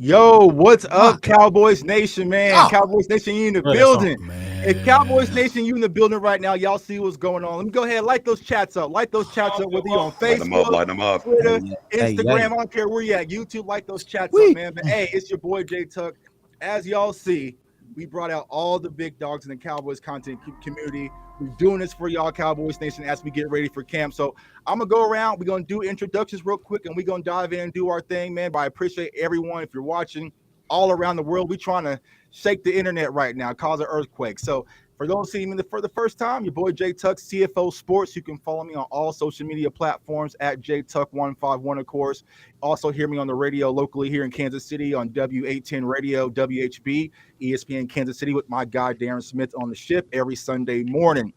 Yo, what's up, Cowboys Nation, man? Oh. Cowboys Nation, you in the building. If Cowboys Nation, you in the building right now, y'all see what's going on. Let me go ahead, light those chats up. Light those chats up, whether you're on Facebook, Light them up. Twitter, Instagram, I don't care where you at. YouTube, light those chats up, man. But hey, it's your boy Jay Tuck. As y'all see, we brought out all the big dogs in the Cowboys content community. We're doing this for y'all, Cowboys Nation, as we get ready for camp. So I'm going to go around. We're going to do introductions real quick, and we're going to dive in and do our thing, man. But I appreciate everyone. If you're watching all around the world, we're trying to shake the internet right now, cause an earthquake. So for those seeing me for the first time, your boy Jay Tuck, CFO Sports. You can follow me on all social media platforms at JTuck151, of course. Also hear me on the radio locally here in Kansas City on W810 Radio, WHB, ESPN Kansas City with my guy Darren Smith on the ship every Sunday morning.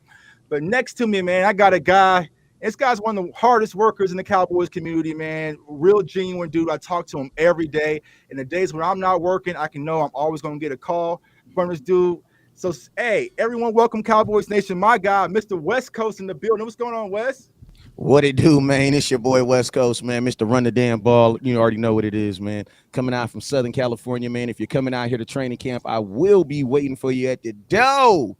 But next to me, man, I got a guy. This guy's one of the hardest workers in the Cowboys community, man. Real genuine dude. I talk to him every day. In the days when I'm not working, I can know I'm always going to get a call from this dude. So, hey, everyone, welcome Cowboys Nation. My guy, Mr. West Coast in the building. What's going on, Wes? What it do, man? It's your boy West Coast, man. Mr. Run the Damn Ball. You already know what it is, man. Coming out from Southern California, man. If you're coming out here to training camp, I will be waiting for you at the door.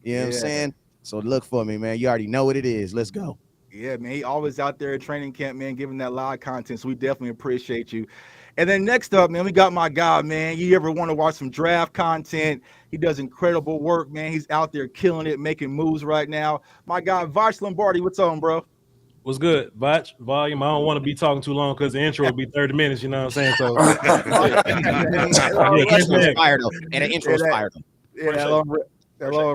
You know what I'm saying? So look for me, man. You already know what it is. Let's go. Yeah, man. He always out there at training camp, man, giving that live content. So we definitely appreciate you. And then next up, man, we got my guy, man. You ever want to watch some draft content? He does incredible work, man. He's out there killing it, making moves right now. My guy, Voch Lombardi, what's on, bro? What's good, Voch? Volume. I don't want to be talking too long because the intro will be 30 minutes, you know what I'm saying? So, fire though. And the intro's fire though. Yeah, long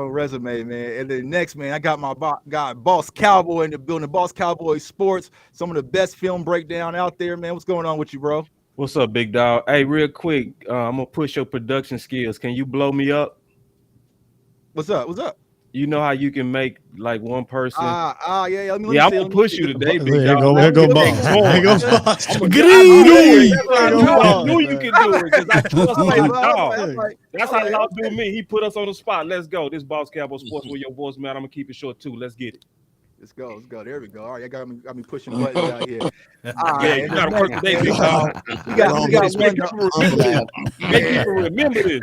resume, man. And then next, man, I got my guy, Boss Cowboy in the building, Boss Cowboy Sports. Some of the best film breakdown out there, man. What's going on with you, bro? What's up, big dog? Hey, real quick, I'm gonna push your production skills. Can you blow me up? What's up? You know how you can make like one person? Yeah. I'm gonna push you today, big dog. Here go Boss. I knew you can do it because I trust my dog. That's how y'all do me. He put us on the spot. Let's go. This Boss Cowboy Sports with your voice, man. I'm gonna keep it short too. Let's get it. Let's go. There we go. All right, I got me pushing buttons out here. You gotta work today, big dog. We got remember this.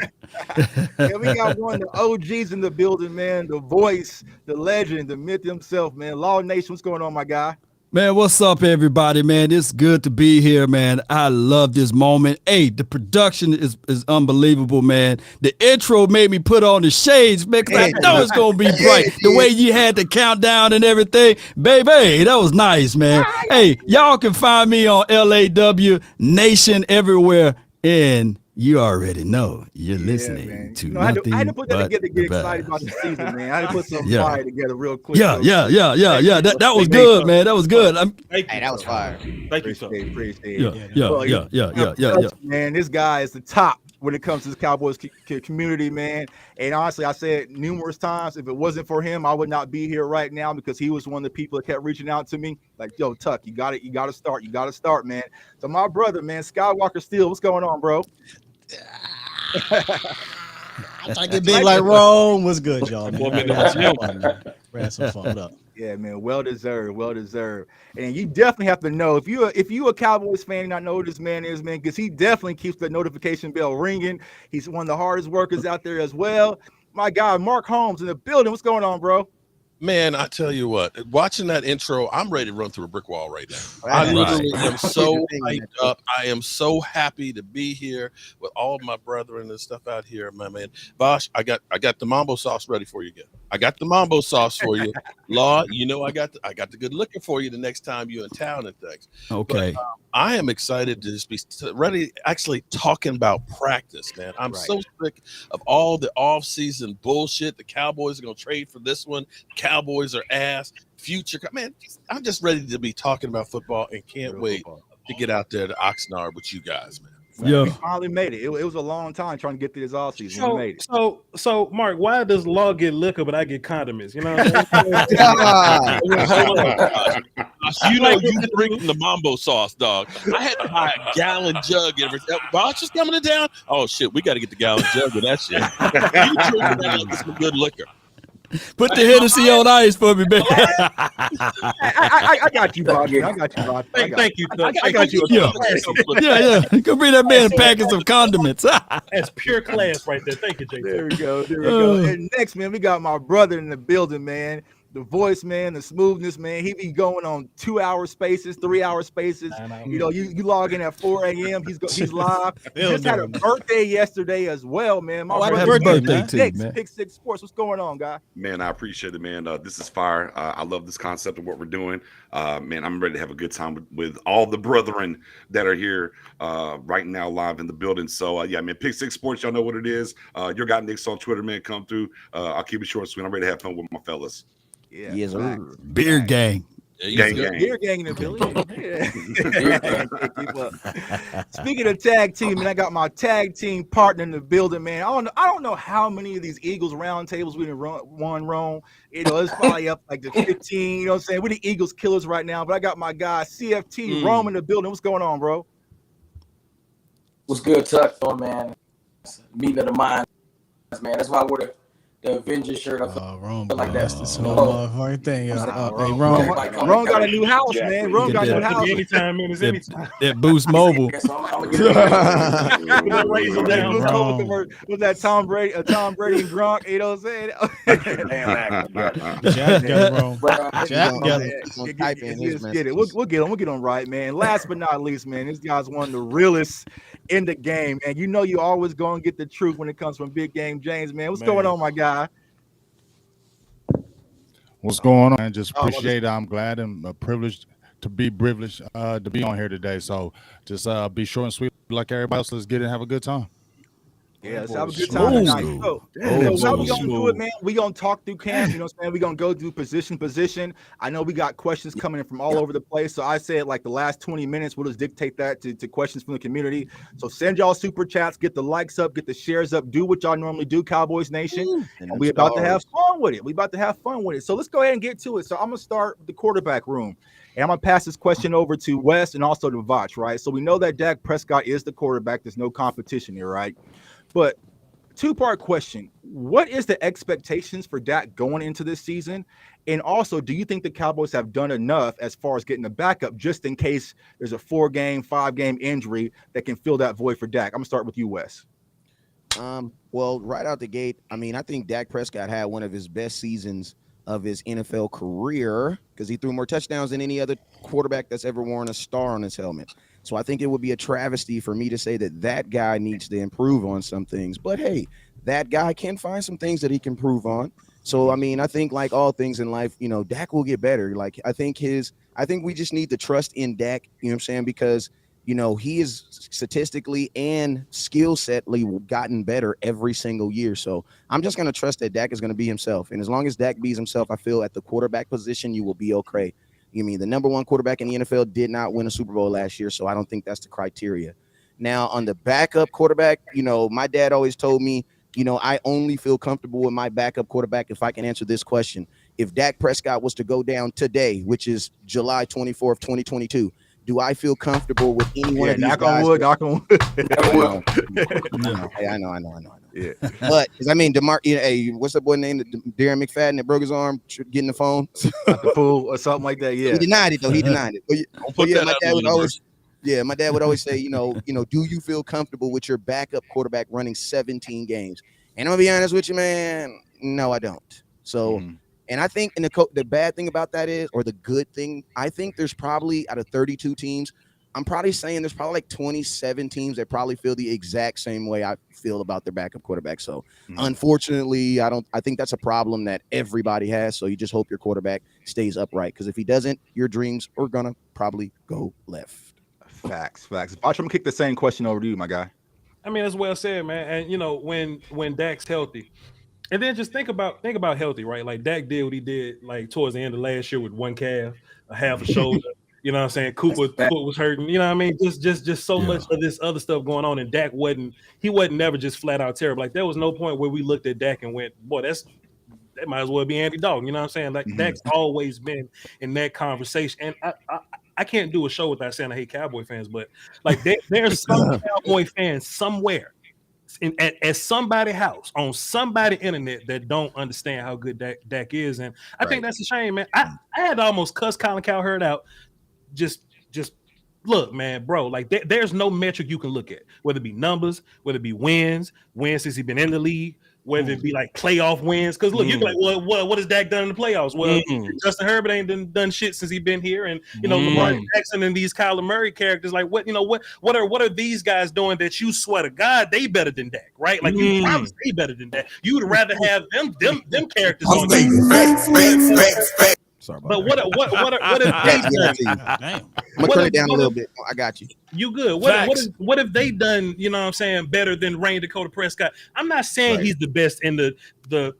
Yeah, we got one of the OGs in the building, man. The voice, the legend, the myth himself, man. Law Nation, what's going on, my guy? Man, what's up, everybody, man? It's good to be here, man. I love this moment. Hey, the production is unbelievable, man. The intro made me put on the shades, man, because I know it's going to be bright. The way you had the countdown and everything. Baby, that was nice, man. Hey, y'all can find me on LAW Nation everywhere, and you already know you're listening to nothing. I had to put that together to get excited about the season, man. I had to put some fire together real quick. Yeah. That was good, man. That was good. Hey, that was fire. Thank you, sir. Appreciate it. Yeah. Man, this guy is the top when it comes to the Cowboys community, man. And honestly, I said numerous times, if it wasn't for him, I would not be here right now because he was one of the people that kept reaching out to me. Like, yo, Tuck, you got to start, man. So my brother, man, Skywalker Steel, what's going on, bro? I get big like Rome. What's good, y'all? Man. Ran some fun up. Yeah, man, well deserved. And you definitely have to know if you a Cowboys fan, and I know who this man is, man, because he definitely keeps the notification bell ringing. He's one of the hardest workers out there as well. My guy, Mark Holmes in the building. What's going on, bro? Man, I tell you what, watching that intro, I'm ready to run through a brick wall right now. I literally am so hyped up. I am so happy to be here with all of my brethren and stuff out here, my man. Bosh, I got the mambo sauce ready for you again. I got the mambo sauce for you. Law, you know I got the good looking for you the next time you're in town and things. Okay. But, I am excited to just be ready, actually talking about practice, man. I'm so sick of all the off-season bullshit. The Cowboys are going to trade for this one. Cowboys are ass. Future, man, I'm just ready to be talking about football and can't wait to get out there to Oxnard with you guys, man. Yeah, we finally made it. It was a long time trying to get through this all season. We made it. So, Mark, why does Law get liquor but I get condiments? You know what I'm saying? You know you drinking the mambo sauce, dog. I had to buy a gallon jug every. Bosh is coming to town. Oh shit, we got to get the gallon jug of that shit. You drinking that like some good liquor. Put the Hennessy on ice for me, man. I got you, Bob. I got you, Bob. Thank you, Doug. I got you. Yeah. Go bring that man a package of condiments. That's pure class right there. Thank you, Jay. There we go. There we go. And next, man, we got my brother in the building, man. The voice, man, the smoothness, man. He be going on 2-hour spaces, 3-hour spaces. You know, you log in at 4 a.m. He's live. He just had a birthday yesterday as well, man. My happy birthday too, man. Pick Six Sports. What's going on, guy? Man, I appreciate it, man. This is fire. I love this concept of what we're doing. Man, I'm ready to have a good time with all the brethren that are here right now live in the building. So, yeah, man, Pick Six Sports, y'all know what it is. Your guy Nick's on Twitter, man. Come through. I'll keep it short and sweet. I'm ready to have fun with my fellas. Yeah, Yes, sir. Beer gang. Gang. Beer gang in the building. Speaking of tag team, and I got my tag team partner in the building, man. I don't know how many of these Eagles round tables we done won, Rome. You know, it's probably up like the 15. You know what I'm saying? We're the Eagles killers right now, but I got my guy CFT Rome in the building. What's going on, bro? What's good, Tuck? Oh, man. Meeting of the minds, man. That's why we're the Avengers shirt. Rome, like that's that. the whole thing. Hey, Rome. Rome got a new house, man. Rome got a new house. Anytime, man. It's anytime. That Boost Mobile. Was that Tom Brady and Gronk? You know what I'm saying? Jack got Rome. Jack got Get it. We'll get him right, man. Last but not least, man, this guy's one of the realest in the game, and you know you always gonna get the truth when it comes from Big Game James, man. What's going on, my guy? What's going on? I just appreciate it. I'm glad and privileged to be to be on here today. So just be short and sweet like everybody else. Let's get it and have a good time. Yeah, let's have a good time tonight. So how we gonna do it, man? We gonna talk through camp. You know what I'm saying? We gonna go through position. I know we got questions coming in from all over the place. So I said like the last 20 minutes, we'll just dictate that to questions from the community. So send y'all super chats, get the likes up, get the shares up, do what y'all normally do, Cowboys Nation. And we about to have fun with it. So let's go ahead and get to it. So I'm gonna start with the quarterback room. And I'm going to pass this question over to Wes and also to Vach, right? So we know that Dak Prescott is the quarterback. There's no competition here, right? But two-part question. What is the expectations for Dak going into this season? And also, do you think the Cowboys have done enough as far as getting the backup just in case there's a 4-game, 5-game injury that can fill that void for Dak? I'm going to start with you, Wes. Well, right out the gate, I mean, I think Dak Prescott had one of his best seasons of his NFL career because he threw more touchdowns than any other quarterback that's ever worn a star on his helmet. So I think it would be a travesty for me to say that guy needs to improve on some things. But hey, that guy can find some things that he can improve on. So, I mean, I think like all things in life, you know, Dak will get better. Like, I think we just need to trust in Dak, you know what I'm saying? Because, you know, he is statistically and skill setly gotten better every single year. So I'm just going to trust that Dak is going to be himself. And as long as Dak be himself, I feel at the quarterback position, you will be okay. You mean the number one quarterback in the NFL did not win a Super Bowl last year. So I don't think that's the criteria. Now on the backup quarterback, you know, my dad always told me, you know, I only feel comfortable with my backup quarterback if I can answer this question. If Dak Prescott was to go down today, which is July 24th, 2022, do I feel comfortable with any one of these guys? Knock on wood. No. Hey, I know. Yeah. But I mean, hey, what's that boy named Darren McFadden that broke his arm getting the phone? At the pool or something like that. Yeah. He denied it though. But yeah, my dad would always say, you know, do you feel comfortable with your backup quarterback running 17 games? And I'm gonna be honest with you, man. No, I don't. So. And I think the bad thing about that is, or the good thing, I think there's probably out of 32 teams, I'm probably saying there's probably like 27 teams that probably feel the exact same way I feel about their backup quarterback. So unfortunately, I think that's a problem that everybody has. So you just hope your quarterback stays upright. Because if he doesn't, your dreams are going to probably go left. Facts. Watch, I'm going to kick the same question over to you, my guy. I mean, that's well said, man. And, you know, when Dak's healthy, and then just think about healthy, right? Like Dak did what he did like towards the end of last year with one calf, a half a shoulder. You know what I'm saying? Cooper's foot was hurting. You know what I mean? Just so much of this other stuff going on. And Dak wasn't never just flat out terrible. Like there was no point where we looked at Dak and went, boy, that might as well be Andy Dalton. You know what I'm saying? Like Dak's always been in that conversation. And I can't do a show without saying I hate Cowboy fans, but like there's some Cowboy fans somewhere at somebody's house on somebody's internet that don't understand how good Dak is, and I think that's a shame, man. I had to almost cuss Colin Cowherd out. Just look, man, bro. Like there's no metric you can look at, whether it be numbers, whether it be wins since he's been in the league, whether it be like playoff wins. Because look, you're like, well, what has Dak done in the playoffs? Well, Justin Herbert ain't done shit since he's been here, and Lamar Jackson and these Kyler Murray characters, like what are these guys doing that you swear to God they better than Dak, right? Like you promise they better than Dak. You would rather have them characters on. Sorry about but what if they done? I'm gonna turn it down a little bit. I got you. You good? What if they done? You know what I'm saying, better than Dakota Prescott? I'm not saying he's the best in the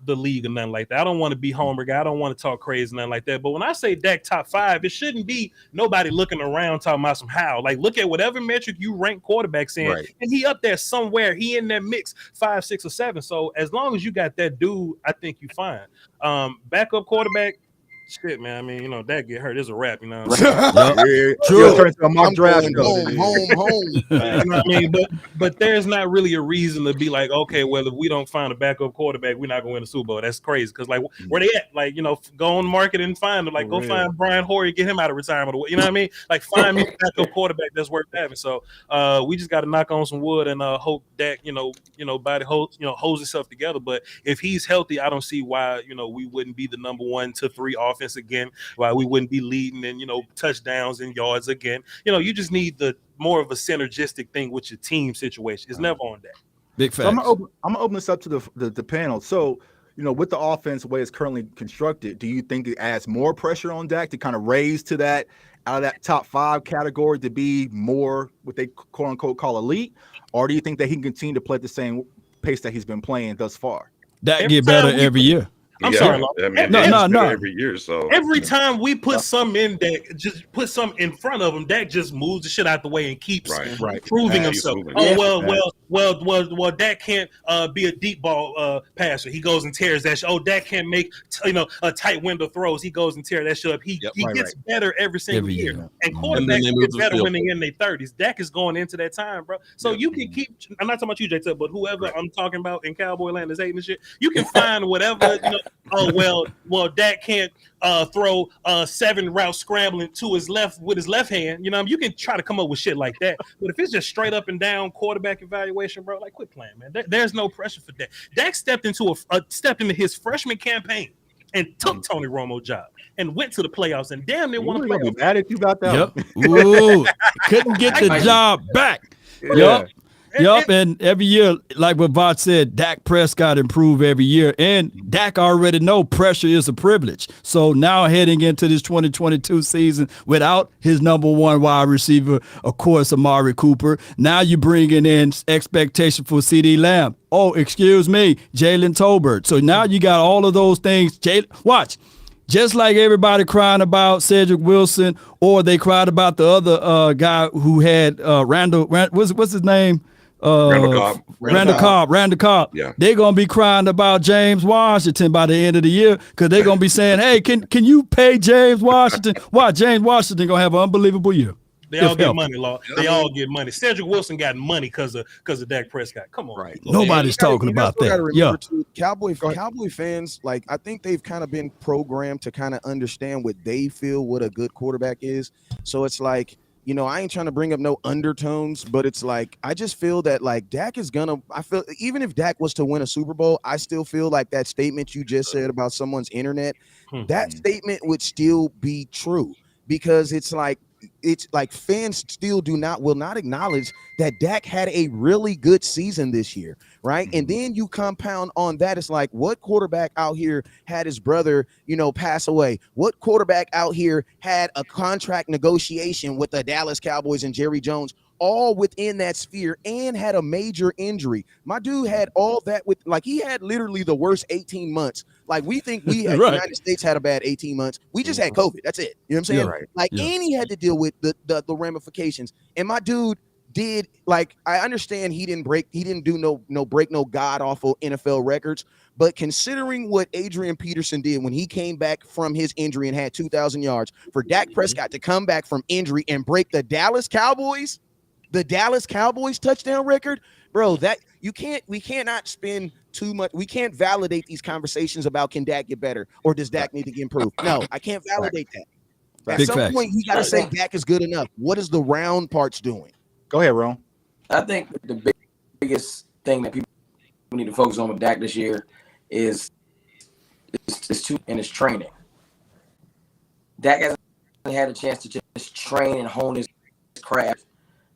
league or nothing like that. I don't want to be Homer guy. I don't want to talk crazy, nothing like that. But when I say Dak top 5, it shouldn't be nobody looking around talking about some how. Like look at whatever metric you rank quarterbacks in, and he up there somewhere. He in that mix 5, 6, or 7. So as long as you got that dude, I think you fine. Backup quarterback. Shit, man. I mean, Dak get hurt. It's a wrap, True. Home. You You know what I mean? But there's not really a reason to be like, okay, well, if we don't find a backup quarterback, we're not going to win the Super Bowl. That's crazy. Because like, where they at? Like, go on the market and find them. Like, go find Brian Hoyer, get him out of retirement. You know what I mean? Like, find me a backup quarterback that's worth having. So, we just got to knock on some wood and hope Dak, body holds himself together. But if he's healthy, I don't see why we wouldn't be the number 1 to 3 offense again, why we wouldn't be leading in touchdowns and yards again. You just need the more of a synergistic thing with your team situation. It's never on that. Big facts. So I'm gonna open this up to the panel. So with the offense the way it's currently constructed, do you think it adds more pressure on Dak to kind of raise to that out of that top 5 category to be more what they quote unquote call elite, or do you think that he can continue to play at the same pace that he's been playing thus far? Dak get better every year. I'm sorry. I mean, no. Every year, so every time we put some in Dak, just put some in front of him, Dak just moves the shit out the way and keeps proving himself. Well, Dak can't be a deep ball passer. He goes and tears that shit. Oh, Dak can't make a tight window throws. He goes and tears that shit up. He gets better every single year. And quarterbacks get better when they're in their 30s. Dak is going into that time, bro. So you can keep. I'm not talking about you, J-Tuck, but whoever I'm talking about in Cowboy Land is hating this shit. You can find whatever. Oh well, Dak can't throw 7 routes scrambling to his left with his left hand. You can try to come up with shit like that. But if it's just straight up and down quarterback evaluation, bro, like quit playing, man. There's no pressure for Dak. Dak stepped into his freshman campaign and took Tony Romo's job and went to the playoffs and damn near won a playoff. Be mad at you about that. Yep. Ooh, couldn't get the job back. Yeah. Yep, and every year, like what Vaught said, Dak Prescott improve every year, and Dak already know pressure is a privilege. So now heading into this 2022 season without his number 1 wide receiver, of course, Amari Cooper, now you're bringing in expectation for CeeDee Lamb. Oh, excuse me, Jalen Tolbert. So now you got all of those things. Watch. Just like everybody crying about Cedric Wilson, or they cried about the other guy who had what's his name? Randall Cobb. Yeah. They're gonna be crying about James Washington by the end of the year because they're gonna be saying, "Hey, can you pay James Washington?" Why James Washington gonna have an unbelievable year? They all get money, Law. They all get money. Cedric Wilson got money because of Dak Prescott. Come on, right? Nobody's talking about that. Yeah, Cowboy fans, like I think they've kind of been programmed to kind of understand what they feel what a good quarterback is. So it's like, I ain't trying to bring up no undertones, but it's like I just feel that like Dak is I feel even if Dak was to win a Super Bowl, I still feel like that statement you just said about someone's internet, that statement would still be true because it's like fans still will not acknowledge that Dak had a really good season this year, right? And then you compound on that. It's like, what quarterback out here had his brother, pass away? What quarterback out here had a contract negotiation with the Dallas Cowboys and Jerry Jones all within that sphere and had a major injury? My dude had all that he had literally the worst 18 months. Like we think we at the United States had a bad 18 months. We just had COVID. That's it. You know what I'm saying? And he had to deal with the ramifications. And my dude did, like, I understand he didn't do no break no god awful NFL records, but considering what Adrian Peterson did when he came back from his injury and had 2,000 yards, for Dak Prescott to come back from injury and break the Dallas Cowboys touchdown record, bro, that we cannot spend too much. We can't validate these conversations about can Dak get better or does Dak need to get improved. No, I can't validate that. At Big some facts. point, you got to say Dak is good enough. What is the round parts doing? Go ahead, Ron. I think the biggest thing that people need to focus on with Dak this year is his training. Dak hasn't had a chance to just train and hone his craft.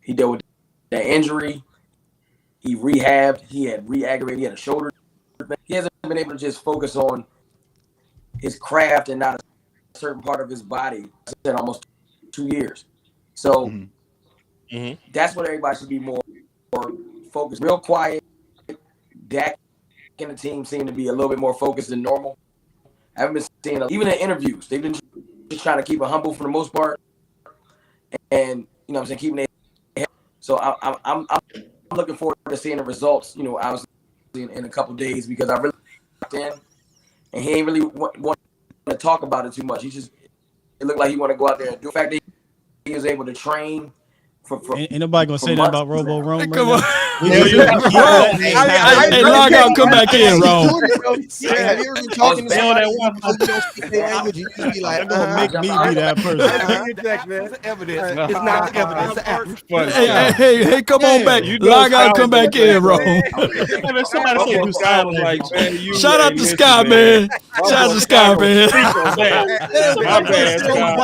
He dealt with that injury. He rehabbed. He had re-aggravated. He had a shoulder. He hasn't been able to just focus on his craft and not a certain part of his body in almost 2 years. So that's what everybody should be more focused. Real quiet. Dak and the team seem to be a little bit more focused than normal. I haven't been seeing, even in interviews, they've been just trying to keep it humble for the most part. And, you know what I'm saying, keeping it. So I'm looking forward to seeing the results, you know, obviously in a couple of days, because I really locked in, and he ain't really want to talk about it too much. It looked like he want to go out there and do. The fact that he was able to train for ain't nobody gonna say that about Robo Rome. Come right on. now. Hey, log out, come back in, Rome. Have you ever been talking to somebody who don't speak their language? You just be like, They're gonna make me be that person. It's not evidence. Hey, come on back. Log out, come back in, Rome. Somebody say you sound like, man, Shout out to Scott, man. Shout out to Scott, man. My bad, Scott.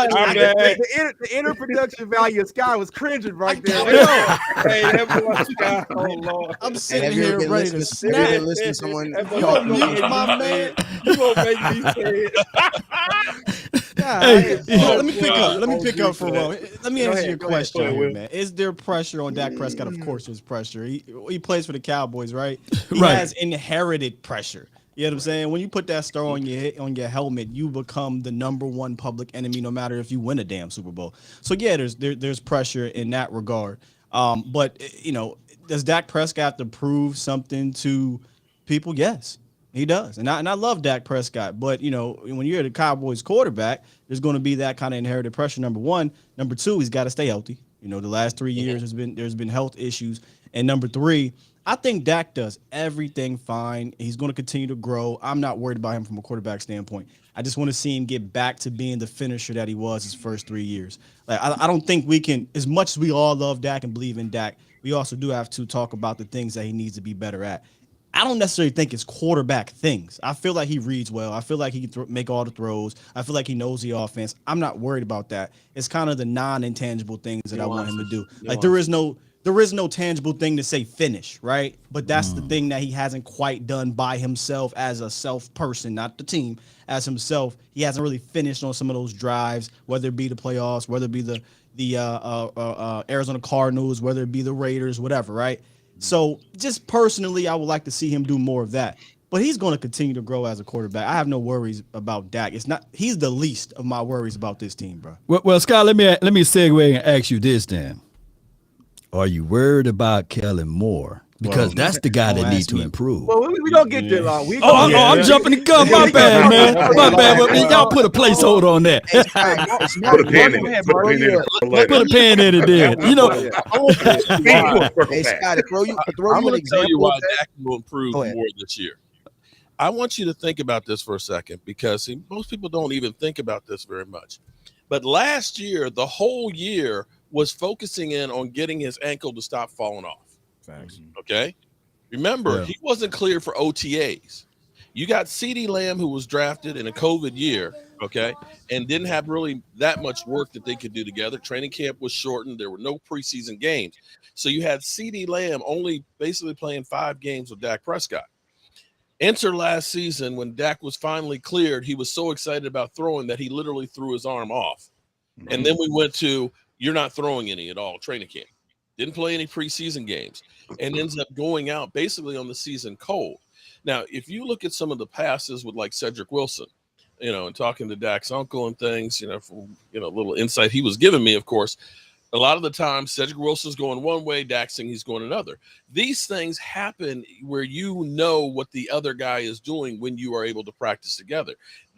The inner production value of Sky was cringing right there. Hey, that boy Scott. Oh Lord. I'm Have sitting you here ever been ready to listening? Have you snap. been listening to someone You talk? gonna mute my man? You gonna make me say it? Hey, Let me pick up for Ro. Let me answer your question ahead, here, Will. man. Is there pressure on Dak Prescott? Of course, there's pressure. He plays for the Cowboys, right? He Right. has inherited pressure. You know what I'm saying? When you put that star on your helmet, you become the #1 public enemy, no matter if you win a damn Super Bowl. So yeah, there's pressure in that regard. But you know, does Dak Prescott have to prove something to people? Yes, he does. And I love Dak Prescott, but you know, when you're the Cowboys quarterback, there's going to be that kind of inherited pressure. Number one. Number two, he's got to stay healthy. You know, the last 3 years there's been health issues. And number three, I think Dak does everything fine. He's going to continue to grow. I'm not worried about him from a quarterback standpoint. I just want to see him get back to being the finisher that he was his first 3 years. Like I don't think we can, as much as we all love Dak and believe in Dak, we also do have to talk about the things that he needs to be better at. I don't necessarily think it's quarterback things. I feel like he reads well. I feel like he can make all the throws. I feel like he knows the offense. I'm not worried about that. It's kind of the non-intangible things that I want him to do. Like there is no tangible thing to say finish, right? But that's the thing that he hasn't quite done by himself as a self person, not the team, as himself. He hasn't really finished on some of those drives, whether it be the playoffs, whether it be the Arizona Cardinals, whether it be the Raiders, whatever, right? So just personally, I would like to see him do more of that. But he's going to continue to grow as a quarterback. I have no worries about Dak. He's the least of my worries about this team, bro. Well, Scott, let me segue and ask you this then. Are you worried about Kellen Moore? Because that's the guy that needs to improve. Well, we don't get there, Long. I'm jumping the gun. My bad, man. My bad. Well, y'all put a placeholder on that. Put a pin in it. Put a pin in it. Put a pin in it then. You know, Hey, Scott, throw you I'm an going to tell you example. why Dak will improve Go ahead. more this year. I want you to think about this for a second because most people don't even think about this very much. But last year, the whole year was focusing in on getting his ankle to stop falling off. Thanks. Okay. Remember, he wasn't cleared for OTAs. You got CeeDee Lamb, who was drafted in a COVID year, okay, and didn't have really that much work that they could do together. Training camp was shortened. There were no preseason games. So you had CeeDee Lamb only basically playing 5 games with Dak Prescott. Enter last season when Dak was finally cleared. He was so excited about throwing that he literally threw his arm off. And then we went to, you're not throwing any at all, training camp. Didn't play any preseason games and ends up going out basically on the season cold. Now, if you look at some of the passes with like Cedric Wilson, you know, and talking to Dak's uncle and things, you know, for, you know, a little insight he was giving me, of course, a lot of the time Cedric Wilson's going one way, Dak's saying he's going another. These things happen where you know what the other guy is doing when you are able to practice together.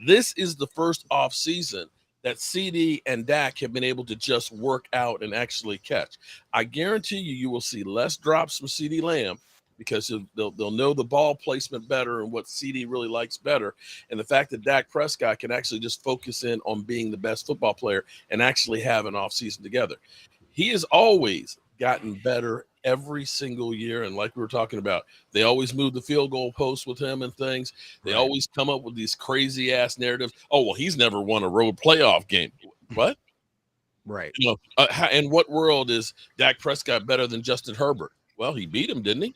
This is the first off season that CD and Dak have been able to just work out and actually catch. I guarantee you will see less drops from CD Lamb because they'll know the ball placement better and what CD really likes better. And the fact that Dak Prescott can actually just focus in on being the best football player and actually have an offseason together. He has always gotten better every single year. And like we were talking about, they always move the field goal post with him and things. They always come up with these crazy ass narratives. Oh, well, he's never won a road playoff game. What? Right. You know, in what world is Dak Prescott better than Justin Herbert? Well, he beat him, didn't he?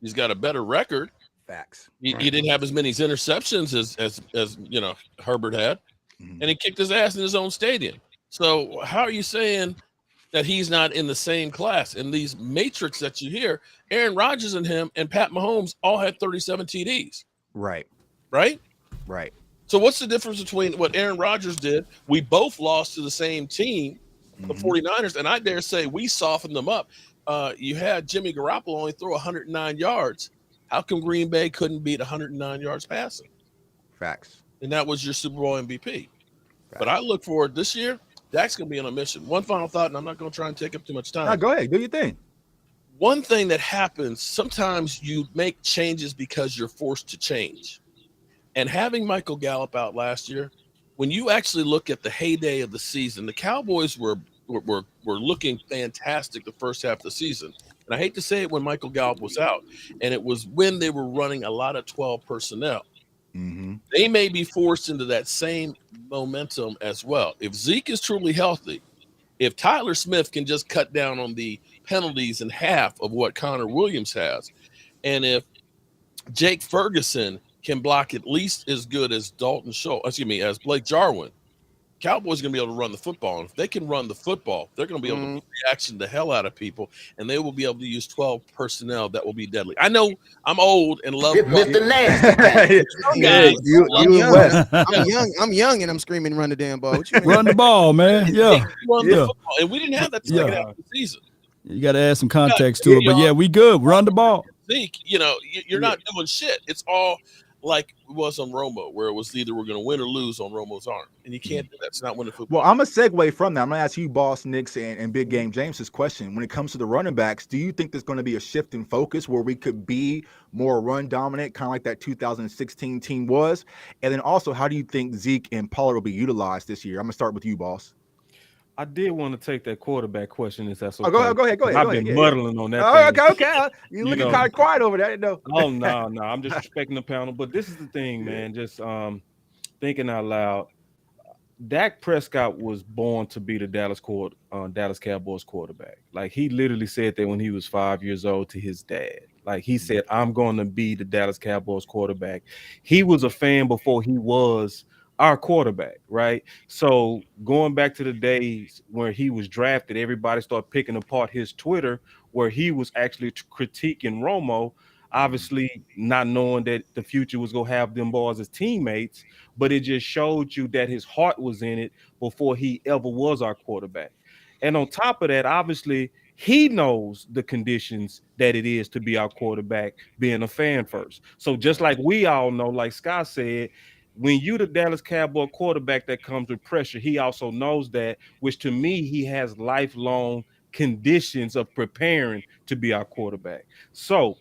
He's got a better record. Facts. He didn't have as many interceptions as you know Herbert had, and he kicked his ass in his own stadium. So how are you saying that he's not in the same class? And these matrix that you hear, Aaron Rodgers and him and Pat Mahomes all had 37 TDs. Right. So what's the difference between what Aaron Rodgers did? We both lost to the same team, the 49ers, and I dare say we softened them up. You had Jimmy Garoppolo only throw 109 yards. How come Green Bay couldn't beat 109 yards passing? Facts. And that was your Super Bowl MVP. But I look forward this year, Dak's going to be on a mission. One final thought, and I'm not going to try and take up too much time. No, go ahead. Do your thing. One thing that happens, sometimes you make changes because you're forced to change. And having Michael Gallup out last year, when you actually look at the heyday of the season, the Cowboys were looking fantastic the first half of the season. And I hate to say it when Michael Gallup was out, and it was when they were running a lot of 12 personnel. They may be forced into that same momentum as well. If Zeke is truly healthy, if Tyler Smith can just cut down on the penalties in half of what Connor Williams has, and if Jake Ferguson can block at least as good as as Blake Jarwin, Cowboys are going to be able to run the football. And if they can run the football, they're going to be able to reaction the hell out of people, and they will be able to use 12 personnel that will be deadly. I know I'm old and love Mr. Nasty. I'm young, and I'm screaming, "Run the damn ball!" What you mean? Run the ball, man. Yeah. Run the football. And we didn't have that second half of the season. You got to add some context to it, but yeah, we good. Run the ball. Zeke, you're not doing shit. It's all like it was on Romo, where it was either we're going to win or lose on Romo's arm, and you can't do that. It's not winning football. Well, I'm going to segue from that. I'm going to ask you, Boss Nix and Big Game James's question. When it comes to the running backs, do you think there's going to be a shift in focus where we could be more run dominant, kind of like that 2016 team was? And then also, how do you think Zeke and Pollard will be utilized this year? I'm going to start with you, Boss. I did want to take that quarterback question. If that's okay. Go ahead. I've been muddling on that. Okay. You looking kind of quiet over there. No. Oh no. I'm just respecting the panel. But this is the thing, man. Just thinking out loud. Dak Prescott was born to be the Dallas Cowboys quarterback. Like he literally said that when he was 5 years old to his dad. Like he said, "I'm going to be the Dallas Cowboys quarterback." He was a fan before he was our quarterback, right? So going back to the days where he was drafted, everybody started picking apart his Twitter where he was actually critiquing Romo, obviously not knowing that the future was going to have them boys as teammates, but it just showed you that his heart was in it before he ever was our quarterback. And on top of that, obviously, he knows the conditions that it is to be our quarterback, being a fan first. So just like we all know, like Scott said, when you the Dallas Cowboy quarterback, that comes with pressure. He also knows that, which to me, he has lifelong conditions of preparing to be our quarterback. So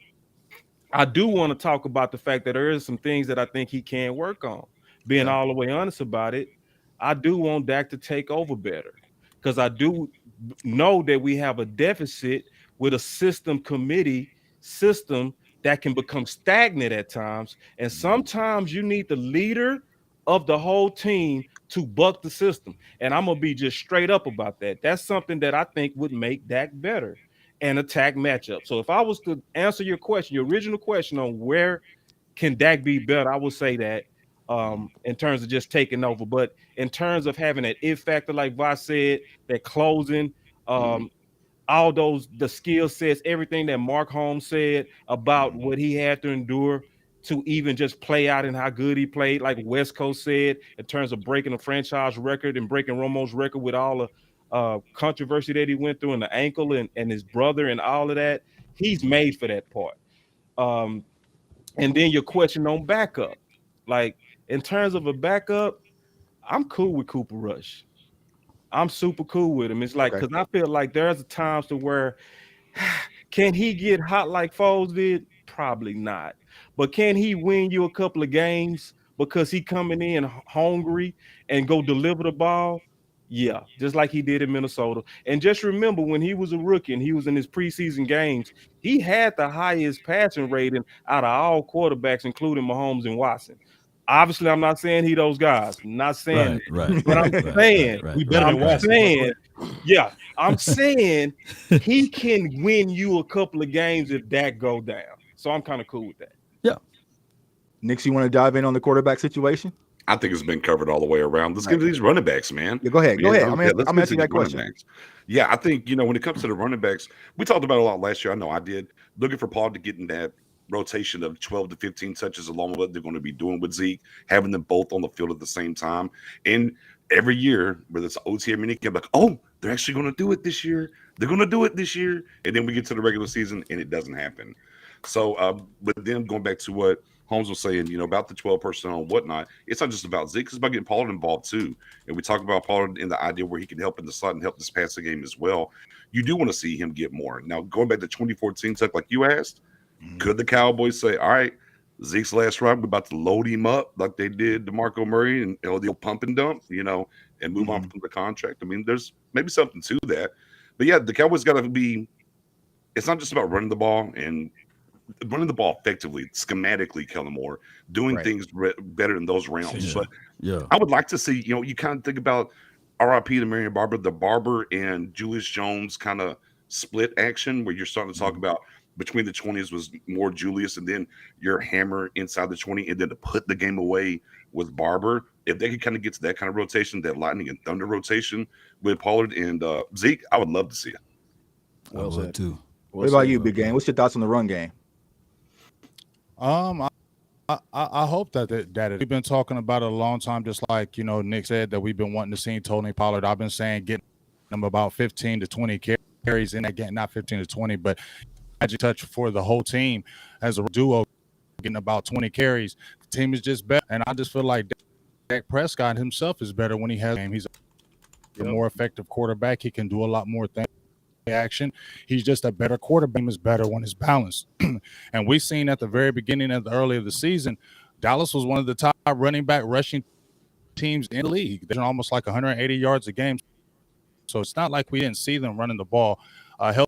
I do want to talk about the fact that there is some things that I think he can work on. Being all the way honest about it, I do want Dak to take over better because I do know that we have a deficit with a committee system that can become stagnant at times. And sometimes you need the leader of the whole team to buck the system. And I'm going to be just straight up about that. That's something that I think would make Dak better and attack matchup. So if I was to answer your question, your original question on where can Dak be better, I would say that in terms of just taking over. But in terms of having that it factor, like Voss said, that closing, all the skill sets, everything that Mark Holmes said about what he had to endure to even just play out and how good he played, like West Coast said, in terms of breaking a franchise record and breaking Romo's record with all the controversy that he went through and the ankle and his brother and all of that. He's made for that part. And then your question on backup. Like, in terms of a backup, I'm cool with Cooper Rush. I'm super cool with him. It's like, because I feel like there's times to where can he get hot like Foles did? Probably not. But can he win you a couple of games because he coming in hungry and go deliver the ball? Yeah, just like he did in Minnesota. And just remember, when he was a rookie and he was in his preseason games, he had the highest passing rating out of all quarterbacks, including Mahomes and Watson. Obviously, I'm not saying he those guys. I'm not saying, right. but I'm saying, We better than I'm Watson. saying, yeah, I'm saying he can win you a couple of games if Dak go down. So I'm kind of cool with that. Yeah. Nix, you want to dive in on the quarterback situation? I think it's been covered all the way around. Let's get to these running backs, man. Yeah, go ahead. Go ahead. I'm let's asking get to that these running question. backs. Yeah, I think, when it comes to the running backs, we talked about it a lot last year. I know I did. Looking for Paul to get in that rotation of 12 to 15 touches along with what they're going to be doing with Zeke, having them both on the field at the same time. And every year, whether it's OT or minicamp, like, oh, they're actually going to do it this year. They're going to do it this year. And then we get to the regular season and it doesn't happen. So, but then going back to what Holmes was saying, about the 12 personnel and whatnot, it's not just about Zeke, it's about getting Pollard involved too. And we talk about Pollard in the idea where he can help in the slot and help this passing game as well. You do want to see him get more. Now, going back to 2014, Tuck, like you asked, could the Cowboys say, all right, Zeke's last ride, we're about to load him up like they did DeMarco Murray and the pump and dump, and move on from the contract? I mean, there's maybe something to that. But yeah, the Cowboys got to be, it's not just about running the ball and running the ball effectively, schematically, Kellen Moore, doing things better in those realms. But I would like to see, you kind of think about RIP to Marion Barber, the Barber and Julius Jones kind of split action where you're starting to talk about between the 20s was more Julius and then your hammer inside the 20 and then to put the game away with Barber. If they could kind of get to that kind of rotation, that lightning and thunder rotation with Pollard and Zeke, I would love to see it. Well said too. What about you, Big Game? What's your thoughts on the run game? I hope that we've been talking about it a long time, just like Nick said that we've been wanting to see Tony Pollard. I've been saying getting him about 15 to 20 carries in that game, not 15 to 20, but magic touch for the whole team as a duo, getting about 20 carries. The team is just better, and I just feel like Dak Prescott himself is better when he has him. He's a more effective quarterback. He can do a lot more things. Action. He's just a better quarterback. Is better when it's balanced. And we've seen at the very beginning of the early of the season, Dallas was one of the top running back rushing teams in the league. They're almost like 180 yards a game. So it's not like we didn't see them running the ball. Health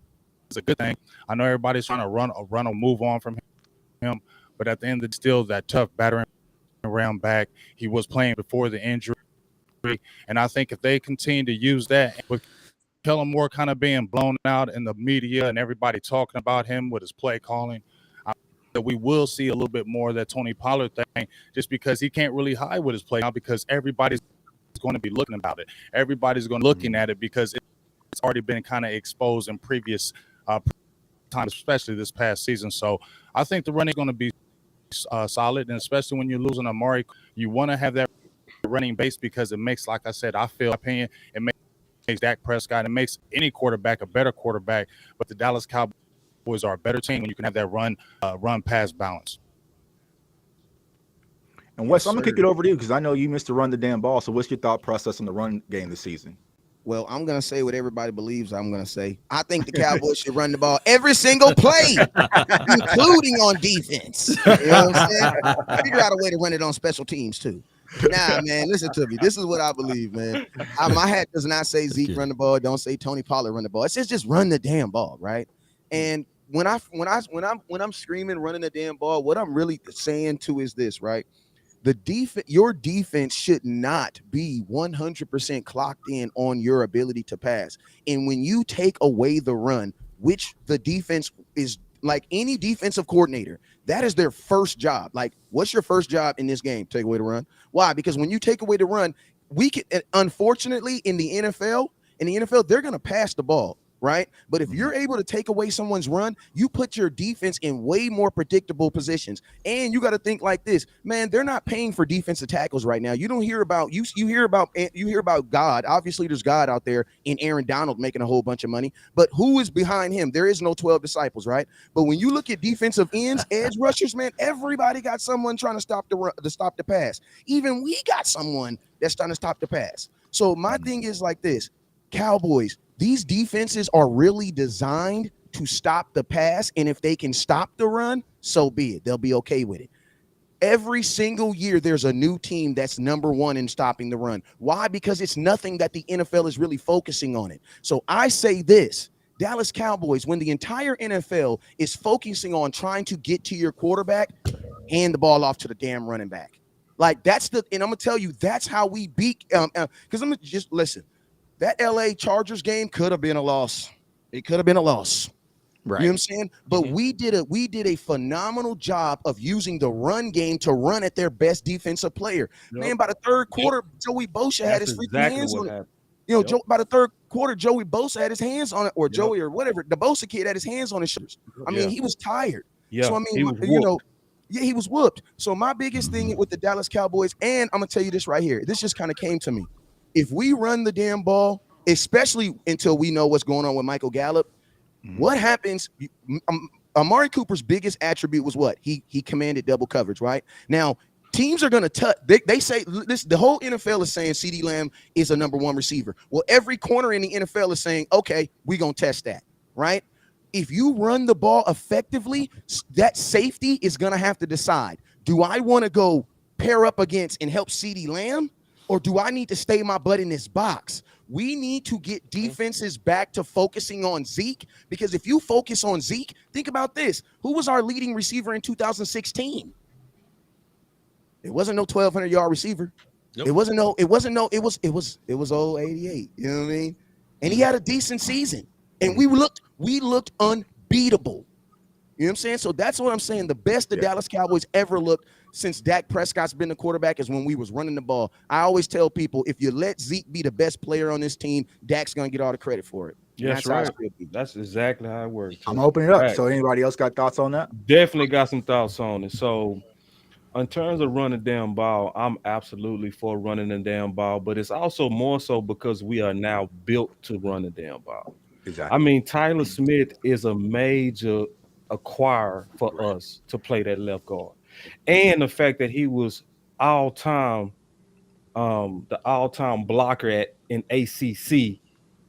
is a good thing. I know everybody's trying to run or move on from him, but at the end of the day, still that tough battering around back. He was playing before the injury, and I think if they continue to use that with Kellen Moore kind of being blown out in the media and everybody talking about him with his play calling, that we will see a little bit more of that Tony Pollard thing, just because he can't really hide with his play now because everybody's going to be looking about it. Everybody's going to be looking at it because it's already been kind of exposed in previous times, especially this past season. So I think the running is going to be solid, and especially when you're losing Amari, you want to have that running base because it makes, like I said, it makes Dak Prescott, it makes any quarterback a better quarterback, but the Dallas Cowboys are a better team when you can have that run pass balance. And Wes, I'm gonna kick it over to you because I know you missed to run the damn ball. So what's your thought process on the run game this season? Well, I'm going to say what everybody believes I'm going to say. I think the Cowboys should run the ball every single play, including on defense. You know what I'm saying? Figure out a way to run it on special teams, too. Nah, man, listen to me. This is what I believe, man. My hat does not say Zeke run the ball. Don't say Tony Pollard run the ball. It says just run the damn ball, right? And when I'm screaming running the damn ball, what I'm really saying too is this, right? Your defense should not be 100% clocked in on your ability to pass. And when you take away the run, which the defense is like any defensive coordinator, that is their first job. Like, what's your first job in this game? Take away the run. Why? Because when you take away the run, unfortunately in the NFL, they're going to pass the ball. right? But if you're able to take away someone's run, you put your defense in way more predictable positions. And you got to think like this, man, they're not paying for defensive tackles right now. You don't hear about you hear about God. Obviously, there's God out there in Aaron Donald making a whole bunch of money, but who is behind him? There is no 12 disciples, right? But when you look at defensive ends, edge rushers, man, everybody got someone trying to stop the pass. Even we got someone that's trying to stop the pass. So my thing is like this, Cowboys, these defenses are really designed to stop the pass, and if they can stop the run, so be it. They'll be okay with it. Every single year, there's a new team that's number one in stopping the run. Why? Because it's nothing that the NFL is really focusing on it. So I say this, Dallas Cowboys, when the entire NFL is focusing on trying to get to your quarterback, hand the ball off to the damn running back. Like and I'm gonna tell you, that's how we beat. Because I'm just listen. That LA Chargers game could have been a loss. It could have been a loss. Right. You know what I'm saying? But we did a phenomenal job of using the run game to run at their best defensive player. Yep. Man, by the third quarter, Joey Bosa had his freaking hands on it. You know, by the third quarter, Joey Bosa had his hands on it, or Joey or whatever. The Bosa kid had his hands on his shoulders. I mean, he was tired. Yeah. So I mean, he was whooped. So my biggest thing with the Dallas Cowboys, and I'm gonna tell you this right here. This just kind of came to me. If we run the damn ball, especially until we know what's going on with Michael Gallup, what happens? Amari Cooper's biggest attribute was what? He commanded double coverage, right? Now, teams are going to touch. They say this. The whole NFL is saying CeeDee Lamb is a number one receiver. Well, every corner in the NFL is saying, okay, we're going to test that, right? If you run the ball effectively, that safety is going to have to decide, do I want to go pair up against and help CeeDee Lamb, or do I need to stay my butt in this box? We need to get defenses back to focusing on Zeke, because if you focus on Zeke, think about this. Who was our leading receiver in 2016? It wasn't no 1,200-yard receiver. Nope. It was old 88. You know what I mean? And he had a decent season. And we looked unbeatable. You know what I'm saying? So that's what I'm saying. The best the Dallas Cowboys ever looked since Dak Prescott's been the quarterback is when we was running the ball. I always tell people, if you let Zeke be the best player on this team, Dak's going to get all the credit for it. Yes, right. That's exactly how it works. I'm opening it up. Right. So anybody else got thoughts on that? Definitely got some thoughts on it. So in terms of running damn ball, I'm absolutely for running the damn ball, but it's also more so because we are now built to run the damn ball. Exactly. I mean, Tyler Smith is a major acquire for us to play that left guard, and the fact that he was the all-time blocker in ACC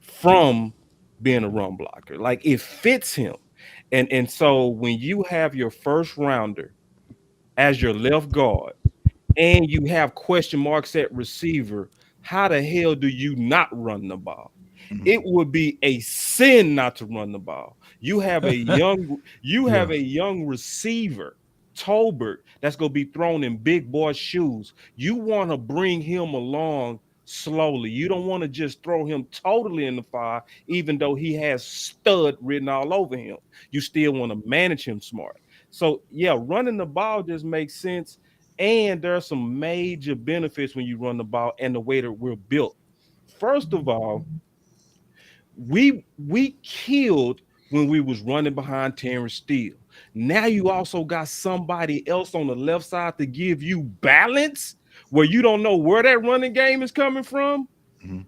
from being a run blocker. Like, it fits him, and so when you have your first rounder as your left guard and you have question marks at receiver, how the hell do you not run the ball? It would be a sin not to run the ball. You have a young receiver, Tolbert, that's going to be thrown in big boy shoes. You want to bring him along slowly. You don't want to just throw him totally in the fire, even though he has stud written all over him. You still want to manage him smart. So yeah, running the ball just makes sense. And there are some major benefits when you run the ball and the way that we're built. First of all, we killed when we was running behind Terrence Steele. Now you also got somebody else on the left side to give you balance where you don't know where that running game is coming from.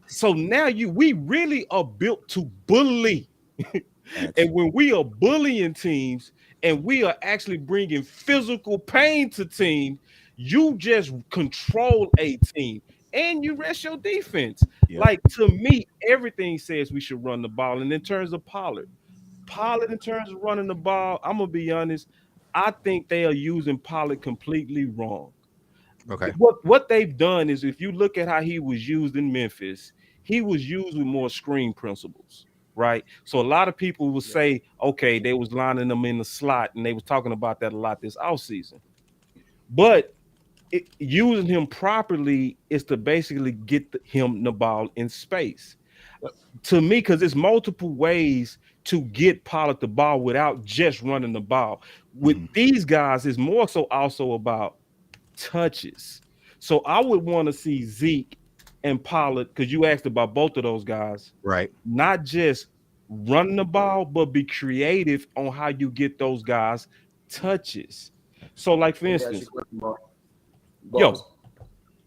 So now we really are built to bully. And when we are bullying teams and we are actually bringing physical pain to teams, you just control a team. And you rest your defense. Yep. Like, to me, everything says we should run the ball. And in terms of Pollard, in terms of running the ball, I'm going to be honest, I think they are using Pollard completely wrong. Okay. What they've done is, if you look at how he was used in Memphis, he was used with more screen principles, right? So a lot of people will say, okay, they was lining them in the slot, and they was talking about that a lot this offseason. But using him properly is to basically get him the ball in space. To me, because there's multiple ways to get Pollard the ball without just running the ball. With these guys, it's more so also about touches. So I would want to see Zeke and Pollard, because you asked about both of those guys, right? Not just run the ball, but be creative on how you get those guys touches. So, like for Let me ask you instance, a question, Boss.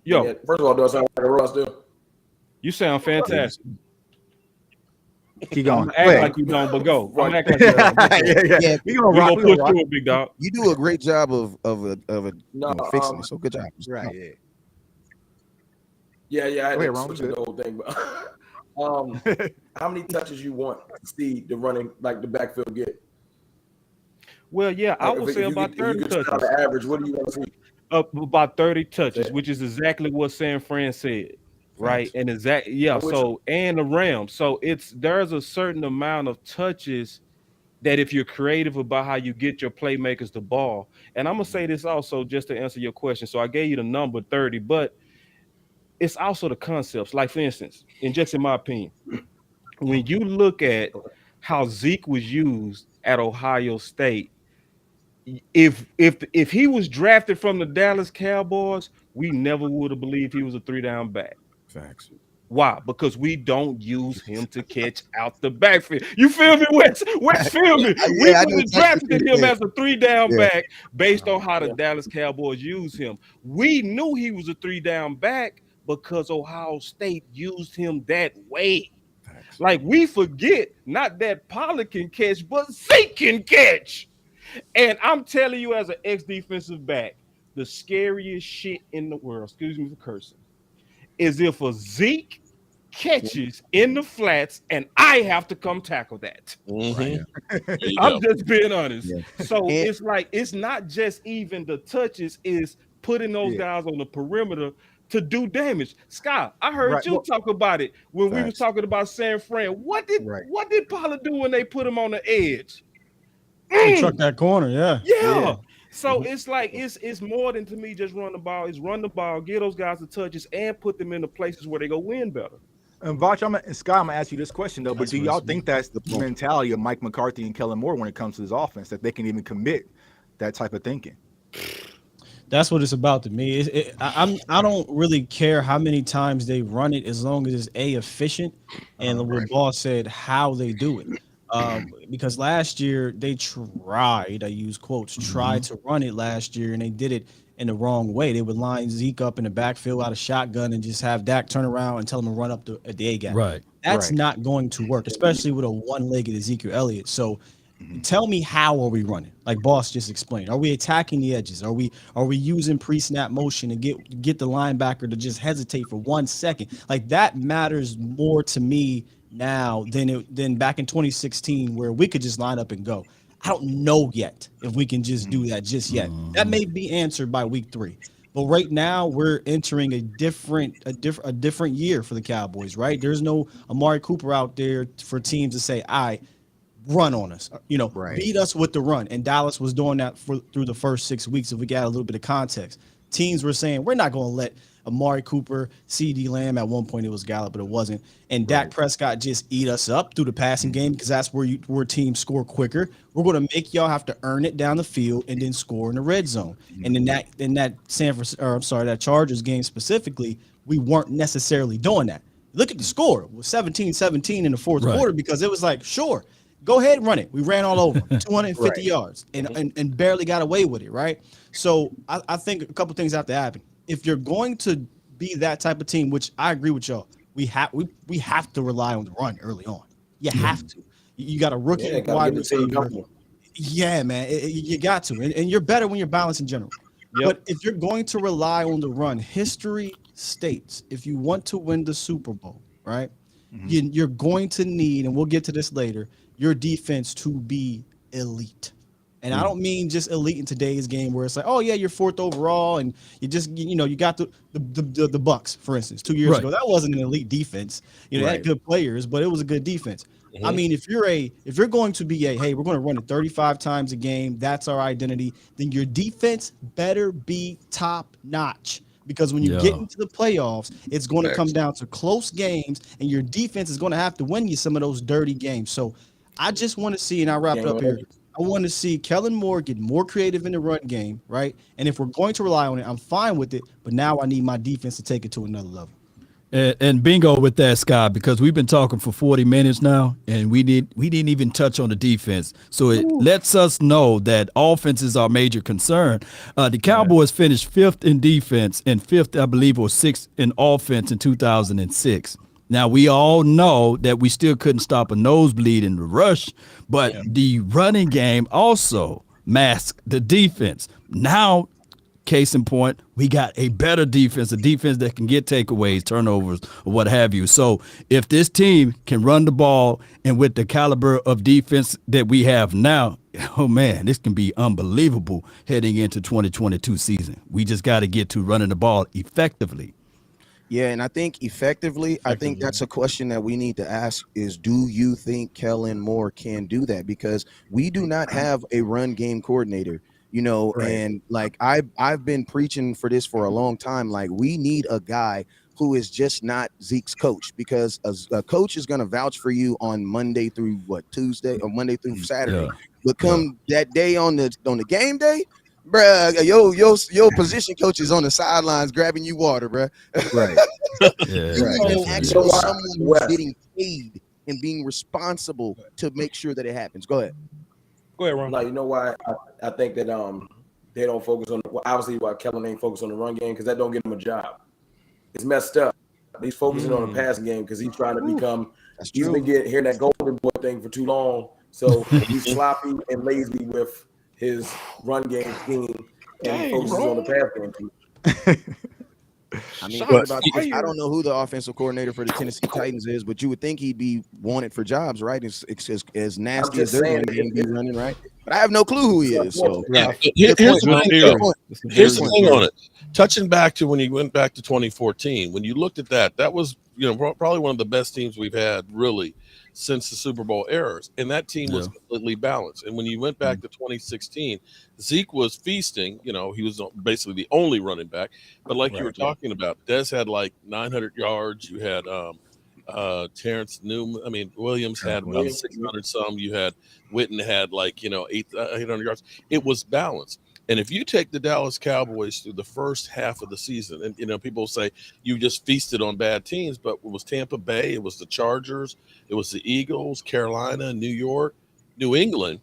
yo, yo, First of all, do I sound like a robot still? you sound fantastic. Keep I'm going. gonna act like you don't, but go. I'm gonna act like you yeah, don't. But go. yeah. Yeah, We gonna We rock. gonna We push gonna rock. through it, big dog. you do a great job of No, fixing it. So good job. Right. Yeah. yeah. I had Go ahead, to Ron, switch we the good. whole thing. But how many touches you want to see the running like the backfield get? Well, yeah, I Like, would if say you about get, if 30 you get on touches. the average, what do you want to see? Up about 30 touches, Yeah. which is exactly what San Fran said, right? Facts. And yeah. I'm with So and the Rams. So there's a certain amount of touches that if you're creative about how you get your playmakers the ball. And I'm gonna say this also just to answer your question. So I gave you the number 30, but it's also the concepts. Like for instance, and just in my opinion, when you look at how Zeke was used at Ohio State, if he was drafted from the Dallas Cowboys, we never would have believed he was a 3-down back. Facts. Why? Because we don't use him to catch out the backfield. You feel me, Wes? Wes, feel me? We Yeah, I would know have exactly drafted what him you're as a 3-down Yeah. back based on how the Yeah. Dallas Cowboys use him. We knew he was a 3-down back because Ohio State used him that way. Facts. Like we forget, not that Pollard can catch, but Zeke can catch. And I'm telling you, as an ex-defensive back, the scariest shit in the world, excuse me for cursing, is if a Zeke catches in the flats and I have to come tackle that. Mhm. There you I'm go. just being honest. Yeah. So And- it's like it's not just even the touches, is putting those Yeah. guys on the perimeter to do damage. Scott, I heard Right, you well- talk about it when we was Facts. talking about San Fran. What Right. did Pollard do when they put him on the edge? They truck that corner, yeah. Yeah. So it's like it's more than to me just run the ball. It's run the ball, get those guys the touches, and put them in the places where they go win better. And Vach, Scott, I'm gonna ask you this question though. But That's do what y'all it's- think that's the mentality of Mike McCarthy and Kellen Moore when it comes to this offense, that they can even commit that type of thinking? That's what it's about to me. I don't really care how many times they run it as long as it's efficient and what Boss said how they do it. Because last year they tried, I use quotes, tried to run it last year and they did it in the wrong way. They would line Zeke up in the backfield out of shotgun and just have Dak turn around and tell him to run up the A gap. Right. That's Right. not going to work, especially with a one-legged Ezekiel Elliott. So tell me, how are we running? Like Boss just explained. Are we attacking the edges? Are we using pre-snap motion to get the linebacker to just hesitate for 1 second? Like that matters more to me now than back in 2016 where we could just line up and go. I don't know yet if we can just do that just yet. That may be answered by week 3. But right now we're entering a different year for the Cowboys, right? There's no Amari Cooper out there for teams to say, "All right, run on us, Right. beat us with the run." And Dallas was doing that through the first 6 weeks. If we got a little bit of context, teams were saying, we're not going to let Amari Cooper, CD Lamb, at one point it was Gallup, but it wasn't, and Dak Prescott just eat us up through the passing game, because that's where teams score quicker. We're going to make y'all have to earn it down the field and then score in the red zone. And in that Chargers game specifically, we weren't necessarily doing that. Look at the score. It was 17-17 in the fourth quarter, because it was like, sure, go ahead and run it. We ran all over 250 yards and barely got away with it, right? So I think a couple things have to happen. If you're going to be that type of team, which I agree with y'all, we have to rely on the run early on. You have to. You got a rookie wide receiver. Yeah, man, you got to. And you're better when you're balanced in general. Yep. But if you're going to rely on the run, history states if you want to win the Super Bowl, right, you're going to need, and we'll get to this later, your defense to be elite. And I don't mean just elite in today's game where it's like, oh yeah, you're 4th overall and you just, you got the Bucks, for instance, 2 years ago. That wasn't an elite defense. They had good players, but it was a good defense. I mean, if you're going to be hey, we're going to run it 35 times a game, that's our identity, then your defense better be top notch. Because when you get into the playoffs, it's going to come down to close games, and your defense is going to have to win you some of those dirty games. So I just want to see, and I'll wrap it up here, I want to see Kellen Moore get more creative in the run game, right? And if we're going to rely on it, I'm fine with it. But now I need my defense to take it to another level. And bingo with that, Scott, because we've been talking for 40 minutes now, and we didn't even touch on the defense. So it lets us know that offense is our major concern. The Cowboys finished 5th in defense and 5th, I believe, or 6th in offense in 2006. Now, we all know that we still couldn't stop a nosebleed in the rush, but the running game also masked the defense. Now, case in point, we got a better defense, a defense that can get takeaways, turnovers, or what have you. So if this team can run the ball and with the caliber of defense that we have now, oh man, this can be unbelievable heading into 2022 season. We just got to get to running the ball effectively. Yeah, and I think effectively, I think that's a question that we need to ask is, do you think Kellen Moore can do that? Because we do not have a run game coordinator. You know, and like I've been preaching for this for a long time. Like, we need a guy who is just not Zeke's coach, because a coach is going to vouch for you on Monday through Tuesday or Monday through Saturday. But come that day on the game day, bruh, your position coach is on the sidelines grabbing you water, bruh. Right. You need actually someone who's getting paid and being responsible to make sure that it happens. Go ahead. Go ahead, Ron. No, you know why I think that they don't focus on obviously why Kellen ain't focused on the run game, because that don't get him a job. It's messed up. He's focusing on the passing game because he's trying to become. He's been hearing that golden boy thing for too long, so he's sloppy and lazy with his run game scheme and focuses on the pass game. I mean, about this, I don't know who the offensive coordinator for the Tennessee Titans is, but you would think he'd be wanted for jobs, right? As nasty as their run game be running, right? But I have no clue who he is. So here's the thing on it. Touching back to when he went back to 2014, when you looked at that was, you know, probably one of the best teams we've had really since the Super Bowl eras, and that team was completely balanced. And when you went back to 2016, Zeke was feasting. You know, he was basically the only running back. But like you were talking about, Dez had like 900 yards. You had Terrence Williams had about 600 some. You had Witten had like 800 yards. It was balanced. And if you take the Dallas Cowboys through the first half of the season, and people say you just feasted on bad teams, but it was Tampa Bay, it was the Chargers, it was the Eagles, Carolina, New York, New England.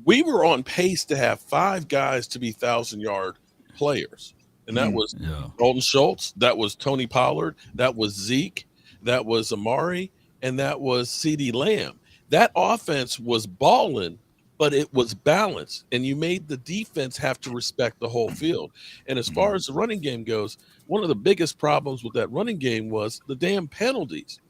We were on pace to have 5 guys to be 1,000-yard players. And that was Dalton Schultz, that was Tony Pollard, that was Zeke, that was Amari, and that was CeeDee Lamb. That offense was balling, but it was balanced, and you made the defense have to respect the whole field. And as far as the running game goes, one of the biggest problems with that running game was the damn penalties.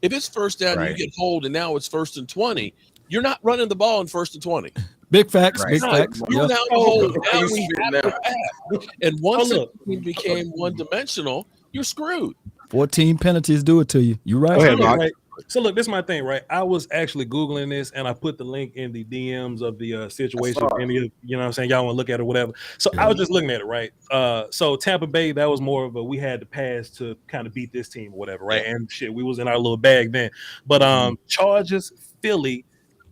If it's first down, you get hold, and now it's 1st and 20, you're not running the ball in 1st and 20. Big facts, big facts. You're now hold, now we have to pass. And once it became one-dimensional, you're screwed. 14 penalties do it to you. You're right. Go ahead, Mark. So look, this is my thing, right? I was actually Googling this, and I put the link in the DMs of the situation. Any of, you know what I'm saying? Y'all want to look at it or whatever. So I was just looking at it, right? So Tampa Bay, that was more of a, we had to pass to kind of beat this team or whatever, right? And shit, we was in our little bag then. But Chargers, Philly,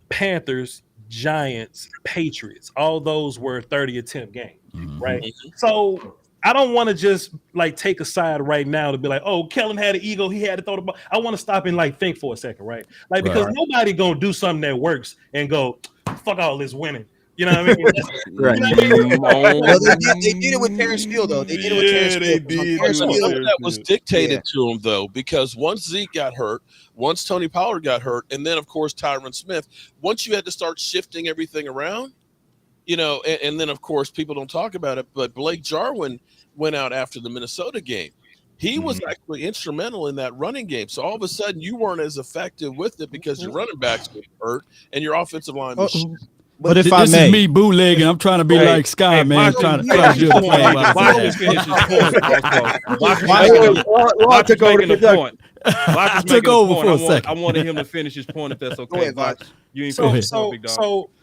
Panthers, Giants, Patriots, all those were 30 attempt games, right? So I don't want to just like take a side right now to be like, oh, Kellen had an ego, he had to throw the ball. I want to stop and like think for a second, right? Like, because nobody gonna do something that works and go, fuck all this winning. You know what I mean? Right. Well, they did it with Terrence Steele, though. They did it with Terrence Steele. Some of that was dictated to him, though, because once Zeke got hurt, once Tony Pollard got hurt, and then, of course, Tyron Smith, once you had to start shifting everything around, and then, of course, people don't talk about it, but Blake Jarwin went out after the Minnesota game. He was actually instrumental in that running game. So all of a sudden, you weren't as effective with it because your running backs were hurt and your offensive line was But if this is me bootlegging, I'm trying to be like Sky, man. Trying to do the play. Watch us finish his point. Watch us making a point. I took over for a second. I wanted him to finish his point, if that's okay. You ain't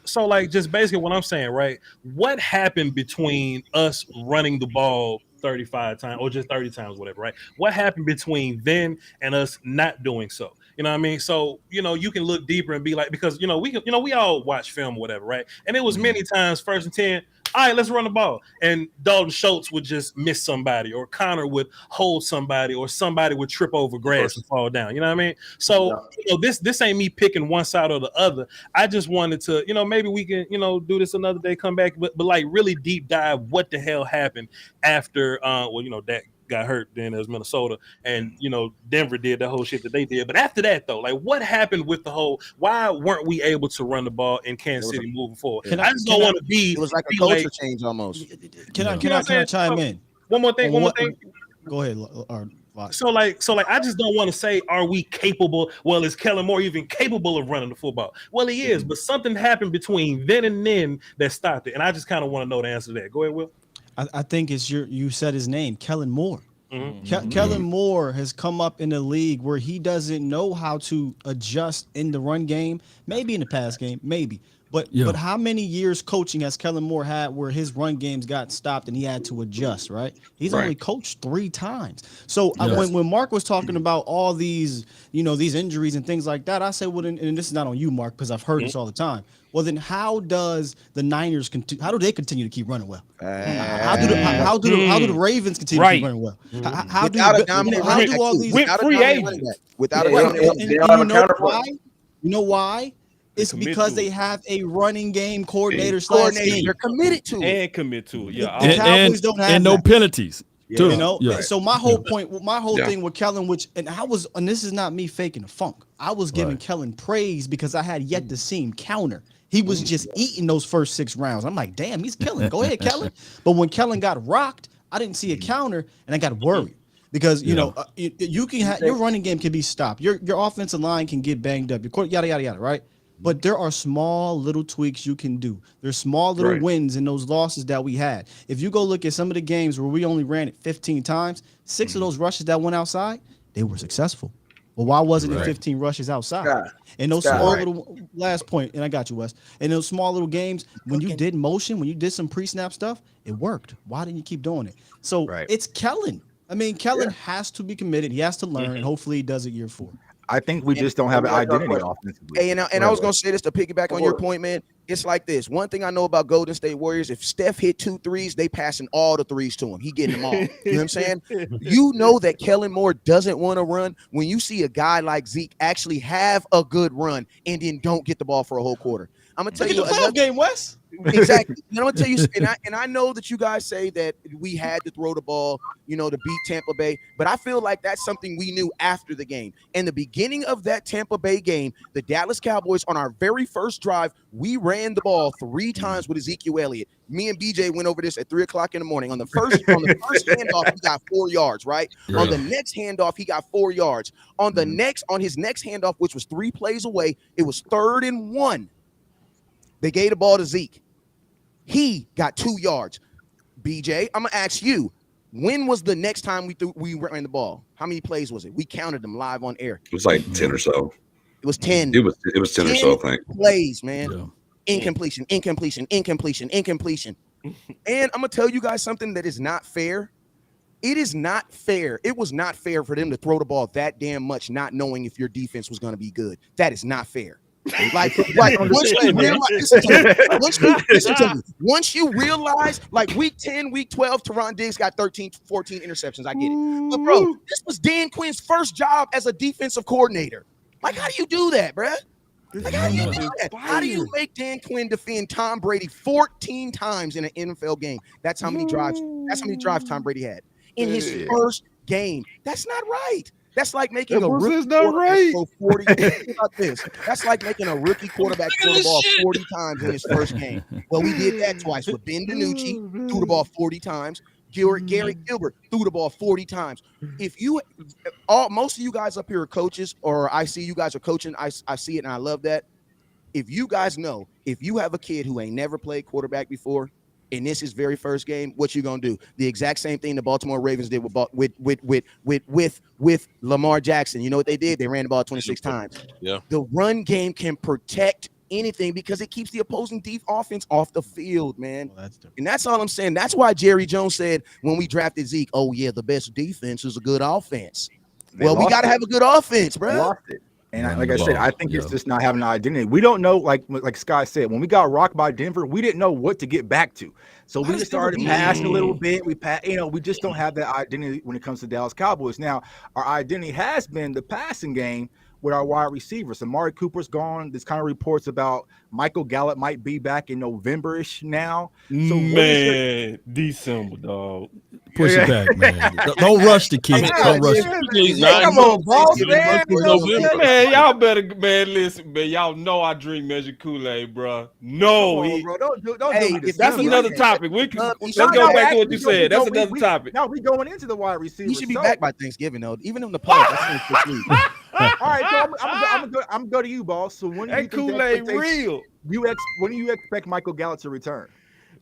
so like just basically what I'm saying, right? What happened between us running the ball 35 times or just 30 times, whatever, right? What happened between then and us not doing so? You know what I mean? So, you can look deeper and be like, because, we all watch film or whatever, right? And it was many times 1st and 10, all right, let's run the ball. And Dalton Schultz would just miss somebody, or Connor would hold somebody, or somebody would trip over grass and fall down. You know what I mean? So this ain't me picking one side or the other. I just wanted to, maybe we can, do this another day, come back, but like really deep dive what the hell happened after that got hurt, then as Minnesota, and Denver did the whole shit that they did. But after that, though, like what happened with the whole? Why weren't we able to run the ball in Kansas City moving forward? I just don't want to be. It was like a culture change almost. Can I chime in? One more thing. Go ahead. So I just don't want to say, are we capable? Well, is Kellen Moore even capable of running the football? Well, he is, but something happened between then and then that stopped it, and I just kind of want to know the answer to that. Go ahead, Will. I think it's you said his name, Kellen Moore. Mm-hmm. Kellen Moore has come up in a league where he doesn't know how to adjust in the run game, maybe in the pass game, maybe. But how many years coaching has Kellen Moore had where his run games got stopped and he had to adjust, right? He's only coached 3 times. So when Mark was talking about all these, these injuries and things like that, I said, well, and this is not on you, Mark, because I've heard this all the time. Well, then how does the Niners how do they continue to keep running well? How do the Ravens continue to keep running well? How do all these free agents without you know why? It's because they have a running game coordinator. They're committed to it. And commit to it. Yeah. The Cowboys don't have no penalties. Too. So my whole thing with Kellen, and this is not me faking the funk. I was giving Kellen praise because I had yet to see him counter. He was just eating those first 6 rounds. I'm like, damn, he's killing. Go ahead, Kellen. But when Kellen got rocked, I didn't see a counter, and I got worried. Because you can have your running game can be stopped. Your offensive line can get banged up. Your yada yada yada, right? But there are small little tweaks you can do. There's small little wins in those losses that we had. If you go look at some of the games where we only ran it 15 times, 6 of those rushes that went outside, they were successful. Well, why wasn't it 15 rushes outside? And those small little last point, and I got you, Wes. And those small little games, when you did motion, when you did some pre-snap stuff, it worked. Why didn't you keep doing it? So it's Kellen. I mean, Kellen has to be committed. He has to learn, and hopefully he does it year 4. I think we just don't have an identity offensively. Hey, and I was going to say this to piggyback on your point, man. It's like this. One thing I know about Golden State Warriors, if Steph hit 2 threes, they passing all the threes to him. He getting them all. You know what I'm saying? You know that Kellen Moore doesn't want to run when you see a guy like Zeke actually have a good run and then don't get the ball for a whole quarter. I'm gonna tell you another game, Wes. Exactly. And I'm gonna tell you, and I know that you guys say that we had to throw the ball, to beat Tampa Bay, but I feel like that's something we knew after the game. In the beginning of that Tampa Bay game, the Dallas Cowboys, on our very first drive, we ran the ball 3 times with Ezekiel Elliott. Me and BJ went over this at 3:00 in the morning. On the first handoff, he got 4 yards, right? Yeah. On the next handoff, he got 4 yards. On his next handoff, which was 3 plays away, it was 3rd and 1. They gave the ball to Zeke. He got 2 yards. BJ, I'm gonna ask you, when was the next time we ran the ball? How many plays was it? We counted them live on air. It was like 10 or so. It was 10. It was 10 or so, I think. Plays, man. Yeah. Incompletion. And I'm gonna tell you guys something that is not fair. It is not fair. It was not fair for them to throw the ball that damn much, not knowing if your defense was gonna be good. That is not fair. Like once you realize, like week 10, week 12, Teron Diggs got 13, 14 interceptions. I get it. But bro, this was Dan Quinn's first job as a defensive coordinator. Like, how do you do that, bro? Like, how do you do that? How do you make Dan Quinn defend Tom Brady 14 times in an NFL game? That's how many drives Tom Brady had in his first game. That's not right. That's like making a rookie quarterback throw 40. Think about this. That's like making a rookie quarterback throw the ball 40 times in his first game. Well, we did that twice with Ben DiNucci, threw the ball 40 times. Gary Gilbert threw the ball 40 times. If most of you guys up here are coaches, or I see you guys are coaching, I see it and I love that. If you guys know, if you have a kid who ain't never played quarterback before, and this is very first game, what you gonna do? The exact same thing the Baltimore Ravens did with Lamar Jackson. You know what they did? They ran the ball 26 times. Yeah. The run game can protect anything because it keeps the opposing offense off the field, man. Well, and that's all I'm saying. That's why Jerry Jones said when we drafted Zeke, oh yeah, the best defense is a good offense. We got to have a good offense, bro. And like I said, I think it's just not having an identity. We don't know, like Sky said, when we got rocked by Denver, we didn't know what to get back to. So we just started passing a little bit. We just don't have that identity when it comes to Dallas Cowboys. Now, our identity has been the passing game with our wide receivers. Amari Cooper's gone. There's kind of reports about Michael Gallup might be back in November-ish now. So December, dog. Push it back, man. Don't rush the kid. Don't rush. Come on, boss, man. Y'all better, man. Listen, man. Y'all know I drink measured Kool-Aid, bro. No, bro, don't do this. That's another topic. Let's go back to what you said. That's another topic. No, we going into the wide receiver. He should be back by Thanksgiving, though. Even in the playoffs. All right, so I'm gonna go to you, boss. So when do you think Kool-Aid real? When do you expect Michael Gallup to return?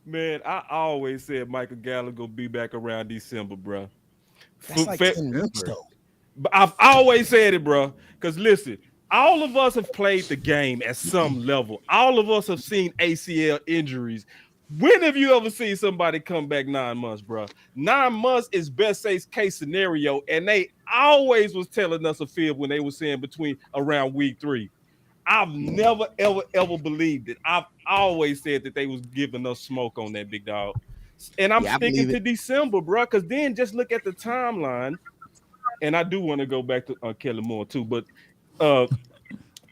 Man, I always said Michael Gallup gonna be back around December, bro. That's like 10 weeks, though. I've always said it, bro. Because listen, all of us have played the game at some level. All of us have seen ACL injuries. When have you ever seen somebody come back 9 months, bro? 9 months is best case scenario, and they always was telling us a fib when they were saying between around week 3. I've never, ever believed it. I've always said that they was giving us smoke on that, big dog. And I'm sticking to December, bro, because then just look at the timeline. And I do want to go back to Kelly Moore, too. But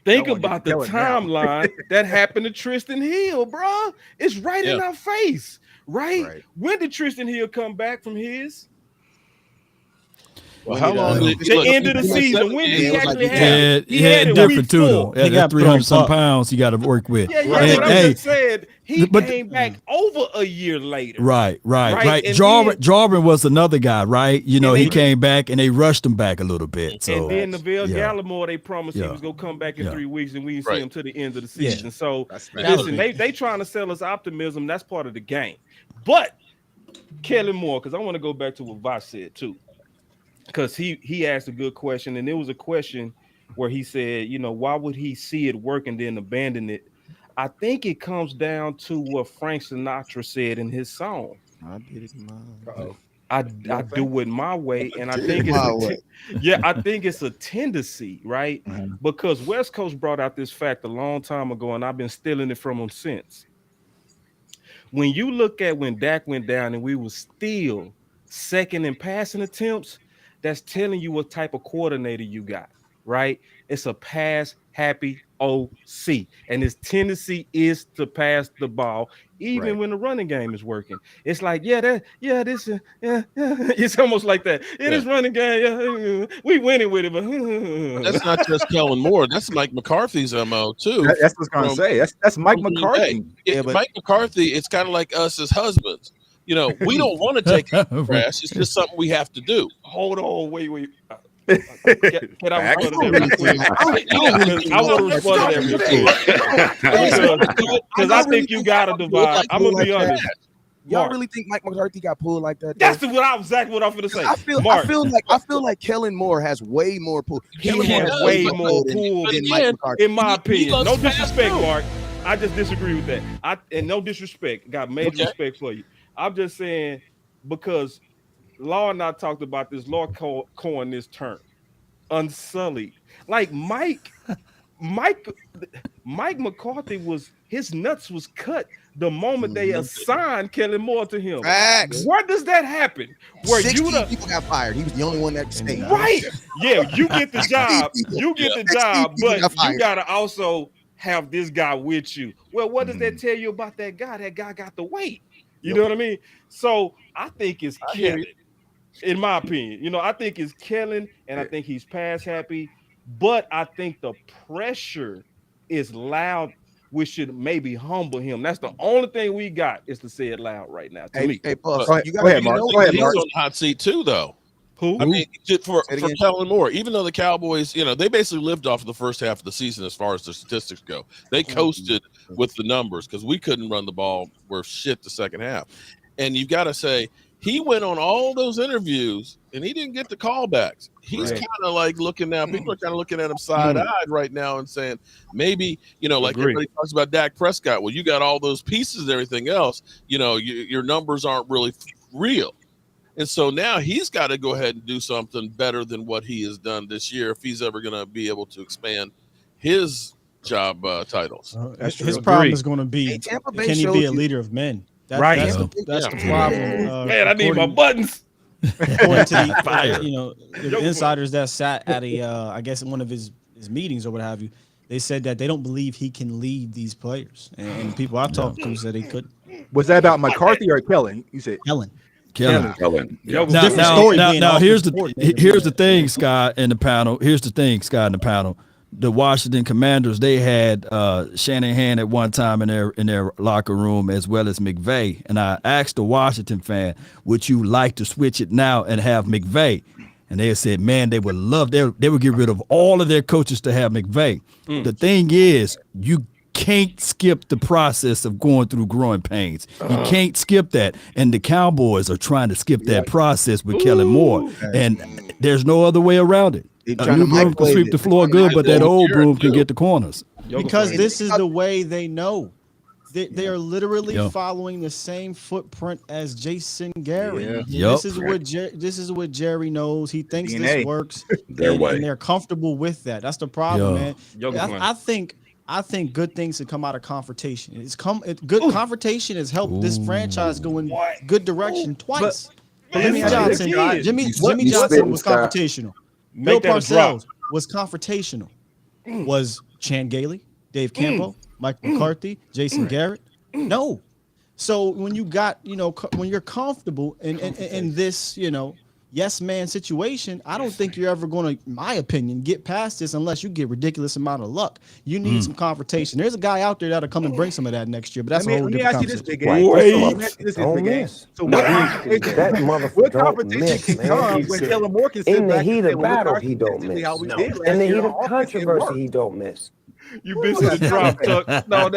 think about the timeline that happened to Tristan Hill, bro. It's right in our face, right? When did Tristan Hill come back from his? Well, how long? The end of the season. When did he actually have? He had it different too, though. He got 300-some pounds. You got to work with. Yeah, but I just said he came back over a year later. Right. Jarvin was another guy, right? You know, he came back and they rushed him back a little bit. So, and then Neville Gallimore, they promised he was gonna come back in 3 weeks, and we didn't see him to the end of the season. So listen, they trying to sell us optimism. That's part of the game. But Kelly Moore, because I want to go back to what Vosh said too. Because he asked a good question, and it was a question where he said, you know, why would he see it work and then abandon it? I think it comes down to what Frank Sinatra said in his song. I did it my way. I do it my way, and I think I think it's a tendency, right? Mm-hmm. Because West Coast brought out this fact a long time ago, and I've been stealing it from him since. When you look at when Dak went down and we were still second in passing attempts, that's telling you what type of coordinator you got, right? It's a pass-happy OC, and his tendency is to pass the ball, even when the running game is working. It's like, it's almost like that. This running game, we winning with it, but that's not just Kellen Moore. That's Mike McCarthy's MO too. That's what I was gonna say. That's Mike McCarthy. Mike McCarthy. It's kind of like us as husbands. You know, we don't want to take grass. It's just something we have to do. Hold on, wait. Can I respond to that? I want to respond to that because I think you got to divide. I'm gonna be honest. Y'all really think Mike McCarthy got pulled like that? That's exactly what I'm gonna say. I feel like Kellen Moore has way more pull. He has way more pull than Mike McCarthy, in my opinion. No disrespect, Mark. I just disagree with that. And no disrespect. Got major respect for you. I'm just saying because Law and I talked about this. Law coined this term, unsullied. Like Mike McCarthy his nuts was cut the moment they assigned Kelly Moore to him. Facts. Where does that happen? Where 60 people got fired. He was the only one that stayed. Right. Yeah, you get the job. You get the job, but you gotta also have this guy with you. Well, what does that tell you about that guy? That guy got the weight. You know what I mean? So I think it's Kellen, in my opinion. You know, I think it's Kellen, and I think he's pass happy, but I think the pressure is loud, which should maybe humble him. That's the only thing we got is to say it loud right now. To me. Hey, Paul, go ahead, Mark. He's on the hot seat too, though. Who? I mean, for Kellen Moore, even though the Cowboys, you know, they basically lived off of the first half of the season as far as their statistics go. They coasted with the numbers because we couldn't run the ball worth shit the second half. And you've got to say, he went on all those interviews and he didn't get the callbacks. He's kind of like looking now. People are kind of looking at him side-eyed right now and saying, maybe, you know, like everybody talks about Dak Prescott. Well, you got all those pieces and everything else. You know, your numbers aren't really real. And so now he's got to go ahead and do something better than what he has done this year if he's ever going to be able to expand his job titles. His problem is going to be, Tampa Bay can he be a you- leader of men? Right. That's the problem. Man, I need my buttons. According to the insiders that sat at I guess in one of his meetings or what have you, they said that they don't believe he can lead these players. And the people I've talked to said he couldn't. Was that about McCarthy or Kellen? You said Kellen. Yeah. Now here's the thing, Scott, and the panel. Here's the thing, Scott, and the panel. The Washington Commanders, they had Shanahan at one time in their locker room, as well as McVay. And I asked the Washington fan, would you like to switch it now and have McVay? And they said, man, they would love, they would get rid of all of their coaches to have McVay. The thing is, you can't skip the process of going through growing pains. You can't skip that. And the Cowboys are trying to skip that process with Kellen Moore. And there's no other way around it. A new broom can sweep the floor good, but that old broom can get the corners. Because this is the way they know. They are literally following the same footprint as Jason Garrett. This is what Jerry knows. He thinks this works. And they're comfortable with that. That's the problem, man. I think good things can come out of confrontation. Good confrontation has helped this franchise go in good direction twice. Jimmy Johnson was confrontational. Bill Parcells was confrontational. Was Chan Gailey, Dave Campbell, Mike McCarthy, Jason Garrett? No. So when you got, when you're comfortable in this, yes man situation, I don't think you're ever going to, in my opinion, get past this unless you get ridiculous amount of luck. You need some confrontation. There's a guy out there that'll come and bring some of that next year, but that's a whole different conversation. So what confrontation can come when Kellen Moore can sit in the back heat and of battle, he don't miss. In the heat of controversy, he don't miss. You missed the drop, Chuck. No,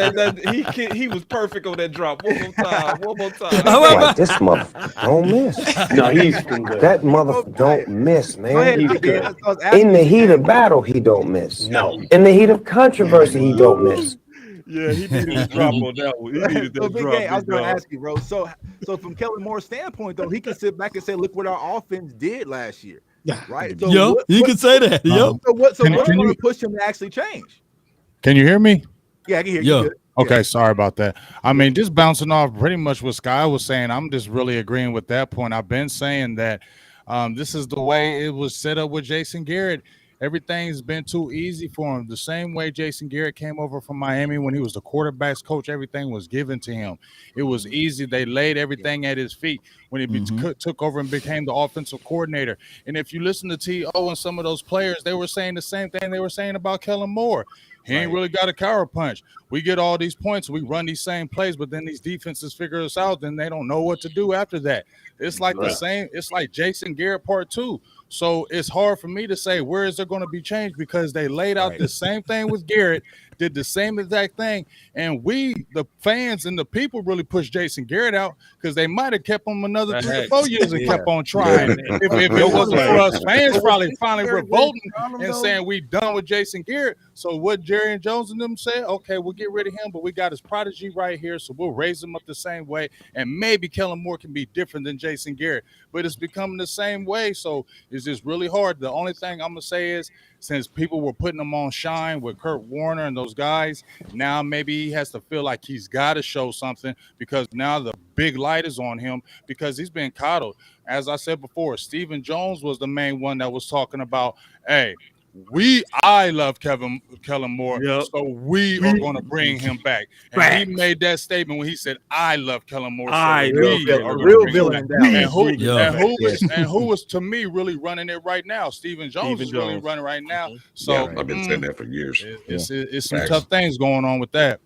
he was perfect on that drop. One more time. Like, this motherfucker don't miss. No, that motherfucker don't miss, man. In the heat of battle, he don't miss. No. In the heat of controversy, he don't miss. Yeah, he needed a drop on that one. He needed that drop. I was going to ask you, bro. So from Kellen Moore's standpoint, though, he can sit back and say, "Look what our offense did last year." Yeah, right. So he can say that. So what's going to push him to actually change? Can you hear me? Yeah, I can hear you. Okay, sorry about that. I mean, just bouncing off pretty much what Sky was saying, I'm just really agreeing with that point. I've been saying that this is the way it was set up with Jason Garrett. Everything's been too easy for him. The same way Jason Garrett came over from Miami when he was the quarterback's coach, everything was given to him. It was easy. They laid everything at his feet when he took over and became the offensive coordinator. And if you listen to T.O. and some of those players, they were saying the same thing they were saying about Kellen Moore. He ain't really got a counter punch. We get all these points, we run these same plays, but then these defenses figure us out, then they don't know what to do after that. It's like the same, it's like Jason Garrett part 2. So it's hard for me to say where is there going to be change because they laid out the same thing with Garrett, did the same exact thing, and we, the fans and the people, really pushed Jason Garrett out because they might have kept him another 3 to 4 years and kept on trying. If it wasn't for us, fans probably finally revolting and saying we done with Jason Garrett. So what Jerry and Jones and them said, okay, we'll get rid of him, but we got his prodigy right here, so we'll raise him up the same way, and maybe Kellen Moore can be different than Jason Garrett, but it's becoming the same way, so it's just really hard. The only thing I'm going to say is, since people were putting him on shine with Kurt Warner and those guys, now maybe he has to feel like he's got to show something because now the big light is on him because he's been coddled. As I said before, Stephen Jones was the main one that was talking about, hey, I love Kellen Moore, so we are going to bring him back. And he made that statement when he said, I love Kellen Moore. So a real villain. And who was, to me, really running it right now? Stephen Jones is really running right now. So I've been saying that for years. It's some tough things going on with that.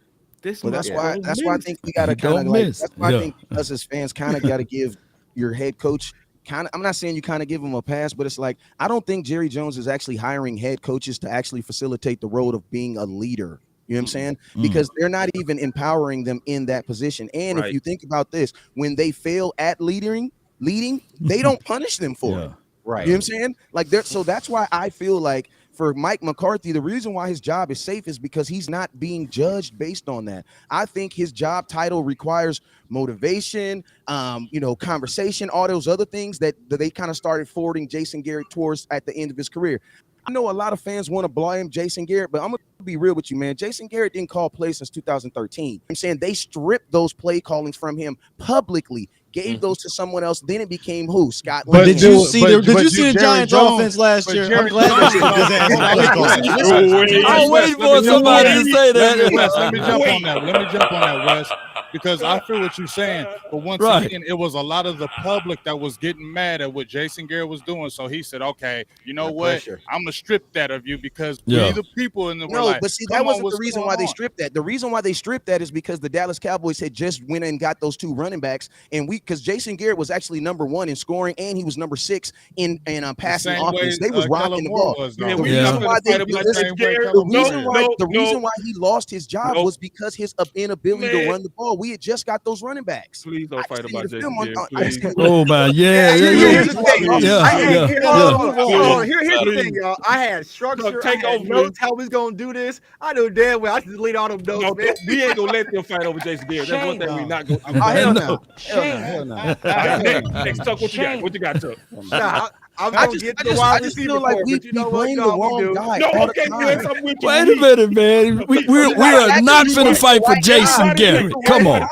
Well, that's why I think we got to kind of that's why I think us as fans kind of got to give your head coach I'm not saying you kind of give him a pass, but it's like I don't think Jerry Jones is actually hiring head coaches to actually facilitate the role of being a leader. You know what I'm saying? Because they're not even empowering them in that position. And if you think about this, when they fail at leading, they don't punish them for it. Right. You know what I'm saying? Like so that's why I feel like for Mike McCarthy, the reason why his job is safe is because he's not being judged based on that. I think his job title requires motivation, conversation, all those other things that they kind of started forwarding Jason Garrett towards at the end of his career. I know a lot of fans want to blame Jason Garrett, but I'm going to be real with you, man. Jason Garrett didn't call plays since 2013. I'm saying they stripped those play callings from him publicly, gave those to someone else. Then it became who? Scott. But did you see the Giants offense last year? I'm glad that you I'm waiting for somebody to say that. Let me jump on that, Wes, because I feel what you're saying. But once again, it was a lot of the public that was getting mad at what Jason Garrett was doing. So he said, okay, you know what? I'm going to strip that of you because we the people in the No, but see, that wasn't the reason why they stripped that. The reason why they stripped that is because the Dallas Cowboys had just went and got those 2 running backs, and because Jason Garrett was actually number 1 in scoring, and he was number 6 in passing offense. They was rocking the ball. The reason why he lost his job was because his inability to run the ball. We had just got those running backs. Please don't fight about Jason Garrett. Oh man, Here's the thing, y'all. I had structure. I had notes how we was gonna do this. I knew damn well I should delete all them notes. No, we ain't gonna let them fight over Jason Garrett. That's one thing we not gonna. Hell no. Next, Tuck, what you got? What you got, Tuck? I'm gonna get the wide receiver feel like part, we but you know blame the wrong guy. No, okay, yes, I'm with you. Wait a minute, man. We are not finna fight for Jason Garrett. Come on.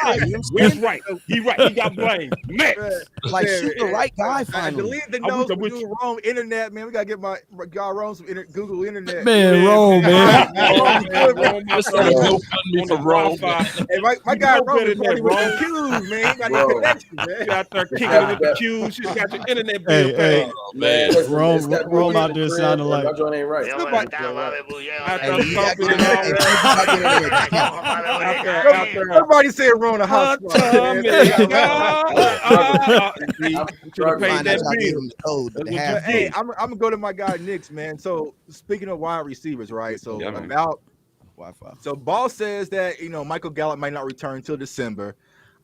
He's right. He right. He got blamed. Next. Like, shoot the right guy finally. Delete the notes. We do wrong internet, man. We gotta get my guy Rome some Google internet. Man, wrong, man. Hey, my guy Rome is running with the Q's, man. He got the connection, man. You out there kicking it with the Q's. You got your internet bill paid. Man, Rome out there sounding like. Somebody said we're on a hot spot. Hey, I'm gonna go to my guy Knicks, man. So speaking of wide receivers, right? So so Ball says that Michael Gallup might not return until December.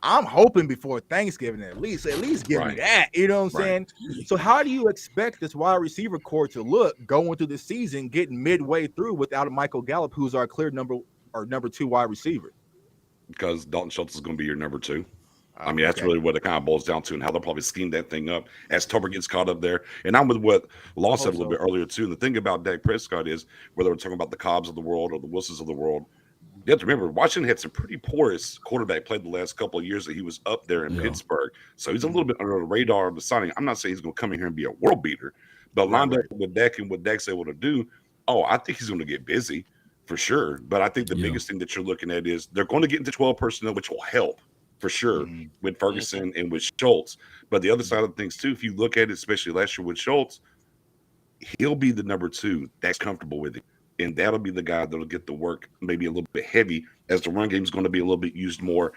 I'm hoping before Thanksgiving at least give me that. You know what I'm saying? So how do you expect this wide receiver core to look going through the season, getting midway through without a Michael Gallup, who's our clear number 2 wide receiver? Because Dalton Schultz is going to be your number 2. I mean, that's really what it kind of boils down to, and how they'll probably scheme that thing up as Tolbert gets caught up there. And I'm with what Law said a little bit earlier, too. And the thing about Dak Prescott is, whether we're talking about the Cobbs of the world or the Wilsons of the world, you have to remember, Washington had some pretty porous quarterback play the last couple of years that he was up there in Pittsburgh. So he's a little bit under the radar of the signing. I'm not saying he's going to come in here and be a world beater, but lined up with Dak and what Dak's able to do, I think he's going to get busy for sure. But I think the biggest thing that you're looking at is they're going to get into 12 personnel, which will help for sure with Ferguson and with Schultz. But the other side of things, too, if you look at it, especially last year with Schultz, he'll be the number 2 that's comfortable with it. And that'll be the guy that'll get the work maybe a little bit heavy, as the run game is going to be a little bit used more.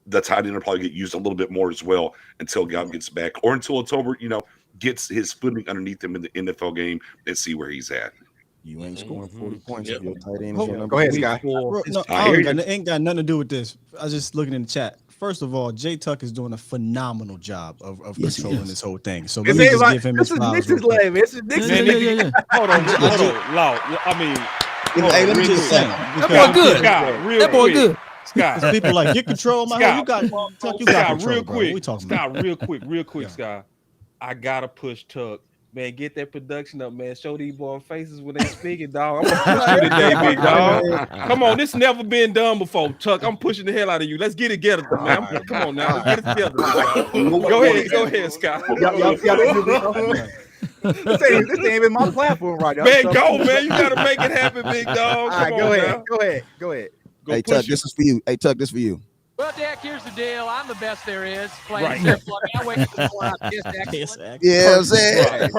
The tight end will probably get used a little bit more as well until Gallup gets back, or until Tolbert, gets his footing underneath him in the NFL game and see where he's at. You ain't scoring 40 points if your tight end. Go ahead, Scott. It ain't got nothing to do with this. I was just looking in the chat. First of all, Jay Tuck is doing a phenomenal job of controlling this whole thing. So let me just give him his flowers. This is Nix's This is Nix's Hold on, Law. I mean, hey, let me just say, that boy good. That boy good. Scott, people like get control. You got control, real quick. We talking Scott, real quick, Scott. I gotta push Tuck. Man, get that production up, man. Show these boy faces when they speaking, dog. I'm gonna push you today, big dog. Come on, this never been done before, Tuck. I'm pushing the hell out of you. Let's get it together, man. Come on now, let's get it together. Go ahead, Scott. This ain't even my platform right now. Man, go, man. You gotta make it happen, big dog. All right, go ahead. Hey, Tuck, this is for you. This for you. Well, Dak, here's the deal. I'm the best there is. Right. I wake up in the morning, I kiss excellence. Yeah, I'm saying.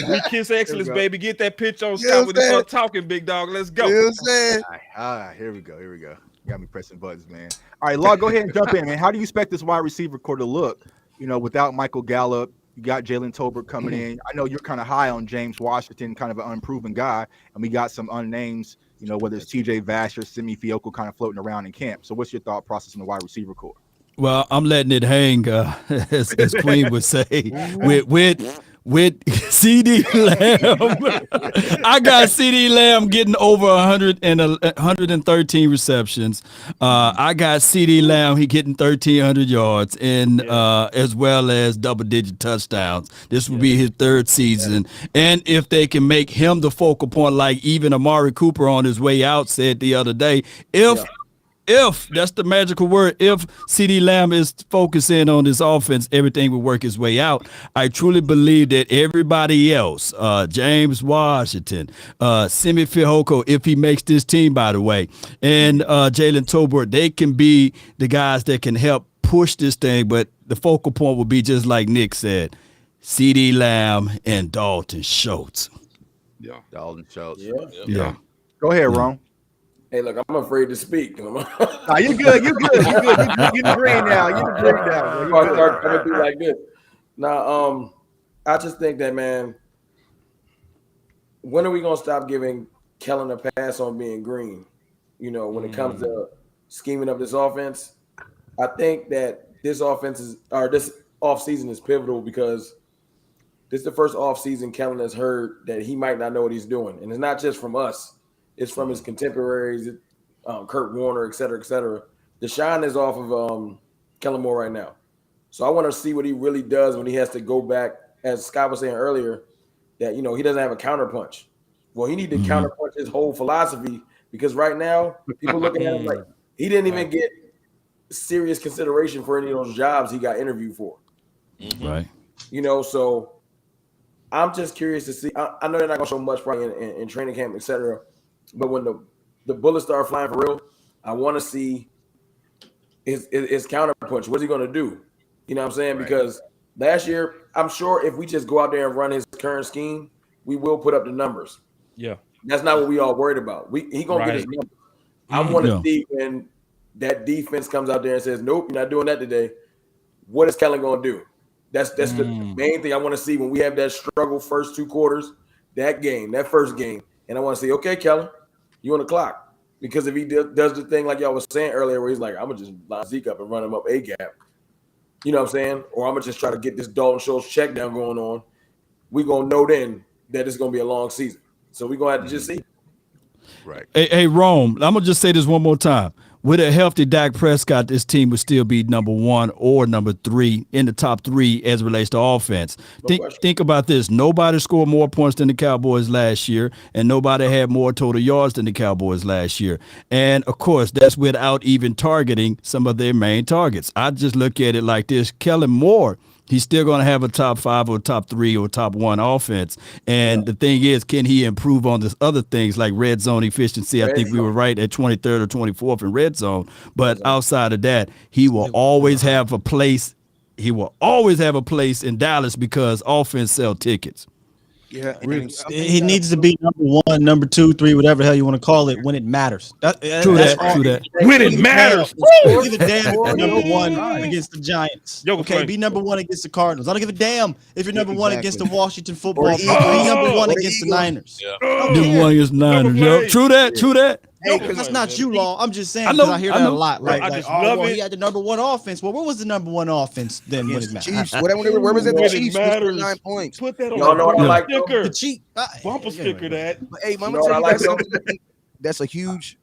We kiss excellence, baby. Get that pitch on Scott when they start talking, big dog. Let's go. You know what I'm saying? All right, here we go. You got me pressing buttons, man. All right, Law, go ahead and jump in, man. How do you expect this wide receiver core to look, without Michael Gallup? You got Jalen Tolbert coming in. I know you're kind of high on James Washington, kind of an unproven guy, and we got some unnames, whether it's TJ Vasher, Simi Fioco kind of floating around in camp. So what's your thought process on the wide receiver core? Well, I'm letting it hang, as Queen would say, with CD Lamb. I got CD Lamb getting over 113 receptions. I got CD Lamb, he getting 1,300 yards and as well as double-digit touchdowns. This will be his third season. And if they can make him the focal point, like even Amari Cooper on his way out said the other day, if that's the magical word, if CD Lamb is focusing on this offense, everything will work its way out. I truly believe that everybody else, James Washington, Simi Fehoko, if he makes this team, by the way, and Jalen Tolbert, they can be the guys that can help push this thing. But the focal point will be just like Nick said, CD Lamb and Dalton Schultz. Yeah, Dalton Schultz. Yeah. Go ahead, Ron. Hey, look, I'm afraid to speak. Nah, you good. You good. You good. You the green now. You the green now. I'm gonna start coming through like this. Now, I just think that, man, when are we gonna stop giving Kellen a pass on being green? You know, when it comes to scheming up this offense, I think that this offseason is pivotal because this is the first offseason Kellen has heard that he might not know what he's doing, and it's not just from us. It's from his contemporaries, Kurt Warner, et cetera, et cetera. The shine is off of Kellen Moore right now. So I want to see what he really does when he has to go back, as Scott was saying earlier, that, you know, he doesn't have a counterpunch. Well, he needs to counterpunch his whole philosophy because right now people looking at him like he didn't even get serious consideration for any of those jobs he got interviewed for. Right. You know, so I'm just curious to see. I know they're not going to show much probably in training camp, et cetera. But when the bullets start flying for real, I want to see his counterpunch. What's he going to do? You know what I'm saying? Right. Because last year, I'm sure if we just go out there and run his current scheme, we will put up the numbers. Yeah. That's not what we all worried about. He going to get his numbers. I want to see when that defense comes out there and says, nope, you're not doing that today. What is Kellen going to do? That's the main thing I want to see when we have that struggle first two quarters, that first game. And I want to say, okay, Kellen, you on the clock. Because if he does the thing like y'all was saying earlier where he's like, I'm going to just line Zeke up and run him up A gap. You know what I'm saying? Or I'm going to just try to get this Dalton Schultz check down going on. We're going to know then that it's going to be a long season. So we're going to have to just see. Right. Hey, Rome, I'm going to just say this one more time. With a healthy Dak Prescott, this team would still be number 1 or number 3 in the top 3 as it relates to offense. Think about this. Nobody scored more points than the Cowboys last year, and nobody had more total yards than the Cowboys last year. And, of course, that's without even targeting some of their main targets. I just look at it like this. Kellen Moore, he's still going to have a top 5 or top 3 or top 1 offense. And the thing is, can he improve on this other things like red zone efficiency? I think we were right at 23rd or 24th in red zone. But outside of that, he will always have a place. He will always have a place in Dallas because offense sell tickets. Yeah, he needs to be number 1, number 2, 3, whatever the hell you want to call it, when it matters. True that. When it matters. Give a damn if you're number 1 against the Giants. Okay, be number 1 against the Cardinals. I don't give a damn if you're number 1 against the Washington football team. Be number 1 against the Niners. Number 1 against the Niners. Yep. True that. Hey, that's not you, Law. I'm just saying because I hear that a lot. Like, he had the number 1 offense. Well, where was the number 1 offense then when it mattered? Chiefs. Where was it? The Chiefs. 9 points. Put that on the sticker. Bumper sticker that. Hey, I'm gonna tell you guys something. That's a huge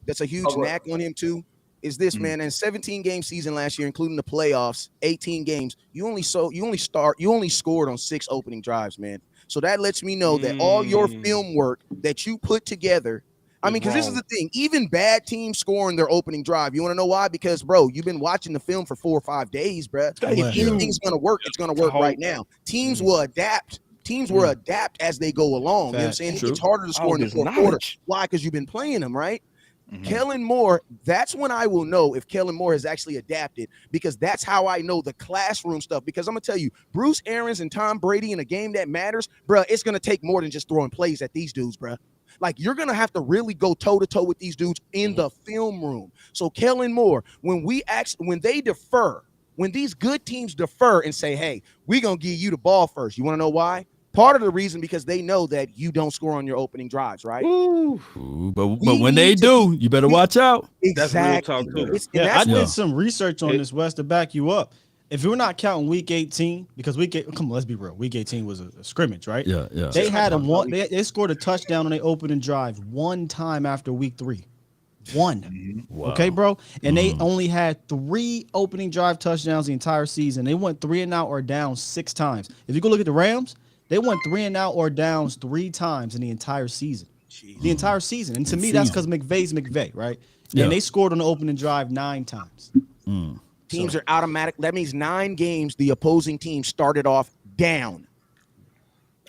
knack on him too. Is this man in 17 game season last year, including the playoffs, 18 games, you only scored on 6 opening drives, man. So that lets me know that all your film work that you put together. I mean, because this is the thing. Even bad teams score in their opening drive. You want to know why? Because, bro, you've been watching the film for 4 or 5 days, bro. If anything's going to work, it's going to work right now. Teams will adapt. Teams will adapt as they go along. You know what I'm saying? It's harder to score in the fourth quarter. Why? Because you've been playing them, right? Kellen Moore, that's when I will know if Kellen Moore has actually adapted, because that's how I know the classroom stuff. Because I'm going to tell you, Bruce Arians and Tom Brady in a game that matters, bro, it's going to take more than just throwing plays at these dudes, bro. Like, you're going to have to really go toe-to-toe with these dudes in the film room. So Kellen Moore, when they defer, when these good teams defer and say, hey, we're going to give you the ball first. You want to know why? Part of the reason, because they know that you don't score on your opening drives, right? But when they do, you better watch out. Exactly. That's real talk too. I did some research on this, Wes, to back you up. if we're not counting week 18, because come on, let's be real. Week 18 was a scrimmage, right? Yeah. They had they scored a touchdown on their opening drive one time after week 3. One. Wow. Okay, bro. And they only had 3 opening drive touchdowns the entire season. They went 3 and out or down 6 times. If you go look at the Rams, they went 3 and out or downs 3 times in the entire season. The entire season. And to me, that's because McVay's McVay, right? Yeah. And they scored on the opening drive 9 times. Teams are automatic. That means 9 games the opposing team started off down.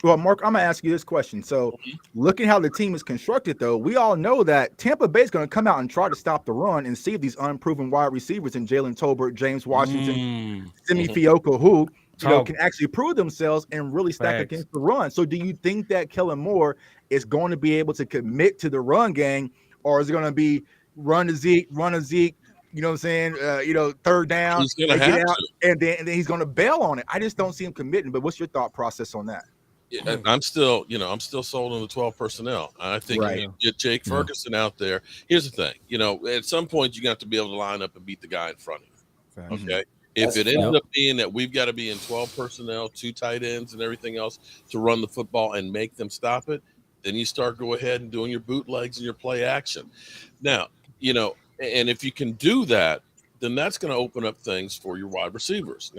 Well, Mark, I'm gonna ask you this question. So, looking how the team is constructed, though, we all know that Tampa Bay is going to come out and try to stop the run and see if these unproven wide receivers in Jalen Tolbert, James Washington, Simi Fioco, who can actually prove themselves and really stack against the run. So, do you think that Kellen Moore is going to be able to commit to the run game, or is it going to be run to Zeke? You know what I'm saying? Third down, he's gonna have to. and then he's going to bail on it. I just don't see him committing. But what's your thought process on that? Yeah, I'm still sold on the 12 personnel. I think if you get Jake Ferguson out there. Here's the thing, at some point you got to be able to line up and beat the guy in front of you. Okay. If it ends up being that we've got to be in 12 personnel, 2 tight ends and everything else to run the football and make them stop it, then you start go ahead and doing your bootlegs and your play action. Now, and if you can do that, then that's going to open up things for your wide receivers.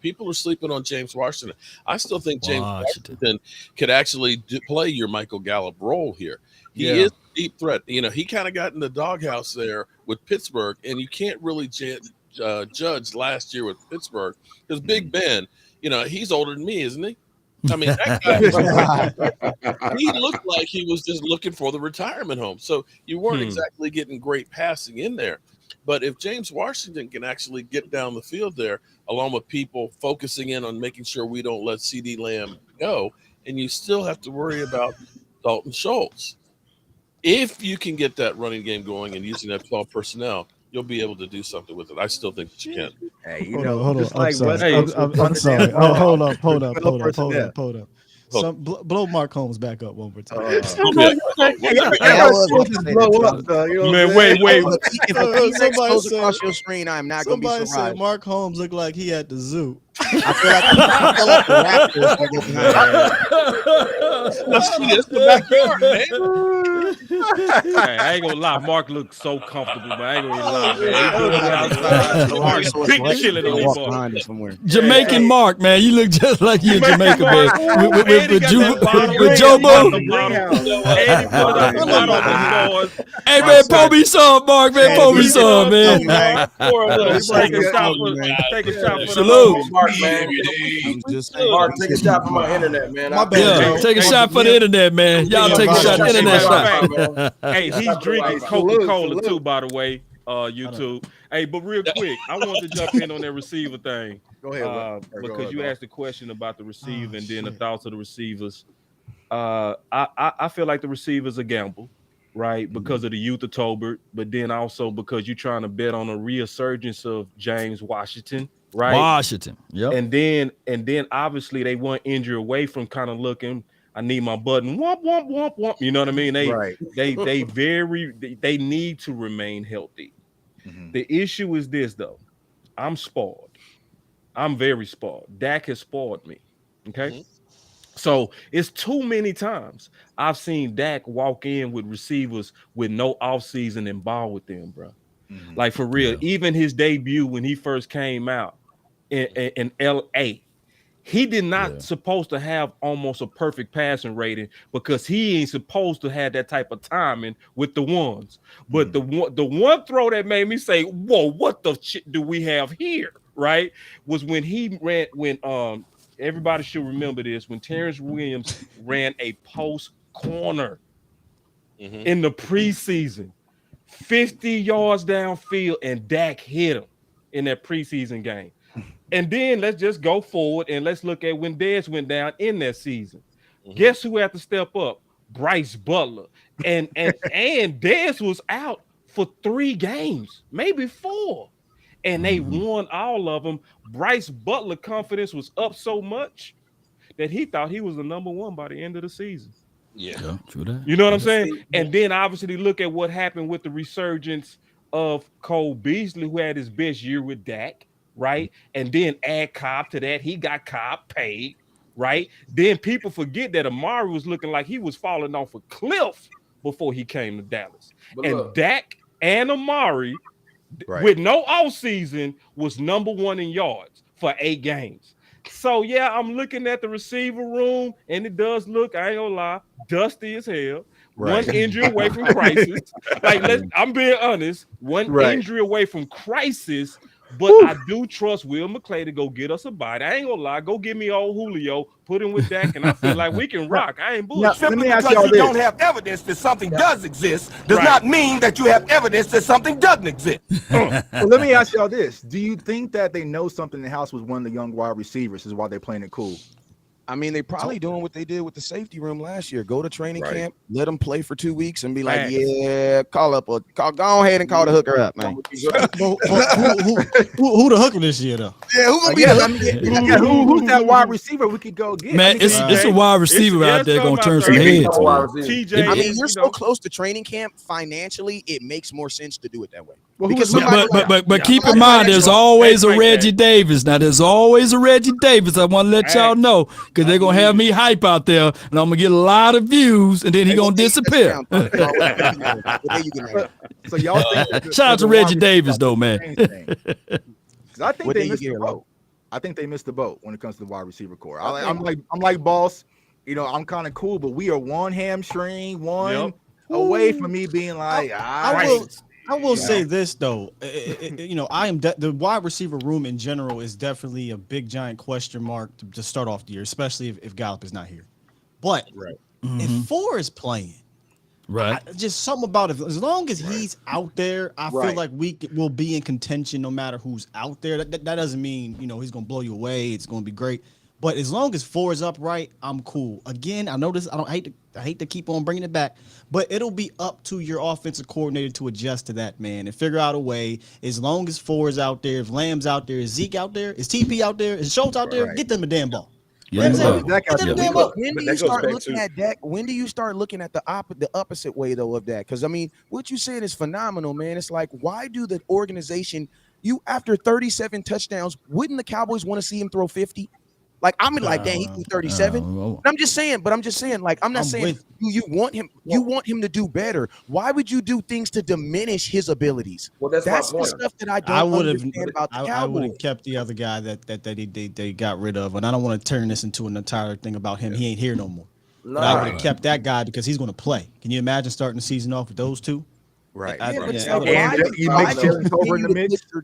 People are sleeping on James Washington. I still think James Washington could actually play your Michael Gallup role here. He is a deep threat. He kind of got in the doghouse there with Pittsburgh, and you can't really judge last year with Pittsburgh because Big Ben, he's older than me, isn't he? I mean, that guy, he looked like he was just looking for the retirement home. So you weren't exactly getting great passing in there. But if James Washington can actually get down the field there, along with people focusing in on making sure we don't let CeeDee Lamb go, and you still have to worry about Dalton Schultz. If you can get that running game going and using that 12 personnel, you'll be able to do something with it. I still think that you can. Hey, hold on. I'm sorry. Hold up. Blow Mark Holmes back up one more time. Man, wait. If he goes across your screen, I'm not going to be surprised. Somebody said Mark Holmes looked like he at the zoo. I feel like the Raptors. That's the backyard, man. Hey, I ain't gonna lie, Mark looks so comfortable, man. I ain't gonna lie, man. Big chilling on his somewhere. Jamaican Mark, man, you look just like you in Jamaica, man. With Joe Bo. Hey, man, pour me some, Mark, man. Pour me some, man. Take a shot for salute. Mark, man. Mark, take a shot for my internet, man. Yeah, take a shot for the internet, man. Y'all take a shot, internet shot. Hey, he's drinking Coca-Cola too, by the way, YouTube. Hey, but real quick, I want to jump in on that receiver thing. Go ahead. Because you asked a question about the receiver and then the thoughts of the receivers. I feel like the receivers are gamble, right? Because of the youth of Tolbert, but then also because you're trying to bet on a resurgence of James Washington, right? Washington, yep. And then obviously they want injury away from kind of looking. I need my button. Womp womp womp womp. You know what I mean? They need to remain healthy. Mm-hmm. The issue is this though. I'm spoiled. I'm very spoiled. Dak has spoiled me. Okay. Mm-hmm. So it's too many times I've seen Dak walk in with receivers with no offseason and ball with them, bro. Mm-hmm. Like for real. Yeah. Even his debut when he first came out in LA. He did not supposed to have almost a perfect passing rating because he ain't supposed to have that type of timing with the ones. But the one throw that made me say, "Whoa, what the shit do we have here?" Right? Was when he ran everybody should remember this when Terrence Williams ran a post corner in the preseason, 50 yards downfield, and Dak hit him in that preseason game. And then let's just go forward and let's look at when Dez went down in that season. Mm-hmm. Guess who had to step up? Bryce Butler. And Dez was out for 3 games, maybe 4. And they won all of them. Bryce Butler confidence was up so much that he thought he was the number 1 by the end of the season. Yeah, true that. You know what I'm saying? And then obviously look at what happened with the resurgence of Cole Beasley, who had his best year with Dak. right? And then add Cobb to that. He got Cobb paid, right? Then people forget that Amari was looking like he was falling off a cliff before he came to Dallas. But and look, Dak and Amari, Right. with no offseason, was number 1 in yards for 8 games. So, yeah, I'm looking at the receiver room, and it does look, I ain't gonna lie, dusty as hell. Right. One injury away from crisis. I'm being honest. One Right. injury away from crisis, but I do trust Will McClay to go get us a bite. I ain't gonna lie. Go get me old Julio, put him with Dak, and I feel like we can rock. I ain't bullshit. Let me Simply ask because y'all you this. don't have evidence that something does exist does Right. not mean that you have evidence that something doesn't exist. Well, let me ask y'all this. Do you think that they know something in the house with one of the young wide receivers is why they're playing it cool? I mean, they probably doing what they did with the safety room last year. Go to training Right. camp, let them play for 2 weeks, and be like, Facts. yeah, go ahead and call the hooker up, man. Who the hooker this year though? Yeah, who gonna be Yeah, the I mean, who's that wide receiver we could go get? Man, it's a wide receiver out there gonna turn some heads. TJ, I mean, you're you so know, close to training camp financially, it makes more sense to do it that way. Well, who Because was- somebody But keep in mind, there's always a Reggie Davis. Now, there's always a Reggie Davis. I want to let y'all know because they're gonna have me hype out there, and I'm gonna get a lot of views, and then he gonna disappear. So y'all think Shout out to Reggie Davis, though, man. Because I think What they day you missed the get boat. I think they missed the boat when it comes to the wide receiver core. I'm like boss. You know, I'm kind of cool, but we are one hamstring, one away from me being like, I will say this though, you know, the wide receiver room in general is definitely a big giant question mark to start off the year, especially if Gallup is not here. But if Four is playing, just something about it. As long as he's out there, I feel like we'll be in contention no matter who's out there. That doesn't mean, you know, he's gonna blow you away. It's gonna be great. But as long as Four is upright, I'm cool. Again, I know this. I hate to keep on bringing it back, but it'll be up to your offensive coordinator to adjust to that, man, and figure out a way. As long as Four is out there, if Lamb's out there, is Zeke out there, is TP out there, is Schultz out there, get them a damn ball. Yeah, When do you start looking at Dak? When do you start looking at the opposite way though of that? Because I mean, what you said is phenomenal, man. It's like, why do the organization, after 37 touchdowns, wouldn't the Cowboys want to see him throw 50? Like, I'm like, dang, he threw 37. I'm just saying, like, I'm not saying you want him to do better. Why would you do things to diminish his abilities? Well, that's the stuff that I don't understand about the Cowboys. I would have kept the other guy that they got rid of, and I don't want to turn this into an entire thing about him. He ain't here no more. But I would have kept that guy because he's going to play. Can you imagine starting the season off with those two? Right. Why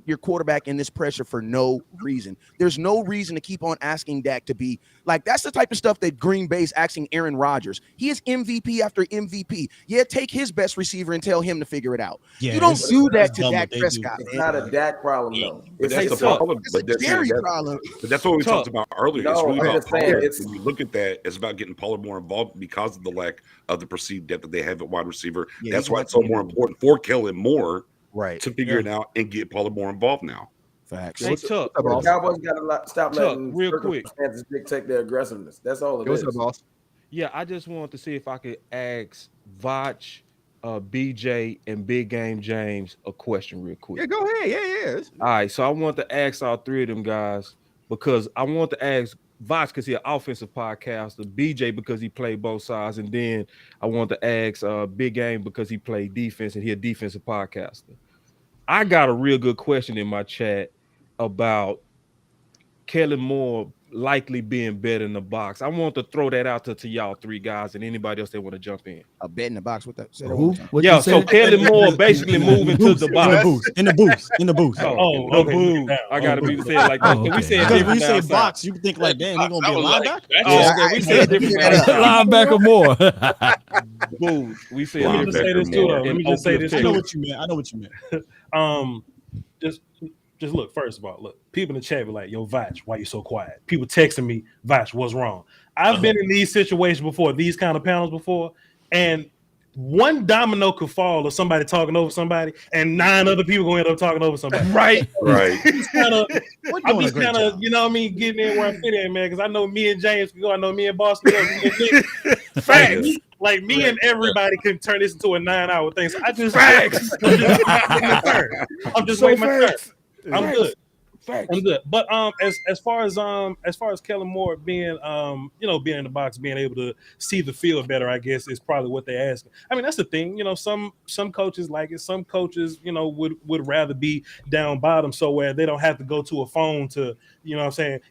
your quarterback in this pressure for no reason? There's no reason to keep on asking Dak to be like, that's the type of stuff that Green Bay's asking Aaron Rodgers. He is MVP after MVP. Yeah, take his best receiver and tell him to figure it out. Yeah, you don't do that to Dak Prescott. It's not a Dak problem though. But that's the problem. But that's what we talked about earlier. No, it's really about Pollard. it's, when you look at that, it's about getting Pollard more involved because of the lack of the perceived depth that they have at wide receiver. Yeah, that's why it's so more important for Kellen Moore to figure it out and get Pollard more involved now. Facts. Hey, Tuck, the Cowboys got to stop letting real quick dictate their aggressiveness. That's all it is. Boss? Yeah, I just wanted to see if I could ask Vach, BJ, and Big Game James a question real quick. Yeah, go ahead. Yeah. All right, so I want to ask all three of them guys because I want to ask Vach because he's an offensive podcaster, BJ because he played both sides, and then I want to ask Big Game because he played defense and he's a defensive podcaster. I got a real good question in my chat about Kellen Moore likely being better in the box. I want to throw that out to y'all three guys and anybody else that want to jump in. A bet in the box with that. Who? Yeah, so Kellen Moore basically moving to the box. In the booth. Oh, the booth. I gotta be said like that. We said because when you say box, you think like, damn, he's gonna be a linebacker. Okay, we said different linebacker more. Booth. We said. Let me just say this too. Let me just say this too. I know what you meant. Just look, first of all, look, people in the chat be like, yo, Vach, why you so quiet? People texting me, Vach, what's wrong? I've been in these situations before, these kind of panels before, and one domino could fall of somebody talking over somebody, and 9 other people gonna end up talking over somebody. Right. Right. I'm just kind of, you know what I mean, getting in where I fit in, man, because I know me and James can go, I know me and Boss can go. Facts. Like me and everybody can turn this into a 9-hour thing. So I just I'm just waiting my turn. I'm good. I'm good. But as far as Kellen Moore being being in the box, being able to see the field better, I guess is probably what they ask. I mean, that's the thing. Some coaches like it. Some coaches, would rather be down bottom so where they don't have to go to a phone to,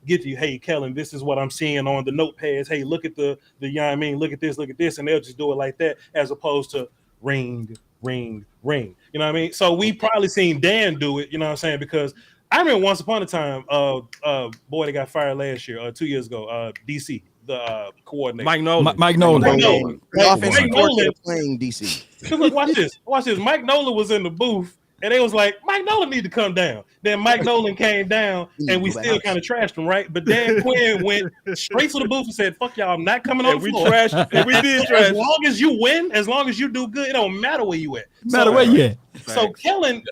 get you, hey, Kellen, this is what I'm seeing on the notepads. Hey, look at the look at this, and they'll just do it like that, as opposed to ring, ring, ring. You know what I mean? So we probably seen Dan do it, because I remember once upon a time, boy that got fired last year, 2 years ago, DC, the coordinator. Mike Nolan. Mike Nolan. The offensive coordinator playing DC. Look, watch this. Mike Nolan was in the booth, and they was like, Mike Nolan need to come down. Then Mike Nolan came down, and we still kind of trashed him, right? But Dan Quinn went straight to the booth and said, "Fuck y'all, I'm not coming on the floor." We did trash. As long as you win, as long as you do good, it don't matter where you at. Where you at. So Kellen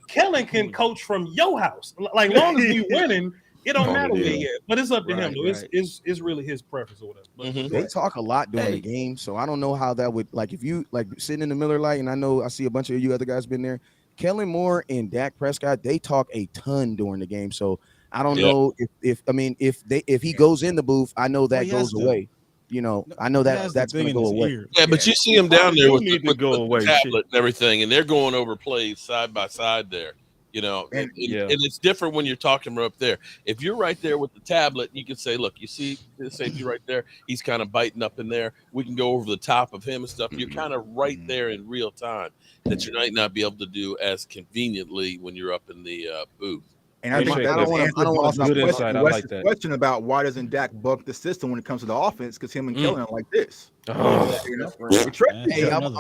can coach from your house. Like, long as we winning, it don't matter where you at. But it's up to him, though. It's really his preference or whatever. But, They talk a lot during the game, so I don't know how that would, like, if you like sitting in the Miller Lite, and I know I see a bunch of you other guys been there. Kellen Moore and Dak Prescott, they talk a ton during the game. So I don't know if he goes in the booth, I know that goes away. I know that's going to go away. Yeah, but you see him down there with the away, tablet and everything, and they're going over plays side by side there. And it's different when you're talking from up there. If you're right there with the tablet, you can say, look, you see the safety right there? He's kind of biting up in there. We can go over the top of him and stuff. You're kind of right there in real time that you might not be able to do as conveniently when you're up in the booth. And I think I don't want to good insight. I like that question about why doesn't Dak buck the system when it comes to the offense, because him and Kellen are like this. Hey, I don't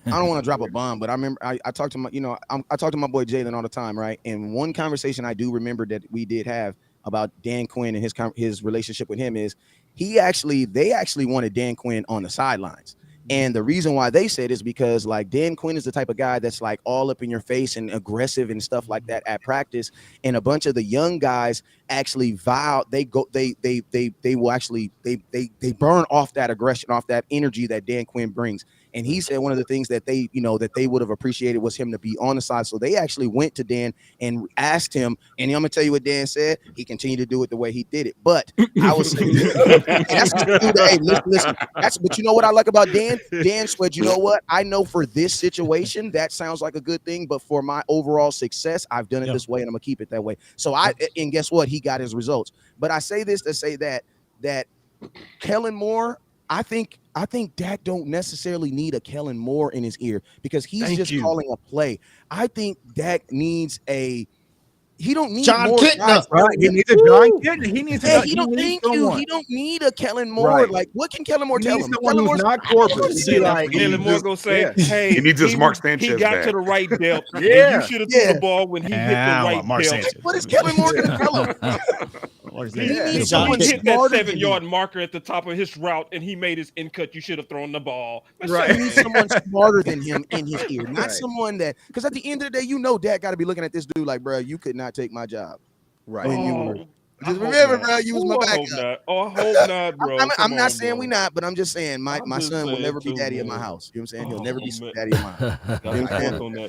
want to drop a bomb, but I remember I talked to my I talk to my boy Jalen all the time, right? And one conversation I do remember that we did have about Dan Quinn and his relationship with him is they actually wanted Dan Quinn on the sidelines. And the reason why they said is because, like, Dan Quinn is the type of guy that's like all up in your face and aggressive and stuff like that at practice. And a bunch of the young guys actually they burn off that aggression, off that energy that Dan Quinn brings. And he said one of the things that they would have appreciated was him to be on the side. So they actually went to Dan and asked him, and I'm gonna tell you what Dan said. He continued to do it the way he did it. But I was saying, listen. But you know what I like about Dan? Dan said, you know what? I know for this situation, that sounds like a good thing, but for my overall success, I've done it this way, and I'm gonna keep it that way. So and guess what? He got his results. But I say this to say that Kellen Moore, I think Dak don't necessarily need a Kellen Moore in his ear because he's calling a play. I think Dak needs he don't need John Kitna. Right? He needs a John Kitna. He needs he don't need a Kellen Moore. Right. Like, what can Kellen Moore tell him? Kellen Moore's not corporate. Kellen Moore gonna say, "Hey, he needs his Mark Sanchez He got back. to the right depth. Yeah. You should have threw the ball when he hit the right Mark depth. Sanchez. What is Kellen Moore going to tell him? He hit that 7-yard marker at the top of his route, and he made his in cut. You should have thrown the ball. Right. He needs someone smarter than him in his ear, not someone that. Because at the end of the day, Dak got to be looking at this dude like, bro, you could not take my job. Right. Just remember, bro, you was my backup. I hope not, bro. I'm not saying we not, but I'm just saying my son will never be daddy in my house. You know what I'm saying? He'll never be daddy in my house.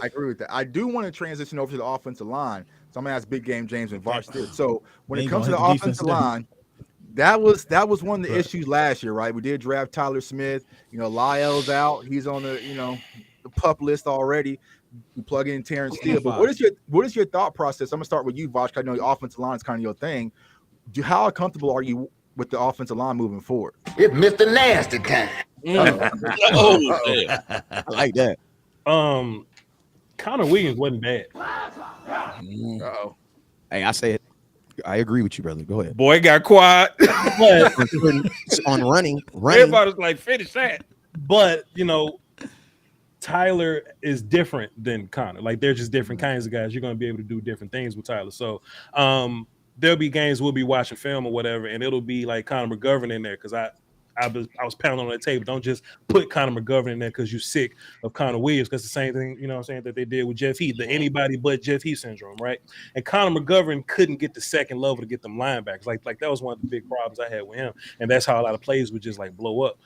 I agree with that. I do want to transition over to the offensive line. So I'm gonna ask Big Game James and Vosh did. So when it comes to the offensive line, that was one of the issues last year, right? We did draft Tyler Smith. Lyle's out. He's on the the PUP list already. You plug in Terrence Steele. But what is your thought process? I'm gonna start with you, Vosh. I know the offensive line is kind of your thing. How comfortable are you with the offensive line moving forward? It's Mr. Nasty time. I like that. Connor Williams wasn't bad. Uh-oh. Hey, I say it. I agree with you, brother. Go ahead. Boy, got quiet. on running. Everybody's like, finish that. But Tyler is different than Connor. Like, they're just different kinds of guys. You're going to be able to do different things with Tyler. So there'll be games we'll be watching film or whatever, and it'll be like Connor McGovern in there because I was pounding on that table. Don't just put Connor McGovern in there because you're sick of Connor Williams. Because the same thing, that they did with Jeff Heath, the anybody but Jeff Heath syndrome, right? And Connor McGovern couldn't get the second level to get them linebackers. Like that was one of the big problems I had with him, and that's how a lot of plays would just like blow up.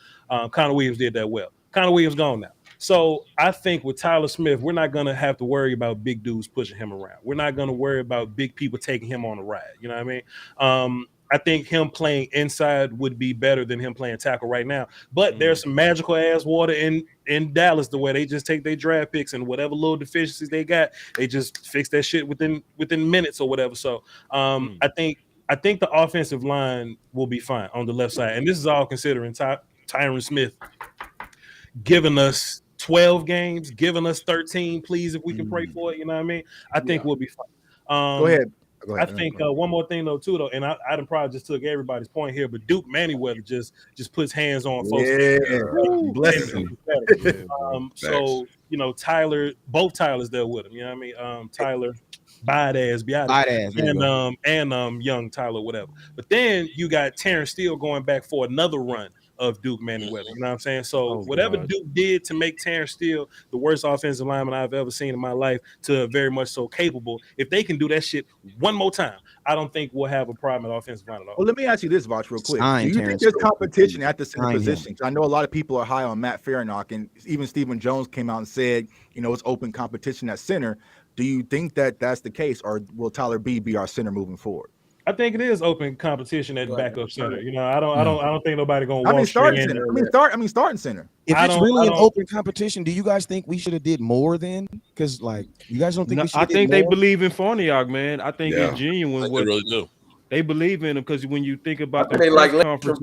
Connor Williams did that well. Connor Williams gone now. So I think with Tyler Smith, we're not gonna have to worry about big dudes pushing him around. We're not gonna worry about big people taking him on a ride. You know what I mean? I think him playing inside would be better than him playing tackle right now. But there's some magical ass water in Dallas, the way they just take their draft picks and whatever little deficiencies they got, they just fix that shit within minutes or whatever. So I think the offensive line will be fine on the left side, and this is all considering Tyron Smith giving us 12 games, giving us 13, please, if we can pray for it. You know what I mean? I think we'll be fine. Go ahead. I think one more thing though, too, and I done probably just took everybody's point here, but Duke Manyweather just puts hands on folks. Bless him. So Tyler, both Tylers there with him. You know what I mean? Tyler, badass, and young Tyler, whatever. But then you got Terrence Steele going back for another run of Duke Manyweather. You know what I'm saying? So whatever Duke did to make Terrence Steele the worst offensive lineman I've ever seen in my life, to very much so capable, if they can do that shit one more time, I don't think we'll have a problem at offensive line at all. Well, let me ask you this, Voch, real quick. Do you think there's competition at the center position? I know a lot of people are high on Matt Farinock, and even Stephen Jones came out and said, it's open competition at center. Do you think that that's the case, or will Tyler B be our center moving forward? I think it is open competition at backup center. I don't think nobody gonna. Starting center. Starting center. If it's really an open competition, do you guys think we should have did more then? Because you guys don't think we should. I think they believe in Farniok, man. I think it's genuine. They really do. They believe in him because when you think about the press conference,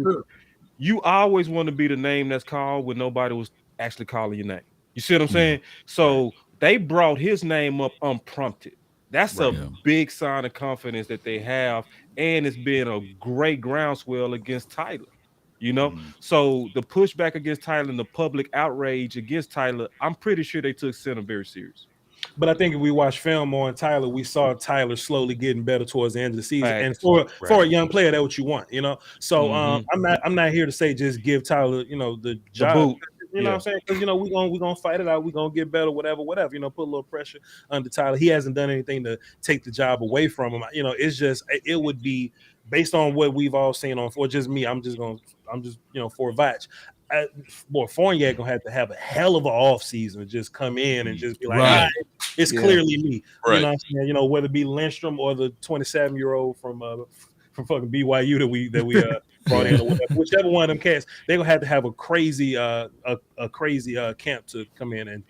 you always want to be the name that's called when nobody was actually calling your name. You see what I'm saying? So they brought his name up unprompted. That's a big sign of confidence that they have, and it's been a great groundswell against Tyler. So the pushback against Tyler and the public outrage against Tyler, I'm pretty sure they took center very serious. But I think if we watch film on Tyler, we saw Tyler slowly getting better towards the end of the season. And for a young player, that's what you want, So I'm not here to say just give Tyler, the job. You know what I'm saying? Because we're gonna fight it out, we're gonna get better, whatever. Put a little pressure under Tyler. He hasn't done anything to take the job away from him. It's just it would be based on what we've all seen or just me. I'm just for Vach. Fournier gonna have a hell of an off season, just come in and just be like, all right, it's clearly me. Right. You know what I'm saying? Whether it be Lindstrom or the 27-year-old from fucking BYU that we brought in, or whatever, whichever one of them cats, they're gonna have to have a crazy camp to come in and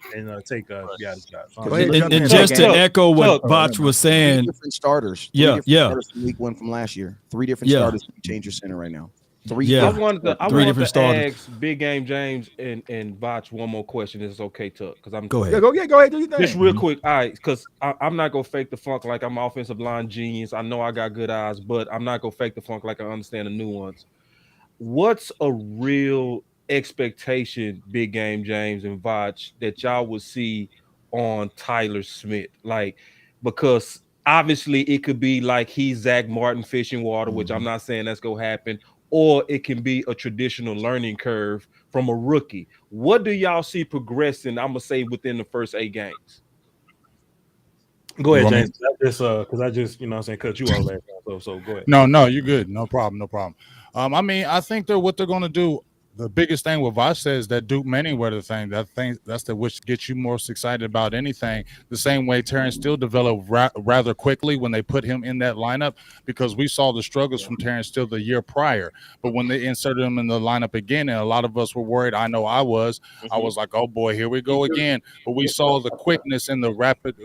take Biada's job. And just to echo what Voch was saying, different starters. Starters from week 1 from last year. 3 different starters to change your center right now. I wanted to ask Big Game James and Voch one more question. It's okay, Tuck, because I'm go ahead. Go ahead, do your thing. Just real quick, all right, because I'm not gonna fake the funk like I'm offensive line genius. I know I got good eyes, but I'm not gonna fake the funk like I understand the nuance. What's a real expectation, Big Game James and Voch, that y'all would see on Tyler Smith? Because obviously it could be like he's Zach Martin fishing water, which I'm not saying that's gonna happen. Or it can be a traditional learning curve from a rookie. What do y'all see progressing? I'm gonna say within the first 8 games. Go ahead, James. Because I just cut you off last time. So go ahead. No, you're good. No problem. I think what they're gonna do. The biggest thing what Voch says, that Duke Manyweather thing, that's the which gets you most excited about anything. The same way Terrence Steele developed rather quickly when they put him in that lineup, because we saw the struggles from Terrence Steele the year prior. But when they inserted him in the lineup again, and a lot of us were worried, I know I was like, oh boy, here we go again. But we saw the quickness and the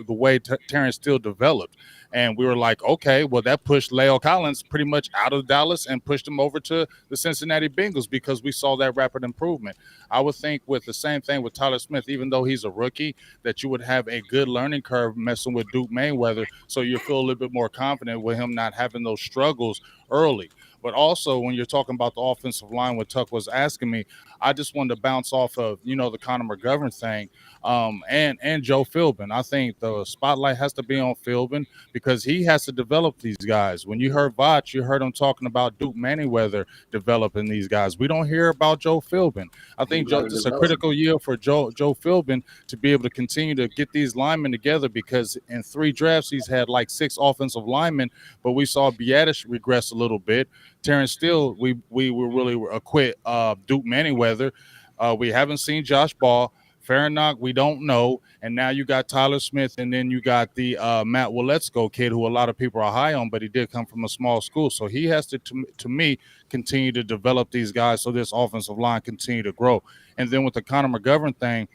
way Terrence Steele developed. And we were like, okay, well, that pushed Leo Collins pretty much out of Dallas and pushed him over to the Cincinnati Bengals because we saw that rapid improvement. I would think with the same thing with Tyler Smith, even though he's a rookie, that you would have a good learning curve messing with Duke Manyweather, so you feel a little bit more confident with him not having those struggles early. But also, when you're talking about the offensive line, what Tuck was asking me, I just wanted to bounce off of, the Connor McGovern thing and Joe Philbin. I think the spotlight has to be on Philbin because he has to develop these guys. When you heard Voch, you heard him talking about Duke Manyweather developing these guys. We don't hear about Joe Philbin. I think it's a critical year for Joe Philbin to be able to continue to get these linemen together, because in 3 drafts, he's had like 6 offensive linemen, but we saw Biadasz regress a little bit. Terrence Steele, we were really acquit Duke Manyweather. We haven't seen Josh Ball. Fair enough, we don't know. And now you got Tyler Smith, and then you got the Matt Waletzko kid, who a lot of people are high on, but he did come from a small school. So he has to me, continue to develop these guys so this offensive line continue to grow. And then with the Connor McGovern thing,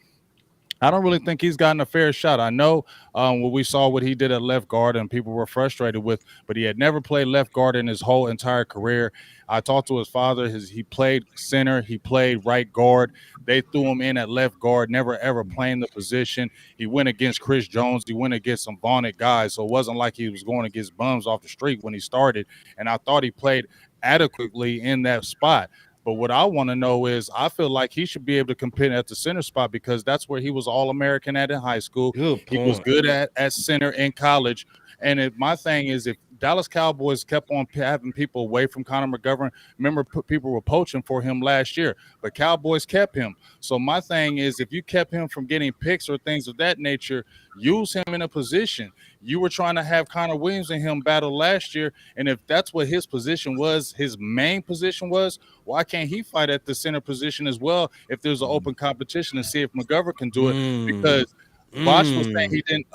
I don't really think he's gotten a fair shot. I know what we saw what he did at left guard and people were frustrated with, but he had never played left guard in his whole entire career. I talked to his father. He played center. He played right guard. They threw him in at left guard, never ever playing the position. He went against Chris Jones. He went against some vaunted guys, so it wasn't like he was going against bums off the street when he started, and I thought he played adequately in that spot. But what I want to know is I feel like he should be able to compete at the center spot because that's where he was All-American at in high school. He was good at center in college. And my thing is if Dallas Cowboys kept on having people away from Connor McGovern, remember people were poaching for him last year, but Cowboys kept him. So my thing is if you kept him from getting picks or things of that nature, use him in a position. You were trying to have Connor Williams and him battle last year, and if that's what his position was, his main position was, why can't he fight at the center position as well if there's an open competition and see if McGovern can do it? Because Bosch was saying he didn't,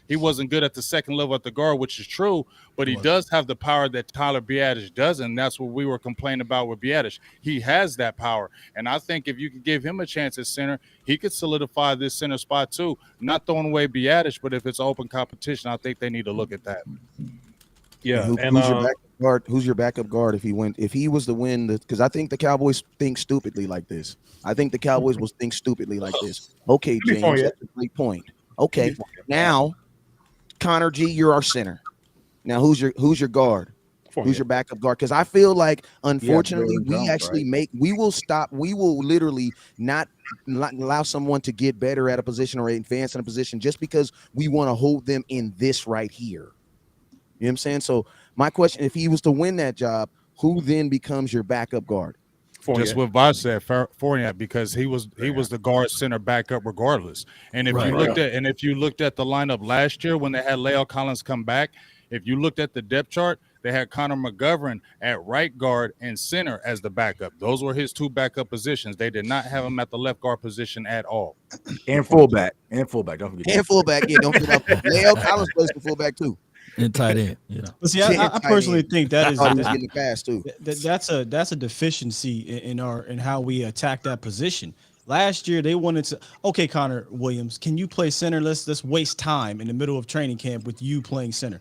he wasn't good at the second level at the guard, which is true, but he does have the power that Tyler Biadasz doesn't, and that's what we were complaining about with Biadasz. He has that power, and I think if you could give him a chance at center, he could solidify this center spot too. Not throwing away Biadasz, but if it's open competition, I think they need to look at that. Yeah, who's your backup guard? Who's your backup guard if he was to win? Because I think the Cowboys think stupidly like this. I think the Cowboys will think stupidly like this. Okay, James, that's a great point. Okay, now Connor G, you're our center. Now who's your guard? Who's your backup guard? Because I feel like unfortunately we will literally not allow someone to get better at a position or advance in a position just because we want to hold them in this right here. You know what I'm saying? So my question, if he was to win that job, who then becomes your backup guard? Just what Vosh said, Fournette, because he was the guard center backup regardless. And if you looked at the lineup last year when they had La'el Collins come back, if you looked at the depth chart, they had Connor McGovern at right guard and center as the backup. Those were his two backup positions. They did not have him at the left guard position at all. And fullback. Don't forget. And fullback. Yeah, don't forget. La'el Collins plays the fullback too. And tight end, But see, I personally think that is getting the pass too. That's a deficiency in how we attack that position. Last year they wanted to. Okay, Connor Williams, can you play center? Let's waste time in the middle of training camp with you playing center.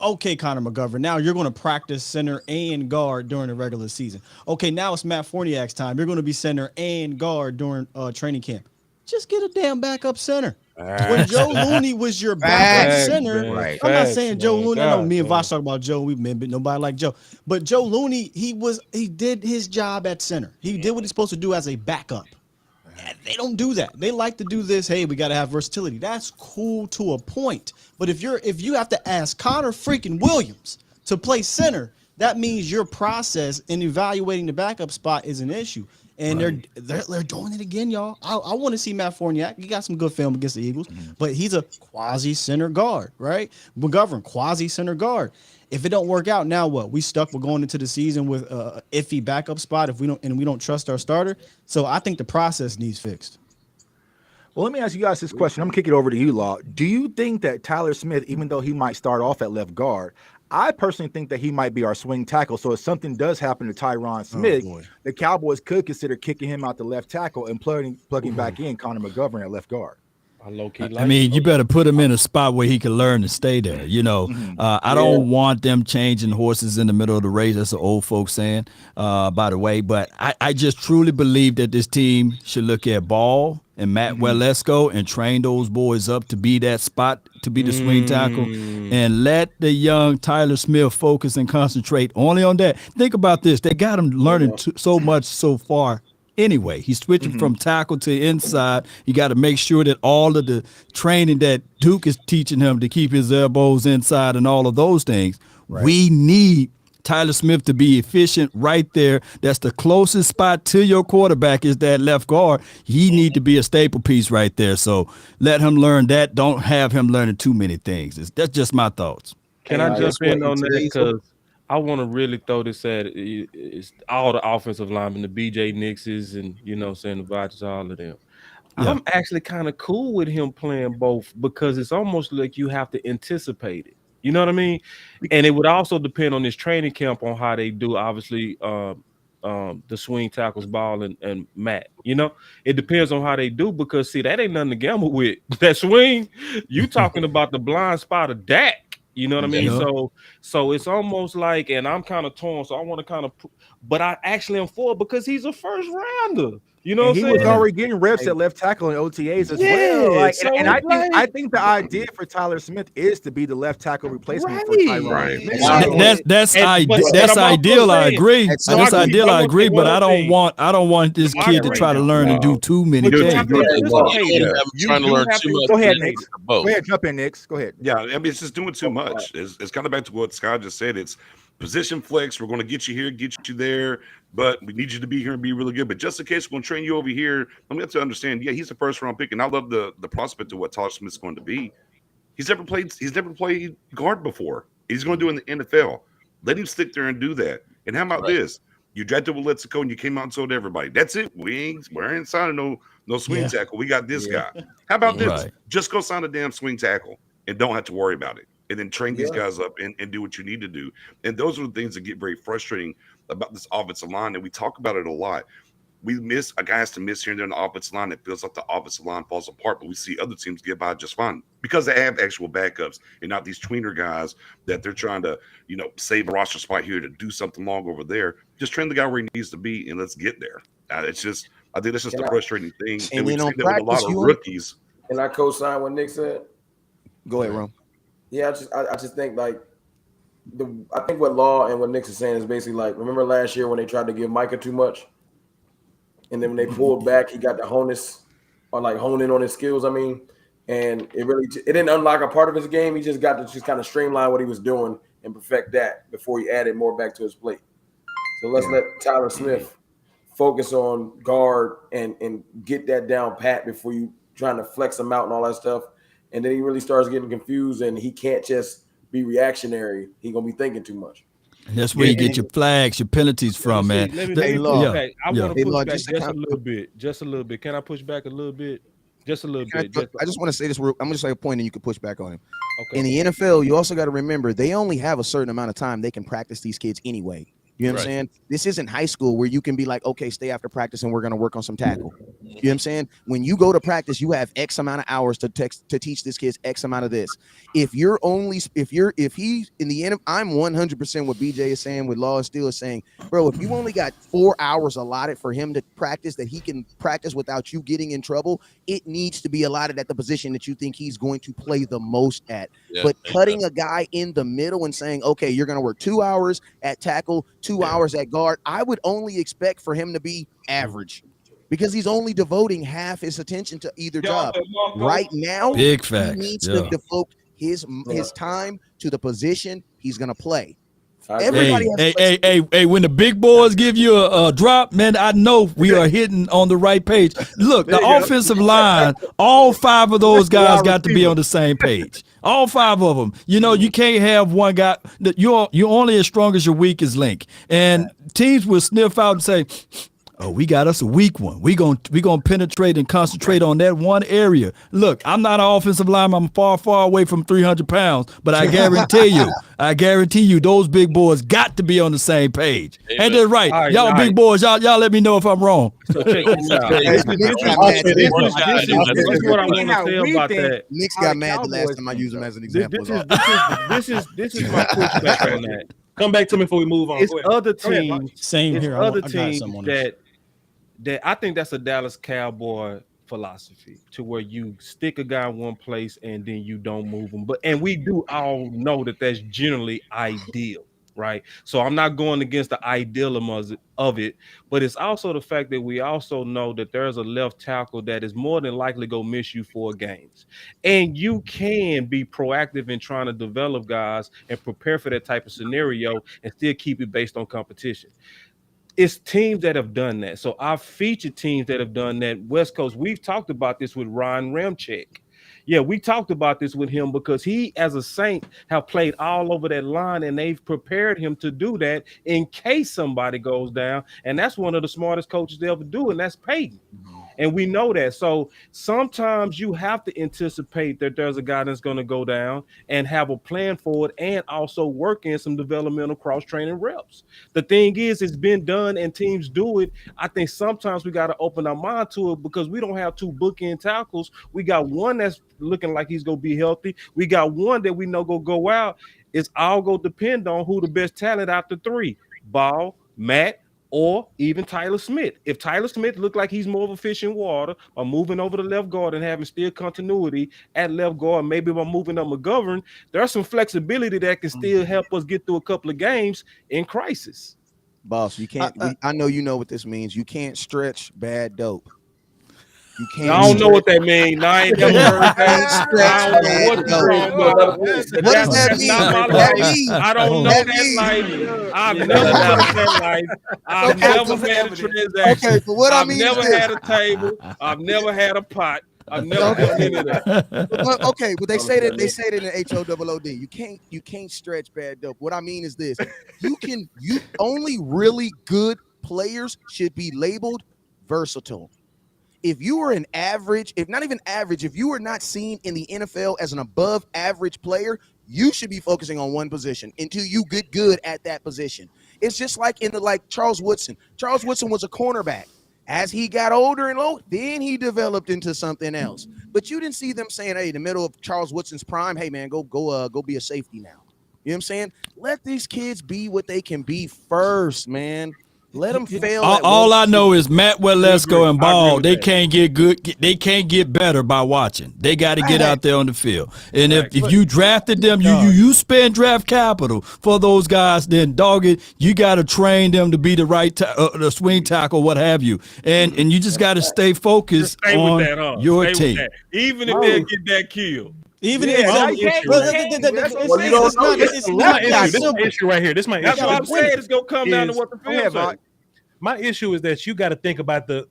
Okay, Connor McGovern, now you're going to practice center and guard during the regular season. Okay, now it's Matt Fourniak's time. You're going to be center and guard during training camp. Just get a damn backup center. When Joe Looney was your backup center, I'm not saying Joe Looney. I know me and Vosh talk about Joe. We've been nobody like Joe, but Joe Looney, he did his job at center. He did what he's supposed to do as a backup. They don't do that. They like to do this. Hey, we got to have versatility. That's cool to a point. But if you have to ask Connor freaking Williams to play center, that means your process in evaluating the backup spot is an issue. And they're doing it again, y'all. I want to see Matt Fournier. He got some good film against the Eagles, but he's a quasi center guard, right? McGovern, quasi center guard. If it don't work out, now what? We stuck. We're going into the season with a iffy backup spot if we don't trust our starter. So I think the process needs fixed. Well, let me ask you guys this question. I'm gonna kick it over to you, Law. Do you think that Tyler Smith, even though he might start off at left guard, I personally think that he might be our swing tackle. So if something does happen to Tyron Smith, the Cowboys could consider kicking him out the left tackle and plugging back in Connor McGovern at left guard. I mean, you better put him in a spot where he can learn to stay there. You know, I don't want them changing horses in the middle of the race. That's an old folks saying, by the way. But I just truly believe that this team should look at Ball and Matt Waletzko and train those boys up to be that spot, to be the swing tackle, and let the young Tyler Smith focus and concentrate only on that. Think about this. They got him learning so much so far. Anyway, he's switching from tackle to inside. You got to make sure that all of the training that Duke is teaching him to keep his elbows inside and all of those things. We need Tyler Smith to be efficient right there. That's the closest spot to your quarterback is that left guard. He need to be a staple piece right there. So let him learn that. Don't have him learning too many things. That's just my thoughts. Can I jump in on that? Because I want to really throw this at it's all the offensive linemen, the BJ Nixes, and saying the Vaches, all of them. Yeah. I'm actually kind of cool with him playing both because it's almost like you have to anticipate it. You know what I mean? And it would also depend on this training camp on how they do. Obviously, the swing tackles, Ball and Matt. It depends on how they do because see, that ain't nothing to gamble with. That swing, you talking about the blind spot of Dak. You know what I mean? Yeah. So it's almost like, and I'm kind of torn. So I want to kind of, but I actually am for it because he's a first rounder. You know, and he was already getting reps at left tackle in OTAs as well. Like, so and I think the idea for Tyler Smith is to be the left tackle replacement for Tyrone. That's ideal. I agree. That's ideal. I agree. But I don't want this kid to try to learn and do too many things. Trying to learn too much. Go ahead, Nick. Go ahead, jump in, Nick. Go ahead. Yeah, I mean, it's just doing too much. It's kind of back to what Scott just said. It's position flex. We're going to get you here, get you there, but we need you to be here and be really good. But just in case, we're going to train you over here. I'm going to understand. Yeah, he's a first round pick, and I love the prospect of what Tyler Smith's going to be. He's never played guard before. He's going to do in the NFL. Let him stick there and do that. And how about this? You drafted with Letzico and you came out and told everybody, that's it. We ain't signing no swing tackle. We got this guy. How about this? Right. Just go sign a damn swing tackle and don't have to worry about it. And then train these guys up and do what you need to do. And those are the things that get very frustrating about this offensive line. And we talk about it a lot. We miss a guy has to miss here and there in the offensive line. It feels like the offensive line falls apart, but we see other teams get by just fine because they have actual backups and not these tweener guys that they're trying to, save a roster spot here to do something long over there. Just train the guy where he needs to be and let's get there. I think that's just a frustrating thing. And we see that with a lot of rookies. And I co-sign what Nick said. Go ahead, Ron. Yeah, I just think like I think what Law and what Nick is saying is basically like, remember last year when they tried to give Micah too much, and then when they pulled back, he got to hone in on his skills. I mean, and it didn't unlock a part of his game. He just got to kind of streamline what he was doing and perfect that before he added more back to his plate. So let's let Tyler Smith focus on guard and get that down pat before you trying to flex him out and all that stuff. And then he really starts getting confused, and he can't just be reactionary. He's gonna be thinking too much. That's where you get your flags, your penalties from, man. I want to push back just a little bit. Just a little bit. Can I push back a little bit? Just a little bit. I just want to say this. I'm going to say a point, and you can push back on him. Okay. In the NFL, you also got to remember they only have a certain amount of time they can practice these kids anyway. You know what I'm saying? This isn't high school where you can be like, okay, stay after practice and we're going to work on some tackle. You know what I'm saying? When you go to practice, you have X amount of hours to teach this kid X amount of this. If he in the end, I'm 100% what BJ is saying, what Law is still saying, bro, if you only got 4 hours allotted for him to practice that he can practice without you getting in trouble, it needs to be allotted at the position that you think he's going to play the most at. But cutting a guy in the middle and saying, okay, you're going to work 2 hours at tackle, 2 hours at guard, I would only expect for him to be average because he's only devoting half his attention to either job. Right now, big facts. He needs to devote his time to the position he's going to play. Everybody hey, when the big boys give you a drop, man, I know we are hitting on the right page. Look, the offensive line, all 5 of those guys got to be on the same page. All 5 of them. You can't have one guy. You're only as strong as your weakest link. And teams will sniff out and say, oh, we got us a weak one. We gonna penetrate and concentrate on that one area. Look, I'm not an offensive lineman. I'm far, far away from 300 pounds. But I guarantee you, those big boys got to be on the same page. Amen. And they're right. All y'all big boys, y'all let me know if I'm wrong. So check this out. This is what I want to say about that. Nick's got mad the last time I used him as an example. This is my pushback on that. Come back to me before we move on. It's other teams. Same here. Other teams that I think that's a Dallas Cowboy philosophy to where you stick a guy in one place and then you don't move him. And we do all know that that's generally ideal, right? So I'm not going against the idealism of it, but it's also the fact that we also know that there's a left tackle that is more than likely going to miss you 4 games. And you can be proactive in trying to develop guys and prepare for that type of scenario and still keep it based on competition. It's teams that have done that. So I've featured teams that have done that. West Coast, we've talked about this with Ryan Ramczyk. Yeah, we talked about this with him because he, as a Saint, have played all over that line, and they've prepared him to do that in case somebody goes down. And that's one of the smartest coaches they ever do, and that's Peyton. And we know that. So sometimes you have to anticipate that there's a guy that's going to go down and have a plan for it, and also work in some developmental cross-training reps. The thing is, it's been done and teams do it. I think sometimes we got to open our mind to it because we don't have two bookend tackles. We got one that's looking like he's going to be healthy. We got one that we know go out. It's all going to depend on who the best talent out the three, Ball, Matt, or even Tyler Smith. If Tyler Smith looked like he's more of a fish in water, or moving over the left guard and having still continuity at left guard, maybe by moving up McGovern, there's some flexibility that can still help us get through a couple of games in crisis. Boss, you can't. I know you know what this means. You can't stretch bad dope. You can't. I don't know what that means. I ain't never heard that. I don't know what you're talking about. What does that mean? I don't know that life. I've never heard that life. I've never had a transaction. Okay, but what I mean, I've never had a table. I've never had a pot. I've never had any of that. Okay, but they say that in HOOD. You can't stretch bad dope. What I mean is this: you only really good players should be labeled versatile. If you are an average, if not even average, if you are not seen in the NFL as an above average player, you should be focusing on one position until you get good at that position. It's just like Charles Woodson. Charles Woodson was a cornerback. As he got older and older, then he developed into something else. But you didn't see them saying, hey, in the middle of Charles Woodson's prime, hey man, go be a safety now. You know what I'm saying? Let these kids be what they can be first, man. Let them fail. All I know is Matt Walesko and Ball, they can't get good. They can't get better by watching. They got to get out there on the field. And if you drafted them, you spend draft capital for those guys, then dog it, you got to train them to be the right the swing tackle, what have you. And you just got to stay focused on your team. Even if they get that kill. Even if this is my issue right here. This is my issue. That's what I'm saying. It's gonna come down to what the field says. My issue is that you got to think about the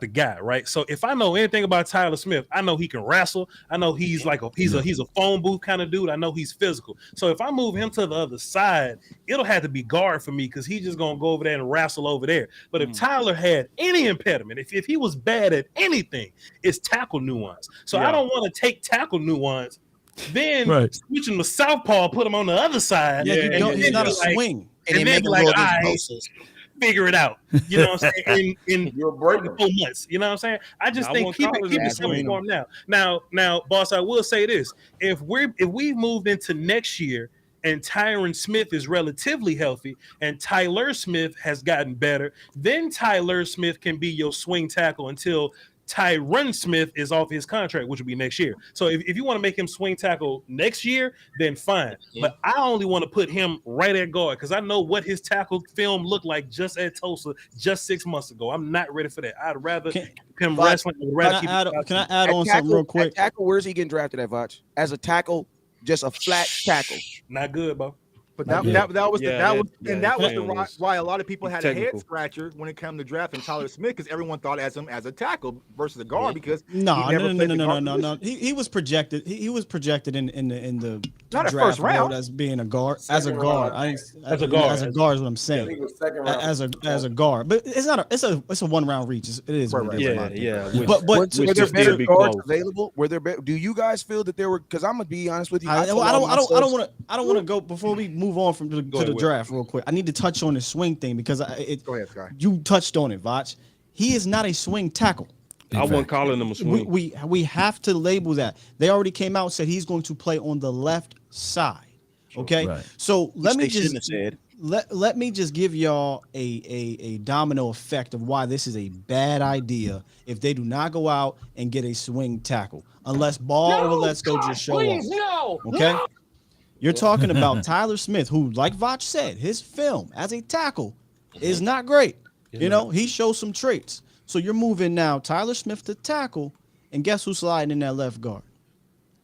guy, right? So if I know anything about Tyler Smith, I know he can wrestle. I know he's like he's a phone booth kind of dude. I know he's physical. So if I move him to the other side, it'll have to be guard for me because he's just gonna go over there and wrestle over there. But if Tyler had any impediment, if he was bad at anything, it's tackle nuance. So I don't want to take tackle nuance, then switch him to southpaw, put him on the other side. Yeah, he's not a swing. And then be like, figure it out. You know what I'm saying? In 4 months. You know what I'm saying? I just think keep it simple for him now. Now, boss, I will say this. If we've moved into next year and Tyron Smith is relatively healthy and Tyler Smith has gotten better, then Tyler Smith can be your swing tackle until Tyron Smith is off his contract, which will be next year. So if you want to make him swing tackle next year, then fine. But I only want to put him right at guard because I know what his tackle film looked like just at Tulsa just 6 months ago. I'm not ready for that. I'd rather him wrestling. Can I add on something real quick? Tackle, where's he getting drafted at, Vach? As a tackle, just a flat tackle. Not good, bro. But that was why a lot of people had a head scratcher when it came to drafting Tyler Smith because everyone thought as him as a tackle versus a guard because no. He was projected. He was projected in the not draft first round as being a guard. As a guard is what I'm saying. As a guard, but it's not. It's a 1 round reach. It is. But were there better guards available? Do you guys feel that there were? Because I'm gonna be honest with you. I don't want to go before we move on to the draft real quick. I need to touch on the swing thing because go ahead, Sky. You touched on it, Vach. He is not a swing tackle. I wasn't calling him a swing. We have to label that. They already came out and said he's going to play on the left side. Okay, so let me just give y'all a domino effect of why this is a bad idea if they do not go out and get a swing tackle unless Ball or let's go just show off. Okay. You're talking about Tyler Smith, who, like Vach said, his film as a tackle is not great. You know, he shows some traits. So you're moving now Tyler Smith to tackle, and guess who's sliding in that left guard?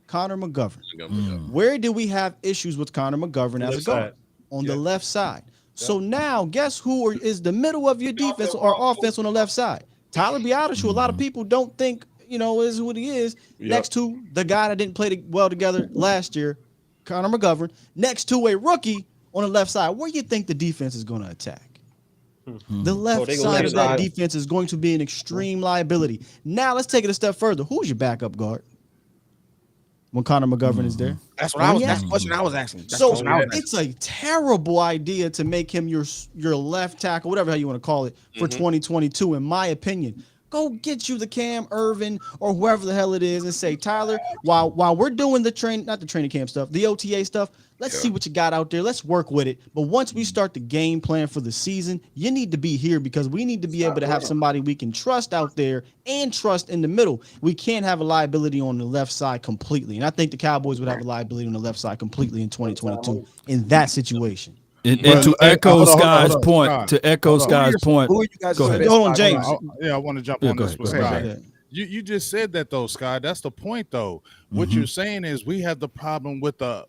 Connor McGovern. Where do we have issues with Connor McGovern as a guard? On the left side. So now guess who is the middle of your defense or offense on the left side? Tyler Biadasz, who a lot of people don't think is what he is. Yep. Next to the guy that didn't play well together last year, Connor McGovern. Next to a rookie on the left side. Where do you think the defense is going to attack? The left side of that defense is going to be an extreme liability. Now let's take it a step further. Who's your backup guard when Connor McGovern is there? That's what I was. That's the question I was asking. So it's a terrible idea to make him your left tackle, whatever how you want to call it, for 2022. In my opinion, go get you the Cam Irvin or whoever the hell it is, and say, Tyler, while we're doing not the training camp stuff, the OTA stuff. Let's see what you got out there. Let's work with it. But once we start the game plan for the season, you need to be here because we need to be able to have somebody we can trust out there and trust in the middle. We can't have a liability on the left side completely. And I think the Cowboys would have a liability on the left side completely in 2022 in that situation. And to echo Sky's point, who are you guys? Go ahead. Hold on, James. I want to jump on this with Sky. You just said that though, Sky. That's the point though. What you're saying is we have the problem with the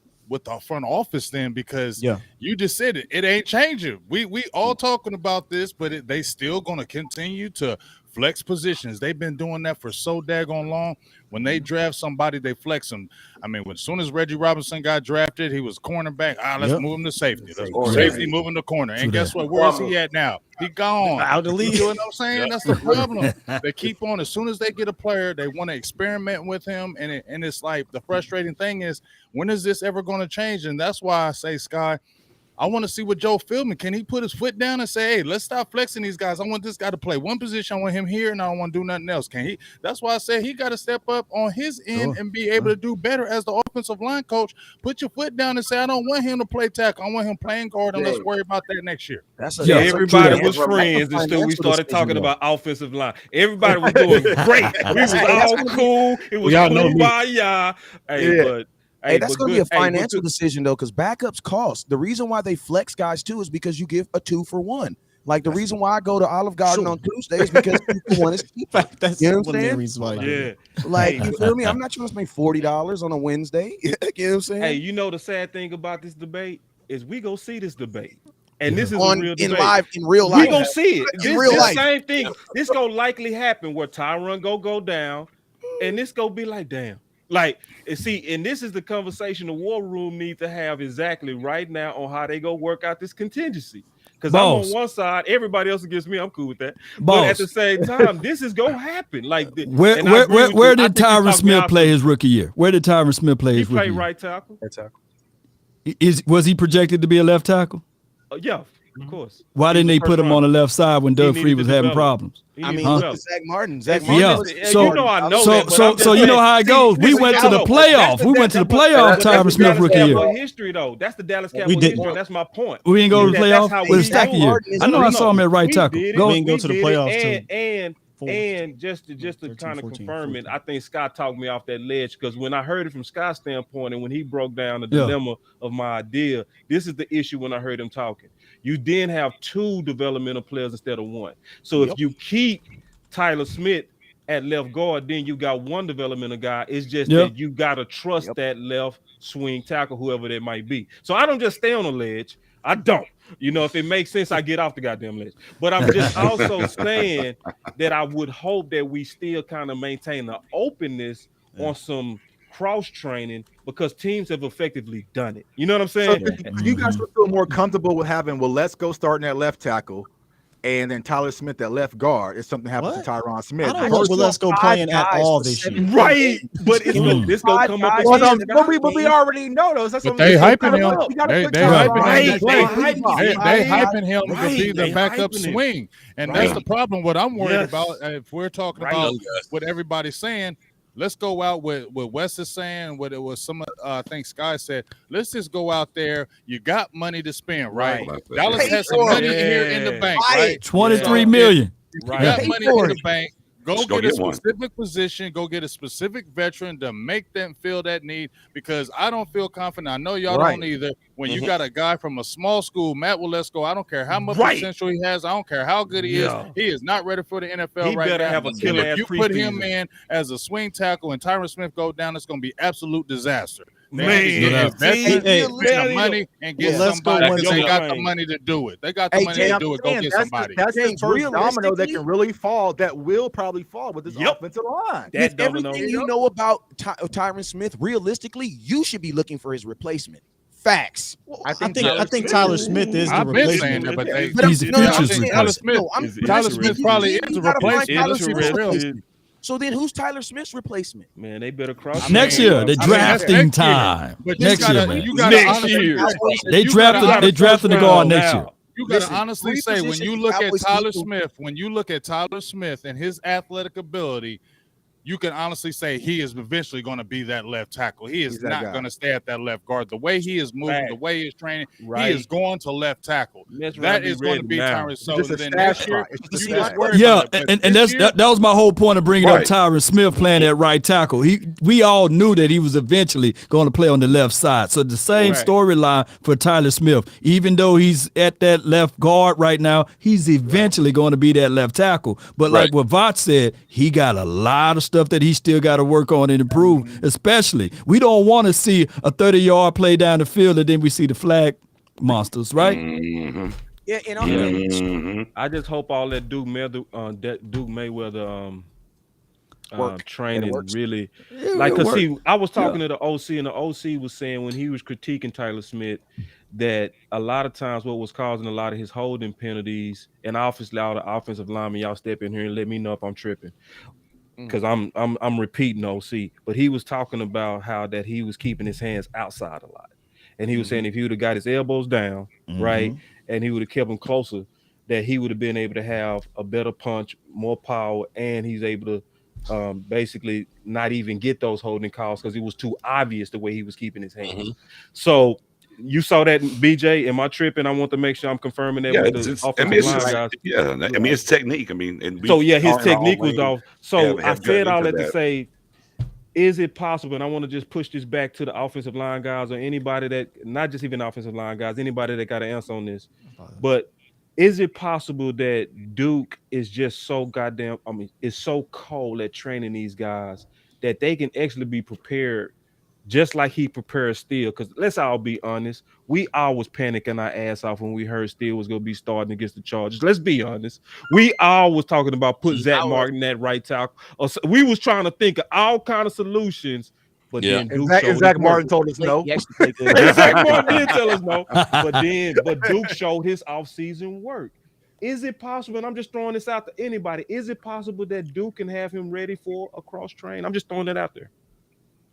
front office then, because you just said it ain't changing. We all talking about this, but they still going to continue to flex positions. They've been doing that for so daggone long. When they draft somebody, they flex them. I mean, as soon as Reggie Robinson got drafted, he was cornerback. Let's move him to safety. Safety moving to corner. And guess what? Where is he at now? He gone. Out the league. You know what I'm saying? That's the problem. They keep on. As soon as they get a player, they want to experiment with him. And it's like the frustrating thing is, when is this ever going to change? And that's why I say, Sky, I want to see what Joe Philbin, can he put his foot down and say, hey, let's stop flexing these guys. I want this guy to play one position. I want him here, and I don't want to do nothing else. Can he? That's why I said he got to step up on his end and be able to do better as the offensive line coach. Put your foot down and say, I don't want him to play tackle. I want him playing guard, and let's worry about that next year. Everybody was friends until we started talking about offensive line. Everybody was doing great. We was all cool. It was kumbaya. Hey, that's going to be a financial decision, though, because backups cost. The reason why they flex guys, too, is because you give a 2-for-1. Like, the reason why I go to Olive Garden on Tuesday is because 2-for-1 is cheaper. That's you know what I'm saying? Like, you feel me? I'm not trying to spend $40 on a Wednesday. You know what I'm saying? Hey, you know the sad thing about this debate is we go see this debate. And this is a real debate. In real life. We gonna see it. This same thing. This gonna likely happen where Tyron go down, and this gonna be like, damn. Like, see, and this is the conversation the war room needs to have exactly right now on how they go work out this contingency. Because I'm on one side, everybody else against me. I'm cool with that. But at the same time, this is gonna happen. Like, where did Tyron Smith play his rookie year? Where did Tyron Smith play his rookie year? He played right tackle. Was he projected to be a left tackle? Yeah, of course. Why didn't they put him on the left side when Doug Free was having problems? I mean, look at Zach Martin. Yeah. So you know how it goes. We went to the playoff. We went to the playoff. Tyron Smith rookie year. History though. That's the Dallas Cowboys history. That's my point. We didn't go to the playoff with a stack of year. I know I saw him at right tackle. We didn't go to the playoffs too. And just to kind of confirm it, I think Scott talked me off that ledge because when I heard it from Scott's standpoint and when he broke down the dilemma of my idea, this is the issue when I heard him talking. You then have 2 developmental players instead of 1. So if you keep Tyler Smith at left guard, then you got 1 developmental guy. It's just that you got to trust that left swing tackle, whoever that might be. So I don't just stay on the ledge. I don't. You know, if it makes sense, I get off the goddamn ledge. But I'm just also saying that I would hope that we still kind of maintain the openness on some cross training because teams have effectively done it. You know what I'm saying? So you guys would feel more comfortable with having let's go starting at left tackle and then Tyler Smith at left guard if something happens to Tyron Smith. I don't know let's go playing at all this year. Right. But this gonna come up but we already know those. That's but they hyping him. They hyping him to be the backup swing. And that's the problem. What I'm worried about, if we're talking about what everybody's saying, let's go out with what Wes is saying, what it was some I think Sky said, let's just go out there. You got money to spend, right? Dallas has some money here in the bank, right? 23 million. You got money in the bank. Go get a specific position. Go get a specific veteran to make them feel that need because I don't feel confident. I know y'all don't either. When you got a guy from a small school, Matt Waletzko, I don't care how much potential he has. I don't care how good he is. He is not ready for the NFL he right better now. Have a killer if you put him in as a swing tackle and Tyron Smith go down, it's going to be absolute disaster. the money and get somebody because they got the money to do it. They got the money to do it. Go get somebody. That's the first domino that can really fall. That will probably fall with this offensive line. With everything you know about Tyron Smith, realistically, you should be looking for his replacement. Facts. I think Tyler Smith is the replacement. He's the future Tyler Smith probably is a replacement. So then, who's Tyler Smith's replacement? Man, they better cross next year. The drafting time. Next year, man. They drafted the guard next year. You gotta honestly say, when you look at Tyler Smith and his athletic ability, you can honestly say he is eventually going to be that left tackle. He is not going to stay at that left guard. The way he is moving, the way he is training, he is going to left tackle. That is going to be Tyron. So then next year, and that was my whole point of bringing up Tyron Smith playing at right tackle. We all knew that he was eventually going to play on the left side. So the same storyline for Tyler Smith. Even though he's at that left guard right now, he's eventually going to be that left tackle. But like what Vaught said, he got a lot of stuff that he still got to work on and improve. Especially, we don't want to see a 30-yard play down the field and then we see the flag monsters, right? Yeah, and I just hope all that Duke Mayweather training really, because see, I was talking to the OC, and the OC was saying when he was critiquing Tyler Smith that a lot of times what was causing a lot of his holding penalties, and obviously all the offensive linemen, y'all step in here and let me know if I'm tripping, because I'm repeating OC, but he was talking about how that he was keeping his hands outside a lot, and he was saying if he would have got his elbows down, right, and he would have kept them closer, that he would have been able to have a better punch, more power, and he's able to basically not even get those holding calls because it was too obvious the way he was keeping his hands. So you saw that, BJ? Am I tripping? I want to make sure I'm confirming that with the offensive line guys. I mean, it's technique. I mean, and his technique was off. So I said all that to say, is it possible? And I want to just push this back to the offensive line guys or anybody that, not just even offensive line guys, anybody that got an answer on this. But is it possible that Duke is just so goddamn, is so cold at training these guys that they can actually be prepared just like he prepared Steele? Because let's all be honest, we all was panicking our ass off when we heard Steele was going to be starting against the Chargers. Let's be honest. We all was talking about put Zach Martin at right tackle. We was trying to think of all kind of solutions. But then Zach Martin told us no. Zach Martin did tell us no. But Duke showed his offseason work. Is it possible, and I'm just throwing this out to anybody, is it possible that Duke can have him ready for a cross train? I'm just throwing that out there.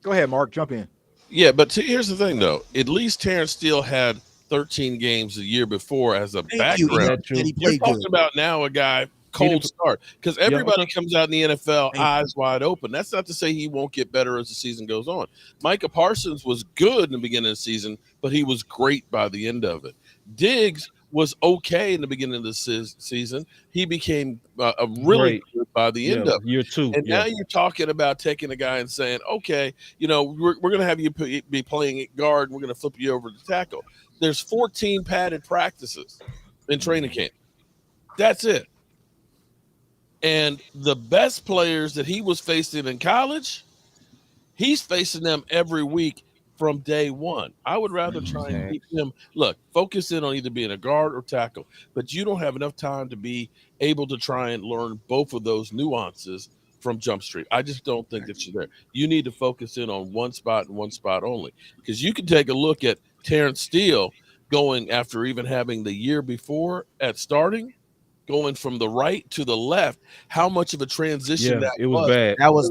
Go ahead, Mark. Jump in. Yeah, but here's the thing, though. At least Terrence Steele had 13 games the year before as a background. You're talking about now a guy cold start, because everybody comes out in the NFL eyes wide open. That's not to say he won't get better as the season goes on. Micah Parsons was good in the beginning of the season, but he was great by the end of it. Diggs was okay in the beginning of the season. He became a really good by the end of year two. And now you're talking about taking a guy and saying, okay, we're going to have you be playing at guard, and we're going to flip you over to tackle. There's 14 padded practices in training camp. That's it. And the best players that he was facing in college, he's facing them every week from day one. I would rather try and keep him, focus in on either being a guard or tackle, but you don't have enough time to be able to try and learn both of those nuances from Jump Street. I just don't think that you're there. You need to focus in on one spot and one spot only, because you can take a look at Terrence Steele going after even having the year before at starting, going from the right to the left, how much of a transition that it was bad. That was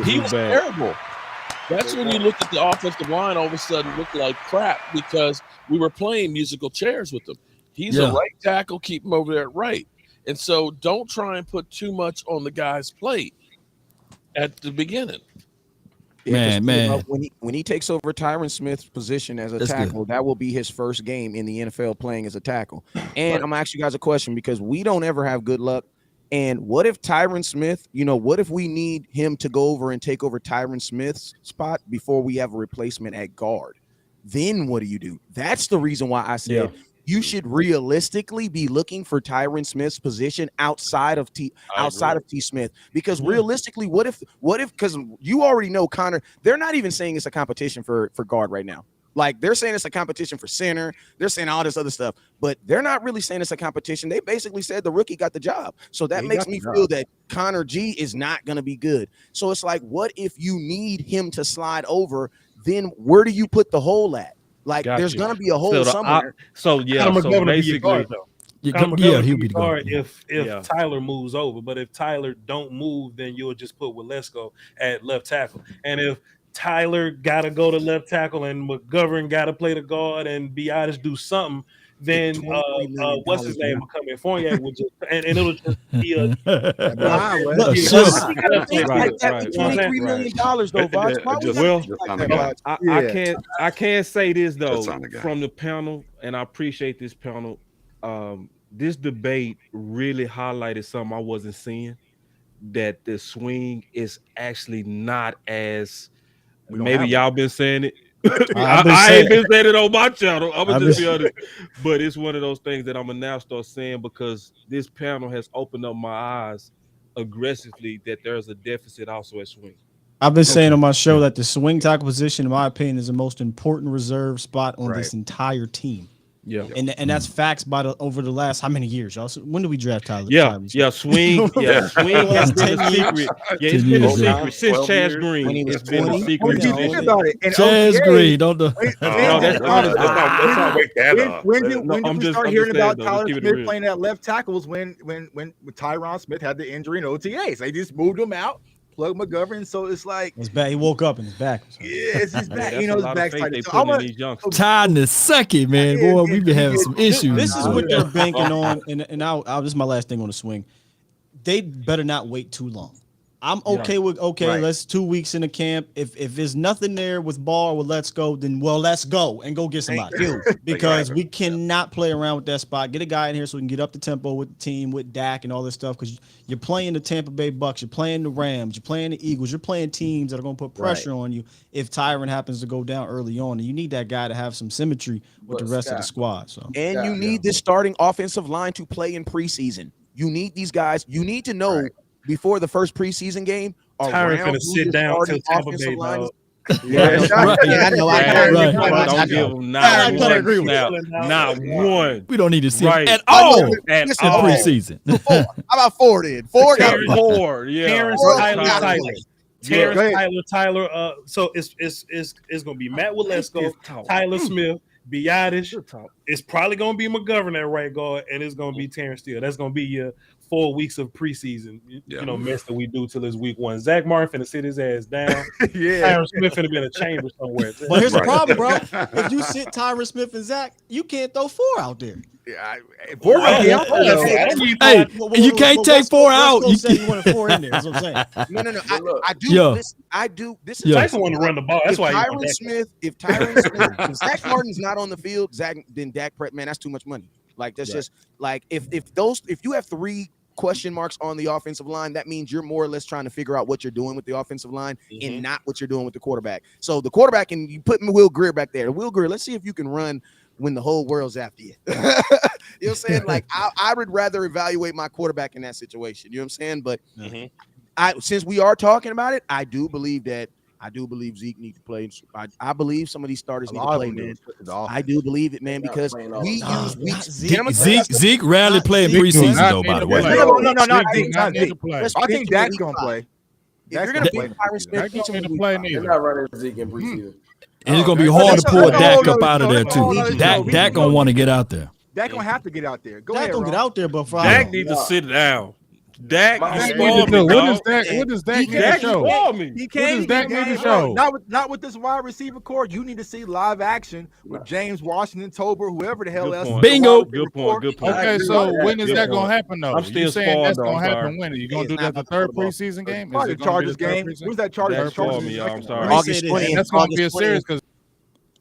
he was terrible. That's when you look at the offensive line, all of a sudden look like crap because we were playing musical chairs with them. He's a right tackle, keep him over there at right. And so don't try and put too much on the guy's plate at the beginning. Man. When he takes over Tyron Smith's position as a tackle, that will be his first game in the NFL playing as a tackle. And I'm gonna ask you guys a question, because we don't ever have good luck. And what if Tyron Smith, what if we need him to go over and take over Tyron Smith's spot before we have a replacement at guard? Then what do you do? That's the reason why I said you should realistically be looking for Tyron Smith's position outside of T Smith, because realistically, what if because you already know Connor, they're not even saying it's a competition for guard right now. Like, they're saying it's a competition for center. They're saying all this other stuff, but they're not really saying it's a competition. They basically said the rookie got the job. So that makes me feel that Connor G is not going to be good. So it's like, what if you need him to slide over? Then where do you put the hole at? Like, there's going to be a hole somewhere. So basically, he'll be the guard if Tyler moves over. But if Tyler don't move, then you'll just put Waletzko at left tackle. And if Tyler got to go to left tackle and McGovern got to play the guard and Biotis do something, then what's his name will come in. Fournier will just and it'll just be a $23 million though. I can't say this though from the panel, and I appreciate this panel. This debate really highlighted something I wasn't seeing, that the swing is actually not as maybe y'all been saying it. I ain't been saying it on my channel. I'm gonna just be honest, but it's one of those things that I'm gonna now start saying, because this panel has opened up my eyes aggressively that there's a deficit also at swing. I've been saying on my show that the swing tackle position, in my opinion, is the most important reserve spot on this entire team. Yeah, and that's facts over the last how many years, y'all? So when did we draft Tyler? Swing has been a secret. Yeah, it's been a secret since Chaz Green. It's been a secret. About it. Chaz Green, don't do. When did we start hearing about Tyler Smith playing at left tackle? Was when Tyron Smith had the injury in OTAs. They just moved him out. Plug McGovern, so it's like it's bad. He woke up and his back. Yeah, it's his back. His back's tight. Tied in the second, man. Boy, we've been having some issues. This is what they're banking on, and I'll this is my last thing on the swing. They better not wait too long. I'm okay with let's 2 weeks in the camp. If there's nothing there with Ball or let's go, then let's go and go get somebody. Because we cannot play around with that spot. Get a guy in here so we can get up the tempo with the team, with Dak and all this stuff. Because you're playing the Tampa Bay Bucks, you're playing the Rams, you're playing the Eagles, you're playing teams that are going to put pressure on you if Tyron happens to go down early on. And you need that guy to have some symmetry with the rest of the squad. So and you need this starting offensive line to play in preseason. You need these guys. You need to know before the first preseason game. Tyron's gonna sit down to Tampa Bay. I know. Don't give him not one. We don't need to see at all in preseason. How about 4 then? 4 got 4. Yeah. Terrence Tyler. So it's gonna be Matt Waletzko, Tyler Smith, Biotis. It's probably gonna be McGovern at right guard, and it's gonna be Terrence Steele. That's gonna be your 4 weeks of preseason, mess that we do till it's week 1. Zach Martin finna sit his ass down. Tyron Smith finna be in a chamber somewhere. But here's the problem, bro. If you sit Tyron Smith and Zach, you can't throw 4 out there. Hey, you can't take 4 out. You say you wanted 4 in there. That's what I'm saying. No. I do. This is Tyson want to run the ball. That's why Tyron Smith. If Zach Martin's not on the field, then Dak Prescott, man, that's too much money. Like that's just like if you have 3 question marks on the offensive line, that means you're more or less trying to figure out what you're doing with the offensive line and not what you're doing with the quarterback. So the quarterback, and you put Will Greer back there. Will Greer, let's see if you can run when the whole world's after you. You know what I'm saying? Like I would rather evaluate my quarterback in that situation. You know what I'm saying? But since we are talking about it, I do believe Zeke needs to play. I believe some of these starters need to play, man. I do believe it, man, because we use weeks. Zeke rarely played preseason, though, by the way. No, not Zeke. I think Dak's going to play. If you're going to play Tyron Smith, they're not running Zeke in preseason. And it's going to be hard to pull Dak up out of there, too. Dak going to want to get out there. Dak going to have to get out there. Dak going to get out there, but Dak needs to sit down. Dak, what does Dak need to show? He can't. Dak need to show? Not with this wide receiver core. You need to see live action with James Washington, Tober, whoever the hell else. Bingo. Good point. Okay, so when is that going to happen, though? I'm still you saying that's going to happen when? Are you going to do that the 3rd preseason game? Is it Chargers game? Who's that Chargers? I'm sorry. August 20th. That's going to be a series because.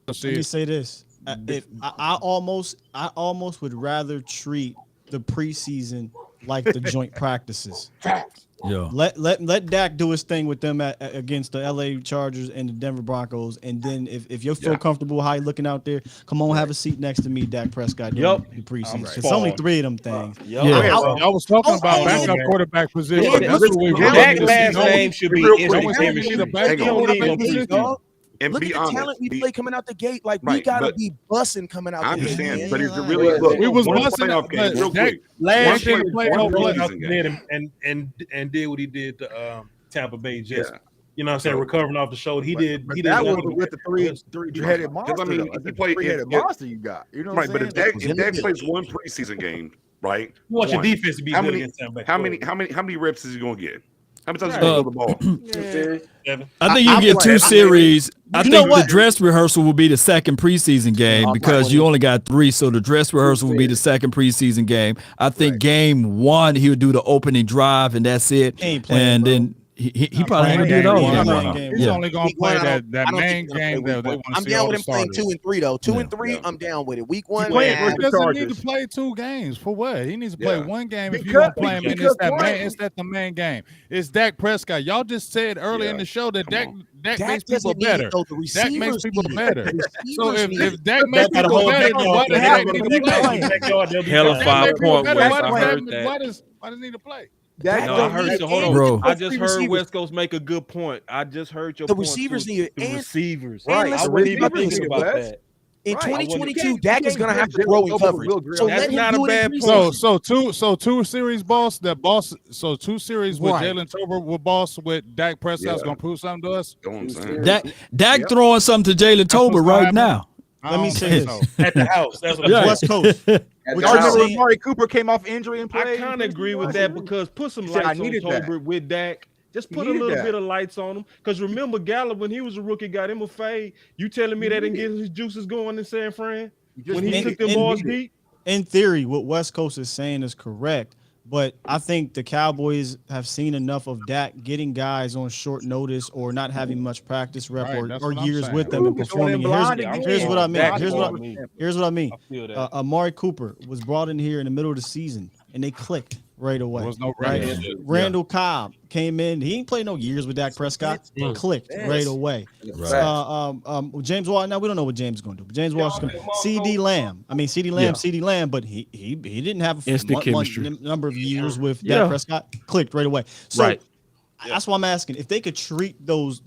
Let me say this: I almost would rather treat the preseason like the joint practices. Yeah. Let Dak do his thing with them against the LA Chargers and the Denver Broncos, and then if you feel comfortable how you looking out there, come on, have a seat next to me, Dak Prescott. During the preseason. It's only 3 of them things. I was talking about backup quarterback position. That's what we Dak last name should be instant chemistry. And look be at the honest, talent we play coming out the gate. Like we gotta be bussing coming out. I the understand, gate, but man. it's really look. We was one busting playoff game, real quick. Last year, one preseason game. and did what he did to Tampa Bay. Just Yeah. you know what I'm saying, recovering off the shoulder. He did. But He that did was nothing with the three-headed monster. I mean, That's he a played three-headed monster you got. You know what right, I'm but saying? if Dak plays one preseason game, right? You want your one, defense to be good against Tampa Bay. How many reps is he gonna get? How many times is he gonna throw the ball? I think you get 2 series. I think the dress rehearsal will be the second preseason game because you only got 3. So the dress rehearsal will be the second preseason game. I think game 1 he would do the opening drive and that's it. And then he probably ain't gonna do it all. He's only gonna play that main game that they want to see. I'm down with him playing 2 and 3 though. 2 and 3, I'm down with it. Week 1, he doesn't need to play 2 games for what? He needs to play one game if you're gonna play him. And it's that the main game. It's Dak Prescott. Y'all just said earlier in the show that Dak makes people better. Dak makes people better. So if Dak makes people better, why does he need to play? Hella 5-point West. I heard that. Why does he need to play? I heard. So hold on, bro. I just heard West Coast make a good point. I just heard your the point. Receivers need the receivers. Right. I wouldn't even think about that. In 2022, Dak is gonna have to grow in coverage. So that's not a bad point. So 2 series boss that boss. So 2 series with Jalen Tolbert with boss with Dak Prescott's gonna prove something to us. Dak throwing something to Jalen Tolbert right now. Let me say this. At the house. That's what West Coast. Y'all remember when Amari Cooper came off injury and played? I kind of agree with that because put some lights on Tolbert with Dak. Just put a little bit of lights on him. Because remember, Gallup, when he was a rookie, got him a fade. You telling me they didn't get his juices going in San Fran? When he took them balls deep? In theory, what West Coast is saying is correct. But I think the Cowboys have seen enough of Dak getting guys on short notice or not having much practice rep or years with them and performing. Here's what I mean. Here's what I mean. Amari Cooper was brought in here in the middle of the season and they clicked right away. There was no Randall Cobb came in. He ain't played no years with Dak Prescott. Clicked right away. James Washington. Now we don't know what James is going to do. But James Washington, CD Lamb. CD Lamb. But he didn't have a number of years with Dak Prescott. Clicked right away. So that's why I'm asking if they could treat those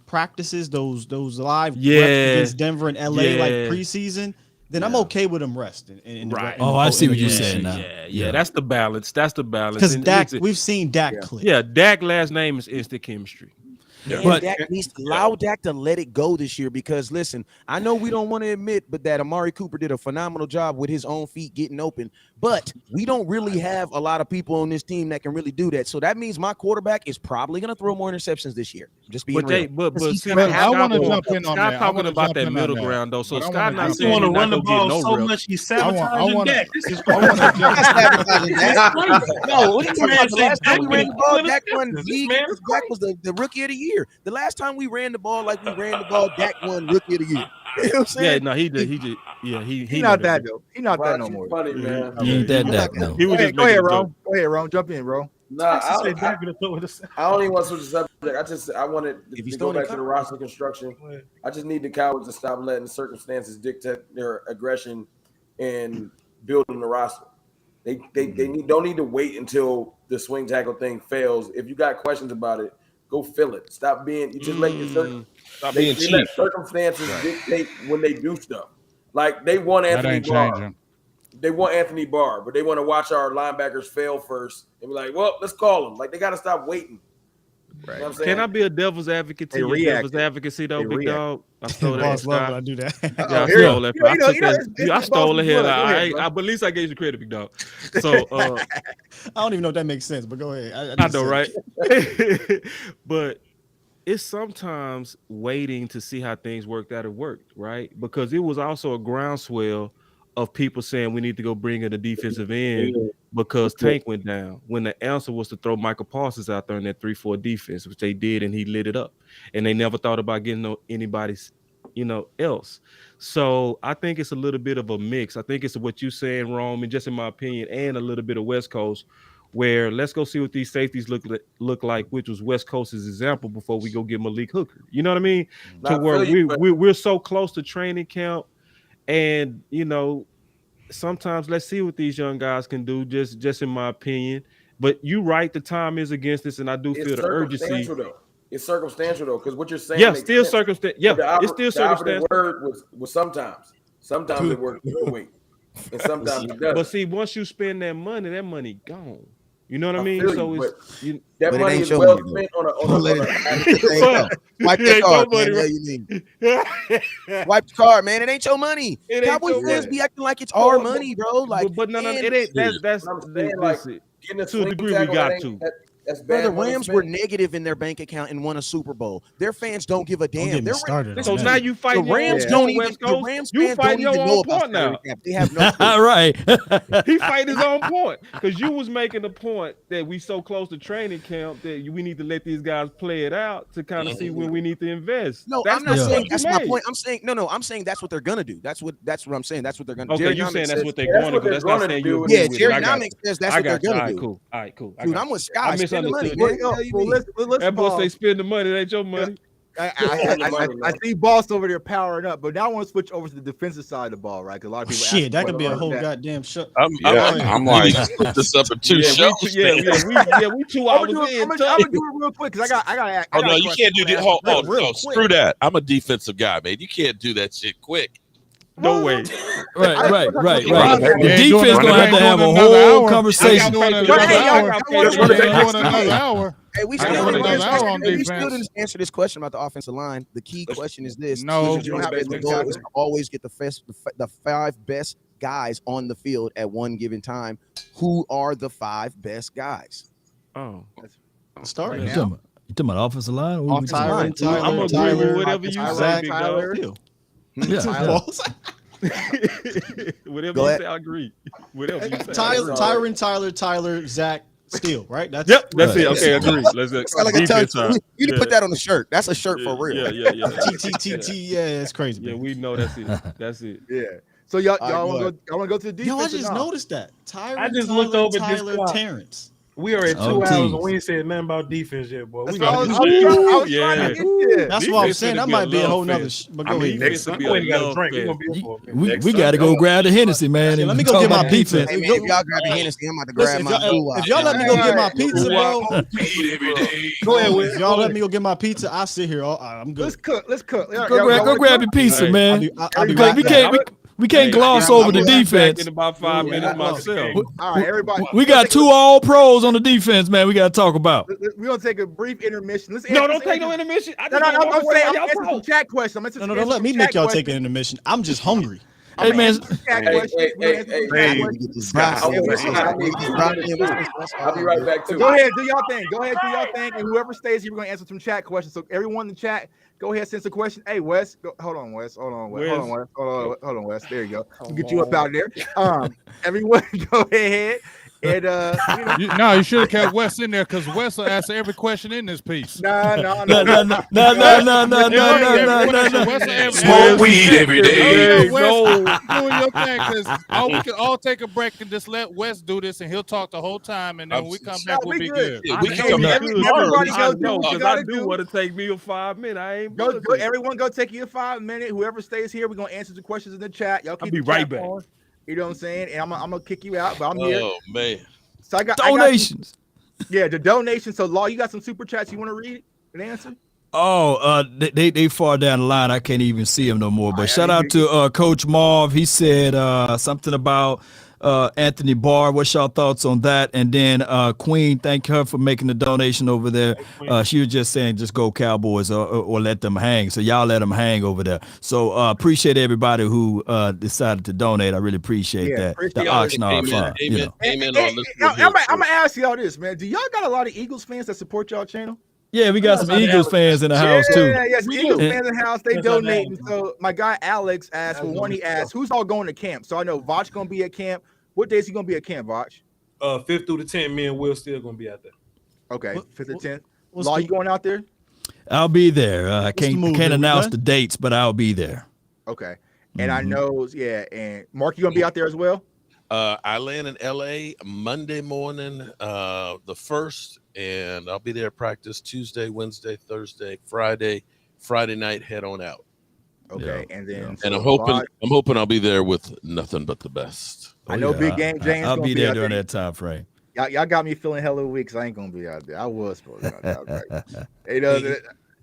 practices, those live reps against Denver and LA like preseason. Then I'm okay with him resting. I see what you're saying now. Yeah, that's the balance. Because Dak, we've seen Dak click. Yeah, Dak last name is instant chemistry. Yeah. But Dak needs to allow Dak to let it go this year because listen, I know we don't want to admit, but that Amari Cooper did a phenomenal job with his own feet getting open. But we don't really have a lot of people on this team that can really do that. So that means my quarterback is probably going to throw more interceptions this year. Just being real. But I want to jump in on that. Talking about that middle ground though. So Scott not saying want to run the ball so much he's sabotaging Dak. This is sabotaging Dak. No, what are you talking about? The last time we ran the ball, Dak won the league. Dak was the rookie of the year. The last time we ran the ball like we ran the ball, Dak won rookie of the year. You know what I'm saying? He not that though. He not that no more. Funny, man. He ain't that Dak no. He was just go ahead, Ron. Go ahead, Ron. Jump in, bro. Nah, I don't even want to switch the subject. I wanted to go back to the roster construction. I just need the Cowboys to stop letting circumstances dictate their aggression in building the roster. They don't need to wait until the swing tackle thing fails. If you got questions about it, go fill it. Stop being. You just let let circumstances dictate when they do stuff. Like they want Anthony Barr. They want Anthony Barr, but they want to watch our linebackers fail first and be like, well, let's call them. Like they got to stop waiting. Right. You know what I'm saying? Can I be a devil's advocate to your devil's advocacy though, big dog? I stole that. I do that. Yeah, I stole that. I stole it here. But at least I gave you credit, big dog. So I don't even know if that makes sense, but go ahead. I know, right? But it's sometimes waiting to see how things worked out. It worked, right? Because it was also a groundswell of people saying we need to go bring in a defensive end because Tank went down. When the answer was to throw Michael Parsons out there in that 3-4 defense, which they did, and he lit it up. And they never thought about getting anybody's, else. So I think it's a little bit of a mix. I think it's what you're saying, Rome, and just in my opinion, and a little bit of West Coast, where let's go see what these safeties look like, which was West Coast's example before we go get Malik Hooker. You know what I mean? To where we're so close to training camp, and sometimes let's see what these young guys can do. Just in my opinion, but you right, the time is against us, and I do feel the urgency. It's circumstantial though, because what you're saying. Yeah, still circumstantial. Yeah, it's still circumstantial. The word was sometimes it works a week, and sometimes it doesn't. But see, once you spend that money gone. You know what I mean? So that money is well spent on a wipe the card, man. Wipe the card, man. It ain't your money. Cowboys fans be acting like it's our money, bro. Like, but no, it ain't. That's to a degree we got to. Brother, Rams were negative in their bank account and won a Super Bowl. Their fans don't give a damn. So now you fight the Rams. The Rams you fight your own point now. They have no. Right. He fight his own point because you was making the point that we so close to training camp that we need to let these guys play it out to kind of see when we need to invest. No, I'm not saying that's my point. I'm saying no. I'm saying that's what they're gonna do. That's what I'm saying. That's what they're gonna do. Okay, you saying that's what they're going to do. That's not saying you. Yeah, Jerrynomics says that's what they're gonna do. All right, cool. Dude, I'm with Scott. That boy say spend the money, it ain't your money. I see Boss over there powering up, but now I want to switch over to the defensive side of the ball, right? Because a lot of people that could be a whole goddamn show. I'm like, put this up in 2 shows. We 2 hours in. I'm gonna do it real quick because I gotta. Oh no, you can't do that. Hold, screw that. I'm a defensive guy, man. You can't do that shit quick. No way. Right. The defense gonna have a whole conversation. Hey, we still didn't answer this question about the offensive line. The key question is this: the goal is to always get the 5 best guys on the field at one given time. Who are the 5 best guys? Oh, start You talking about offensive line? Tyler, I'm agreeing with whatever you say, Tyler. Whatever you say, I agree. Whatever you say. Tyler, Zach, Steele, right? That's it. Okay, agree. Let's go. You need to put that on the shirt. That's a shirt for real. Yeah. TTT. Yeah, it's crazy. Yeah, we know that's it. Yeah. So y'all want to go to the defense? Yo, I just noticed that. I just looked over Tyler, Terrence. We are at 2 hours and we ain't said nothing about defense yet, boy. That's what I'm saying. That might be a whole nother. But go ahead. We got to go grab the Hennessy, man. Let me go get my pizza. Hey, man, if y'all grab the Hennessy, I'm about to grab my blue. If y'all let me go get my pizza, bro. Go ahead. If y'all let me go get my pizza, I sit here. I'm good. Let's cook. Go grab your pizza, man. We can't gloss over the defense. In about 5 minutes myself. All right, everybody. We got 2 all-pros on the defense, man. We got to talk about. We're gonna take a brief intermission. Don't take no intermission. I'm answering some chat questions. No, let me make y'all take an intermission. I'm just hungry. Hey, man. I'll be right back too. Go ahead, do y'all thing. And whoever stays here, we're gonna answer some chat questions. So everyone in the chat, go ahead, send some questions. Hey, Wes, hold on, Wes. There you go. We'll get you up out of there. Everyone, go ahead. And you should have kept Wes in there because Wes will answer every question in this piece. No. Smoke weed every day. Doing your thing because we can all take a break and just let Wes do this and he'll talk the whole time and then when we come back we'll be good. Everybody go do what you gotta do. Want to take me a 5 minute? I ain't go. Everyone go take you a 5 minute. Whoever stays here, we're gonna answer the questions in the chat. Y'all keep I'll be right back. You know what I'm saying? And I'm gonna kick you out, but I'm here. Oh man! So I got donations. The donations. So Law, you got some super chats you want to read and answer? Oh, they far down the line. I can't even see them no more. But shout out to Coach Marv. He said something about Anthony Barr. What's y'all thoughts on that? And then Queen, thank her for making the donation over there. She was just saying, just go Cowboys or let them hang. So y'all let them hang over there. So appreciate everybody who decided to donate. I really appreciate that. The Oxnard Fund. Amen. I'm gonna ask y'all this, man. Do y'all got a lot of Eagles fans that support y'all channel? Yeah, we got some Eagles fans in the house too. Yes, Eagles fans in the house. They donating. So my guy Alex asked, he asked, who's all going to camp? So I know Vach gonna be at camp. What days he gonna be at camp, Vach? 5th through the 10th. Me and Will still gonna be out there. Okay, 5th to 10th. Law, you going out there? I'll be there. I can't announce the dates, but I'll be there. Okay, and I know, and Mark, you gonna be out there as well? I land in LA Monday morning, the 1st, and I'll be there at practice Tuesday, Wednesday, Thursday, Friday night, head on out. Okay, and then and I'm hoping I'll be there with nothing but the best. I know big game James. I'll be there during that time frame. Y'all got me feeling hella weak because I ain't gonna be out there. I was supposed to be out there. You know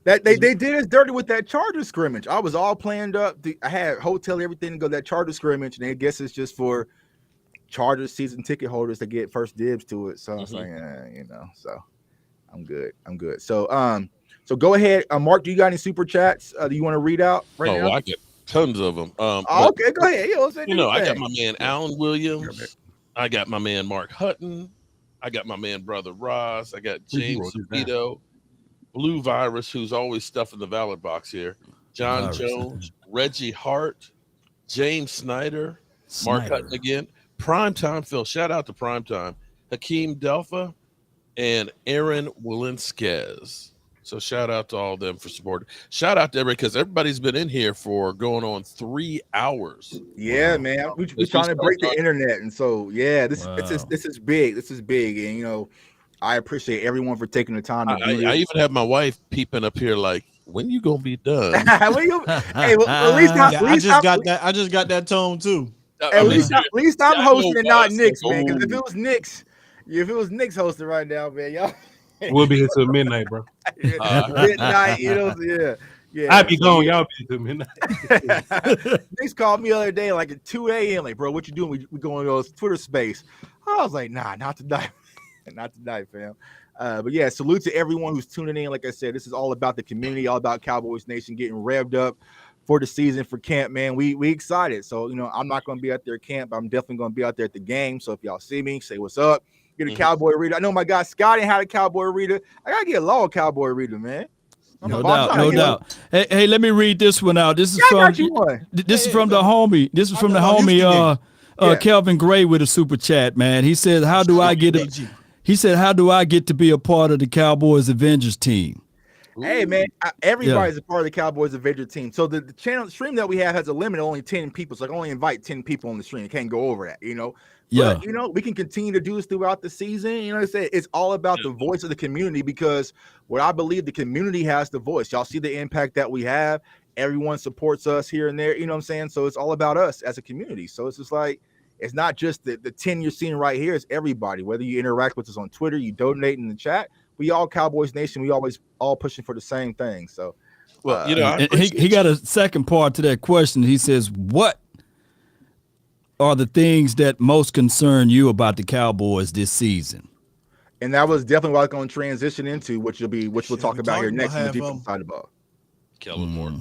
that they did us dirty with that Charger scrimmage. I was all planned up. I had hotel, everything to go to that Charger scrimmage, and I guess it's just for Chargers season ticket holders to get first dibs to it. So I was like, so I'm good. So go ahead, Mark. Do you got any super chats? Do you want to read out right now? Oh, I get tons of them. Okay, go ahead. I got my man Alan Williams. I got my man Mark Hutton. I got my man brother Ross. I got James Vito, Blue Virus, who's always stuffing the ballot box here. John Jones, Reggie Hart, James Snyder, Mark Hutton again. Primetime Phil. Shout out to Primetime. Hakeem Delpha and Aaron Willinskez. So shout out to all of them for supporting. Shout out to everybody because everybody's been in here for going on 3 hours. Yeah, man. We're trying to break the internet, and so this is big. This is big, and I appreciate everyone for taking the time to do this. I even have my wife peeping up here like, when you gonna be done? At least I just got that tone too. At least I'm hosting and not Knicks, man. Because if it was Knicks hosting right now, man, y'all. We'll be here till midnight, bro. Midnight, I'll be gone. Y'all be till midnight. Knicks called me the other day, like at 2 a.m. Like, bro, what you doing? We going to Twitter space. I was like, nah, not tonight. Not tonight, fam. But yeah, salute to everyone who's tuning in. Like I said, this is all about the community, all about Cowboys Nation getting revved up for the season, for camp, man. We excited. So, I'm not going to be out there at camp. I'm definitely going to be out there at the game. So if y'all see me, say what's up. Get a Cowboy reader. I know my guy Scotty had a Cowboy reader. I gotta get a law Cowboy reader, man. No doubt. Hey, let me read this one out. This is from the homie. This is from the homie Kelvin Gray with a super chat, man. He said, how do I get to be a part of the Cowboys Avengers team? Hey, man, everybody's a part of the Cowboys Avengers team. So the stream that we have has a limit of only 10 people. So I can only invite 10 people on the stream. It can't go over that, But, we can continue to do this throughout the season. It's all about the voice of the community, because what I believe, the community has the voice. Y'all see the impact that we have. Everyone supports us here and there. You know what I'm saying? So it's all about us as a community. So it's just like, it's not just the 10 you're seeing right here. It's everybody. Whether you interact with us on Twitter, you donate in the chat. We all Cowboys Nation. We always all pushing for the same thing. So, he got a second part to that question. He says, what are the things that most concern you about the Cowboys this season? And that was definitely what I was going to transition into, which we'll talk about here next in the defensive side of the ball. Kellen Moore.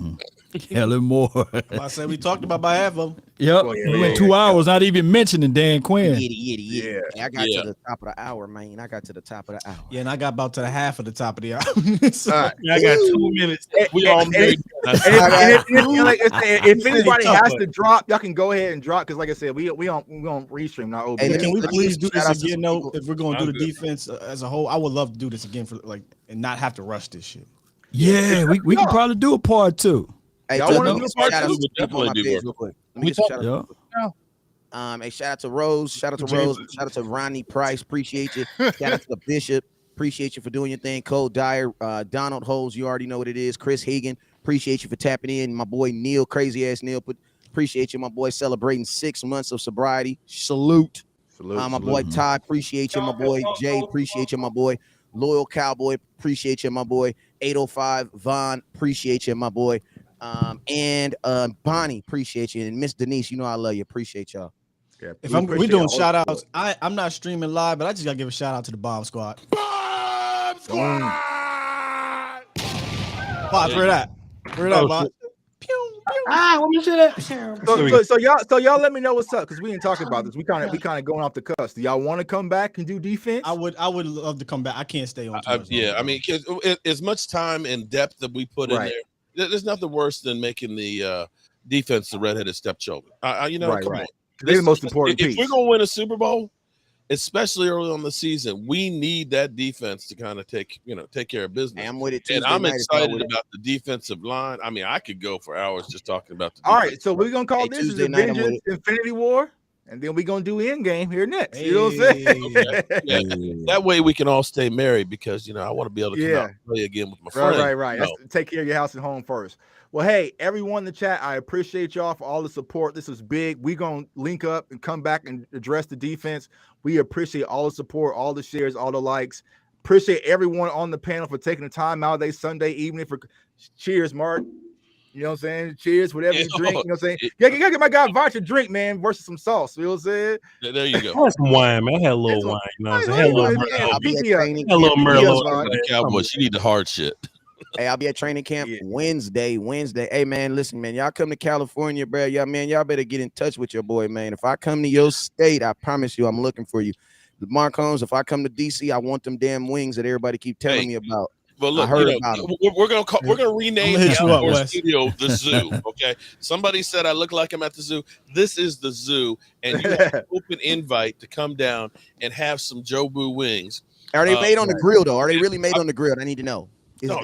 Kellen Moore. I said we talked about by half of them. Yep. We went 2 hours, not even mentioning Dan Quinn. Yeah. I got to the top of the hour, man. I got to the top of the hour. Yeah, and I got about to the half of the top of the hour. I got 2 minutes. We all made. If anybody has to drop, y'all can go ahead and drop, because like I said, we on restream, not OBS. Can we please do this again, though? If we're going to do the defense as a whole, I would love to do this again and not have to rush this shit. Yeah, we can probably do a part 2. Hey, y'all want to do a part 2? Real quick. Let me get a shout out. Hey, shout out to Rose. Shout out to Rose. Shout out to Ronnie Price. Appreciate you. Shout out to the Bishop. Appreciate you for doing your thing. Cole Dyer, Donald Holes. You already know what it is. Chris Hagan. Appreciate you for tapping in. My boy Neil, crazy ass Neil. Appreciate you, my boy, celebrating 6 months of sobriety. Salute. My boy Ty. Appreciate you, my boy Jay. Appreciate you, my boy. Loyal Cowboy. Appreciate you, my boy. 805 Vaughn. Appreciate you, my boy. And Bonnie, appreciate you, and Miss Denise, I love you. Appreciate y'all. Yeah, if we're doing shout outs, I'm not streaming live, but I just gotta give a shout out to the Bomb Squad. Bomb Squad! Pause for that. For that, Bob. What you say? So y'all let me know what's up, because we didn't talk about this. We kind of going off the cusp. Do y'all want to come back and do defense? I would love to come back. I can't stay on. I mean, as much time and depth that we put in there, there's nothing worse than making the defense the redheaded stepchildren. Come on. They're the most important piece. If we're gonna win a Super Bowl, especially early on the season, we need that defense to kind of take care of business. I'm with it, and I'm excited about the defensive line. I mean, I could go for hours just talking about the defense. All right, so we're gonna call this Avengers Infinity War. and then we're gonna do end game here next. You know what I'm saying? Okay. Yeah. That way we can all stay married because I want to be able to come out and play again with my friends. Right. Take care of your house and home first. Well, hey, everyone in the chat, I appreciate y'all for all the support. This is big. We're gonna link up and come back and address the defense. We appreciate all the support, all the shares, all the likes. Appreciate everyone on the panel for taking the time out of their Sunday evening for cheers, Mark. You know what I'm saying? Cheers, whatever you drink. You know what I'm saying? You gotta get my guy vodka drink, man, versus some sauce. You know what I'm saying? There you go. I had some wine, man. I had a little wine. You know what I'm saying? I had a little Merlot. The Cowboys, you need the hard shit. Hey, I'll be at training camp Wednesday. Hey, man, listen, man, y'all come to California, bro. Y'all better get in touch with your boy, man. If I come to your state, I promise you, I'm looking for you. Mark Holmes, if I come to DC, I want them damn wings that everybody keep telling me about. But look, we're gonna rename the outdoor studio the zoo. Okay. Somebody said I look like I'm at the zoo. This is the zoo, and you have an open invite to come down and have some Jobu wings. Are they made on the grill though? Are they really made on the grill? I need to know.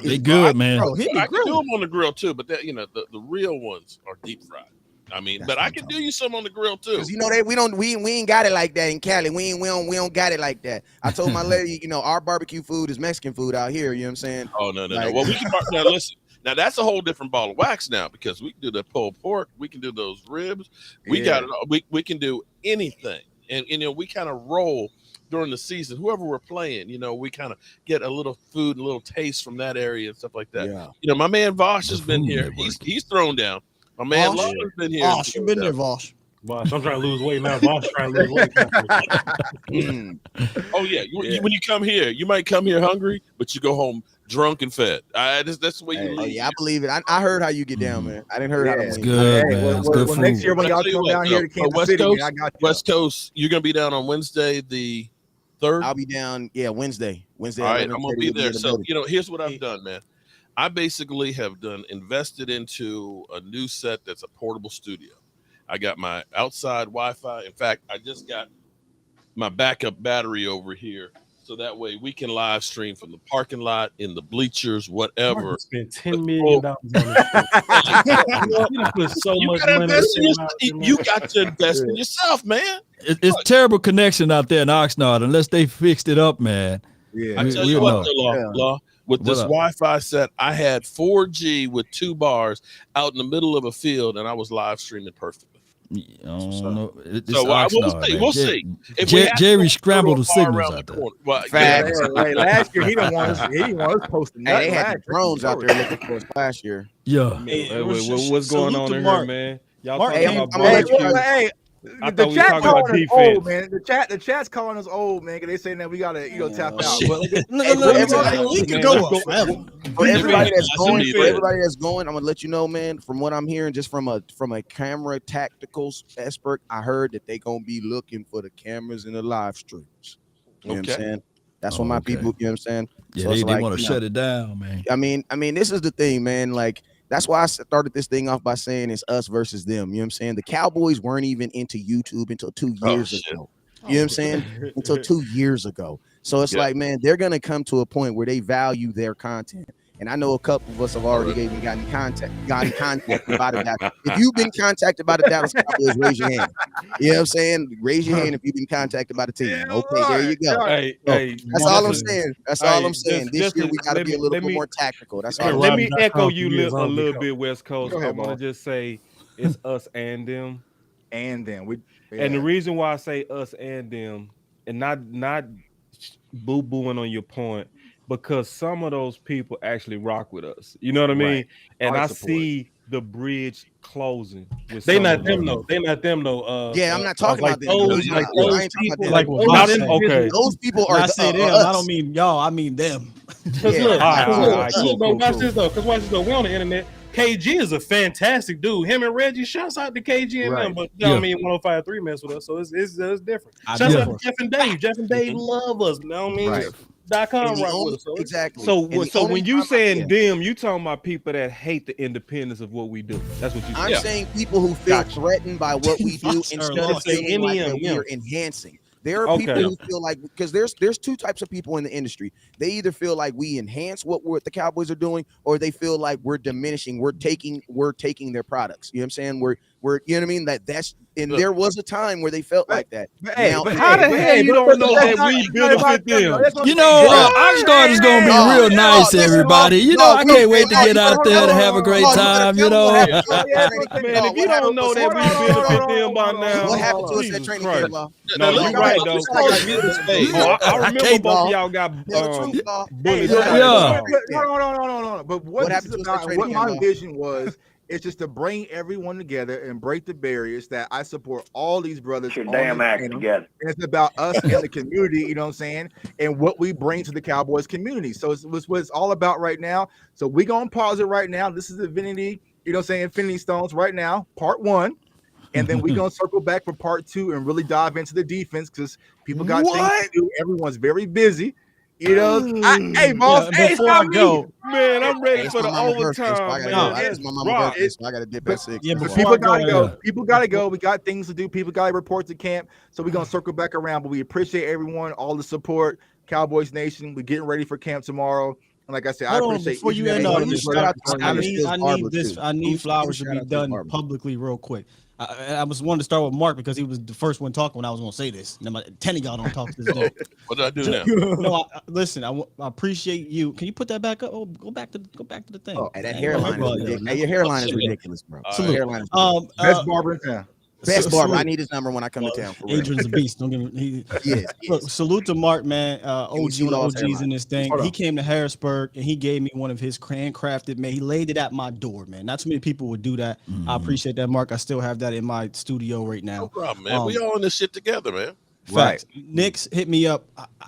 They good, man. I can do them on the grill too, but the real ones are deep fried. I mean, but I can do you some on the grill too. Because we ain't got it like that in Cali. We don't got it like that. I told my lady, our barbecue food is Mexican food out here. You know what I'm saying? Oh no. Well, we can now listen. Now that's a whole different ball of wax now because we can do the pulled pork, we can do those ribs, we got it. We can do anything, and we kind of roll during the season. Whoever we're playing, we kind of get a little food, and a little taste from that area and stuff like that. Yeah. My man Vosh has been here. He's thrown down. My man Law's been here. Vosh, you've been there, Vosh. Vosh, I'm trying to lose weight now. Vosh trying to lose weight. Oh yeah. When you come here, you might come here hungry, but you go home drunk and fed. That's the way you leave. Oh yeah, I believe it. I heard how you get down, man. I didn't heard how it's good, man. It's good food. Next year when y'all come down here to Kansas City, I got you. West Coast, you're gonna be down on Wednesday the 3rd. I'll be down. Yeah, Wednesday. All right, I'm gonna be there. So here's what I've done, man. I basically have invested into a new set that's a portable studio. I got my outside Wi-Fi. In fact, I just got my backup battery over here, so that way we can live stream from the parking lot, in the bleachers, whatever. Spent $10 million on this. You put so much money. You got to invest in yourself, man. It's terrible connection out there in Oxnard unless they fixed it up, man. Yeah, I tell you what, Law. With this Wi-Fi set, I had 4G with 2 bars out in the middle of a field, and I was live streaming perfectly. We'll see. Jerry scrambled the signals out there. Last year he didn't want us posting. They had drones out there looking for us last year. Yeah. What's going on in here, man? Y'all talking about hey, the chat calling us old, man. The chat's calling us old, man. Because they saying that we gotta tap out. We can go up forever. For everybody that's going, I'm gonna let you know, man. From what I'm hearing, just from a camera tactical expert, I heard that they gonna be looking for the cameras in the live streams. You know what I'm saying? That's what my people. You know what I'm saying? Yeah, so they want to shut it down, man. I mean, this is the thing, man. Like. That's why I started this thing off by saying it's us versus them. You know what I'm saying? The Cowboys weren't even into YouTube until 2 years ago. You know what I'm saying? Until 2 years ago. So it's like, man, they're going to come to a point where they value their content. And I know a couple of us have already gotten contact about it. If you've been contacted by the Dallas Cowboys, raise your hand. You know what I'm saying? Raise your hand if you've been contacted by the team. Okay, there you go. That's all I'm saying. That's all I'm saying. This year we got to be a little bit more tactical. That's all. Let me echo you a little bit, West Coast. I want to just say it's us and them. And them. And the reason why I say us and them, and not boo-booing on your point, because some of those people actually rock with us. You know what I mean? Right. And I see the bridge closing. They not them though. They not them though. Yeah, I'm not talking about them. Those people are. I say them. I don't mean y'all. I mean them. Look, watch this though. Because watch this though. We on the internet. KG is a fantastic dude. Him and Reggie, shouts out to KG and them, but I mean 105.3 mess with us, so it's different. Shouts out to Jeff and Dave. Jeff and Dave love us. You know what I mean? Right. .com right with us, so. Exactly. So when you saying them, you talking about people that hate the independence of what we do. That's what you. I'm saying people who feel threatened by what we do instead of saying like we're enhancing. There are people who feel like, because there's two types of people in the industry. They either feel like we enhance what the Cowboys are doing, or they feel like we're diminishing. We're taking their products. You know what I'm saying? We're where you know what I mean. There was a time where they felt like that. How the hell you don't know that we benefit them? You know, Oxnard is gonna be real nice, everybody. You know, I can't wait to get out there to have a great time. You know, man, if you don't know that we benefit them by now, what happened to us at training camp? No, you're right though. I remember both of y'all got bullied. No. But what my vision was. It's just to bring everyone together and break the barriers that I support all these brothers. Your damn act together. And it's about us and the community, you know what I'm saying? And what we bring to the Cowboys community. So it's what it's all about right now. So we're going to pause it right now. This is Infinity, you know what I'm saying? Infinity Stones right now, part 1. And then we're going to circle back for part 2 and really dive into the defense because people got things to do. Everyone's very busy. You know, hey, boss. Before I go, man, I'm ready for the overtime. It's my mama birthday, so I got to dip at 6. Yeah, people gotta go. People gotta go. We got things to do. People gotta report to camp. So we're gonna circle back around. But we appreciate everyone, all the support, Cowboys Nation. We're getting ready for camp tomorrow. And like I said, I appreciate before you end on this. I need flowers to be done publicly real quick. I was wanting to start with Mark because he was the first one talking when I was going to say this. And 10 of y'all don't talk to this day. What did I do now? No, listen. I appreciate you. Can you put that back up? Oh, go back to the thing. Oh, that hairline is ridiculous. Hey, your hairline is ridiculous, bro. Best barber in town. Best barber. I need his number when I come to town. Adrian's a beast. Don't get me. Look, salute to Mark, man. OG and OGs in this thing. He came to Harrisburg and he gave me one of his handcrafted, man. He laid it at my door, man. Not too many people would do that. I appreciate that, Mark. I still have that in my studio right now. No problem, man. We all in this shit together, man. Facts. Right. Nick's hit me up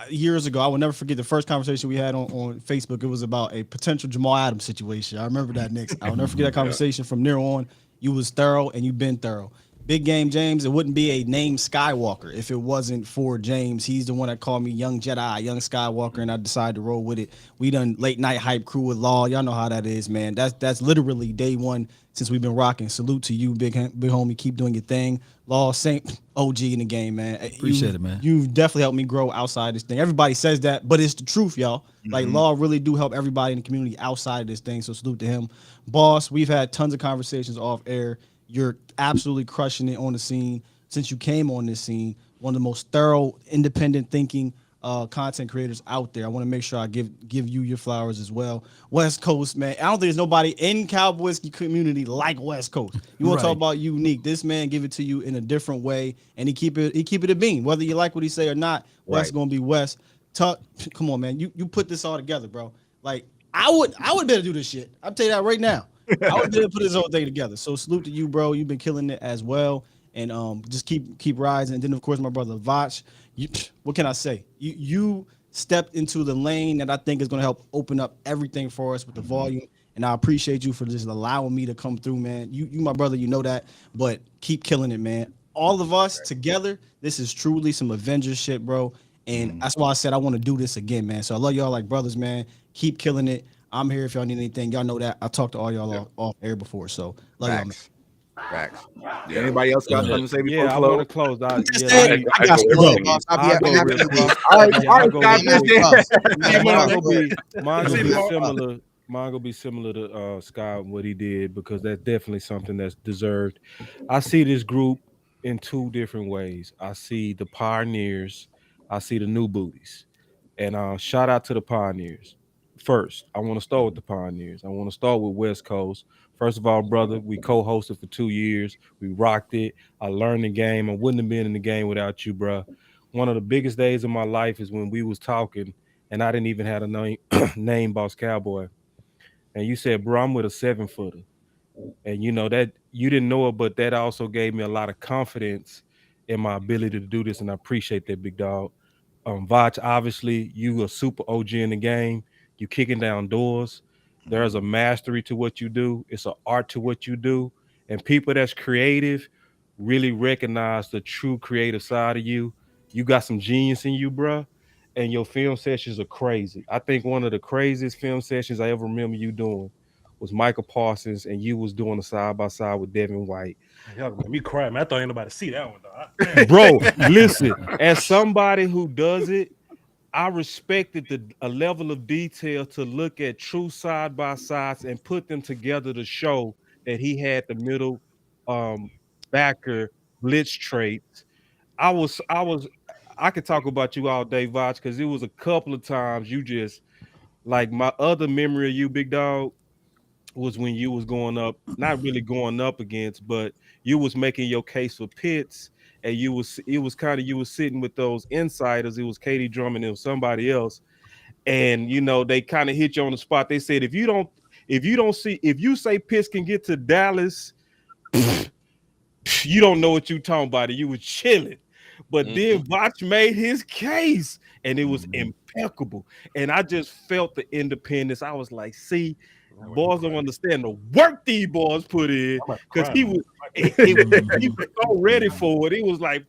years ago. I will never forget the first conversation we had on Facebook. It was about a potential Jamal Adams situation. I remember that, Nick. I will never forget that conversation. From there on, you was thorough and you've been thorough. Big game James, it wouldn't be a name Skywalker if it wasn't for James. He's the one that called me Young Jedi, Young Skywalker, and I decided to roll with it. We done late night hype crew with Law. Y'all know how that is, man. That's literally day one since we've been rocking. Salute to you, big homie. Keep doing your thing. Law, Saint OG in the game, man. Appreciate it, man. You've definitely helped me grow outside this thing. Everybody says that, but it's the truth, y'all. Like Law really do help everybody in the community outside of this thing. So salute to him. Boss, we've had tons of conversations off air. You're absolutely crushing it on the scene since you came on this scene. One of the most thorough, independent thinking content creators out there. I want to make sure I give you your flowers as well. West Coast, man. I don't think there's nobody in Cowboys community like West Coast. You want to talk about unique? This man give it to you in a different way, and he keep it a bean. Whether you like what he say or not, West gonna be West. Come on, man. You put this all together, bro. Like I would better do this shit. I'll tell you that right now. I would better put this whole thing together. So salute to you, bro. You've been killing it as well. And just keep rising. And then of course my brother Vach. What can I say? You stepped into the lane that I think is going to help open up everything for us with the volume. And I appreciate you for just allowing me to come through, man. You my brother, you know that. But keep killing it, man. All of us together, this is truly some Avengers shit, bro. And that's why I said I want to do this again, man. So I love y'all like brothers, man. Keep killing it. I'm here if y'all need anything. Y'all know that. I talked to all y'all off air before. So love y'all, man. Facts. Yeah. Anybody else got something to say before I want to close. I got Mine gonna be similar to Scott and what he did because that's definitely something that's deserved. I see this group in two different ways. I see the pioneers. I see the new booties. And shout out to the pioneers. First, I want to start with the pioneers. I want to start with West Coast. First of all, brother, we co-hosted for 2 years. We rocked it. I learned the game. I wouldn't have been in the game without you, bro. One of the biggest days of my life is when we was talking, and I didn't even have a name, Boss Cowboy. And you said, bro, I'm with a 7-footer. And you know that you didn't know it, but that also gave me a lot of confidence in my ability to do this, and I appreciate that, big dog. Vach, obviously, you a super OG in the game. You kicking down doors. There's a mastery to what you do. It's an art to what you do. And people that's creative really recognize the true creative side of you. You got some genius in you, bro. And your film sessions are crazy. I think one of the craziest film sessions I ever remember you doing was Michael Parsons, and you was doing a side-by-side with Devin White. Y'all made me cry, man. I thought ain't nobody see that one, though. Bro, listen, as somebody who does it, I respected a level of detail to look at true side by sides and put them together to show that he had the middle backer, blitz traits. I could talk about you all day, Vach, because it was a couple of times you just like my other memory of you, big dog, was when you was going up, not really going up against, but you was making your case for Pitts, and you was sitting with those insiders. It was Katie Drummond, it was somebody else, and they kind of hit you on the spot. They said if you say Pitts can get to Dallas, you don't know what you talking about. You was chilling. But then Vach made his case, and it was impeccable. And I just felt the independence. I was like, see, boys don't understand the work these boys put in, because he was so ready for it. He was like,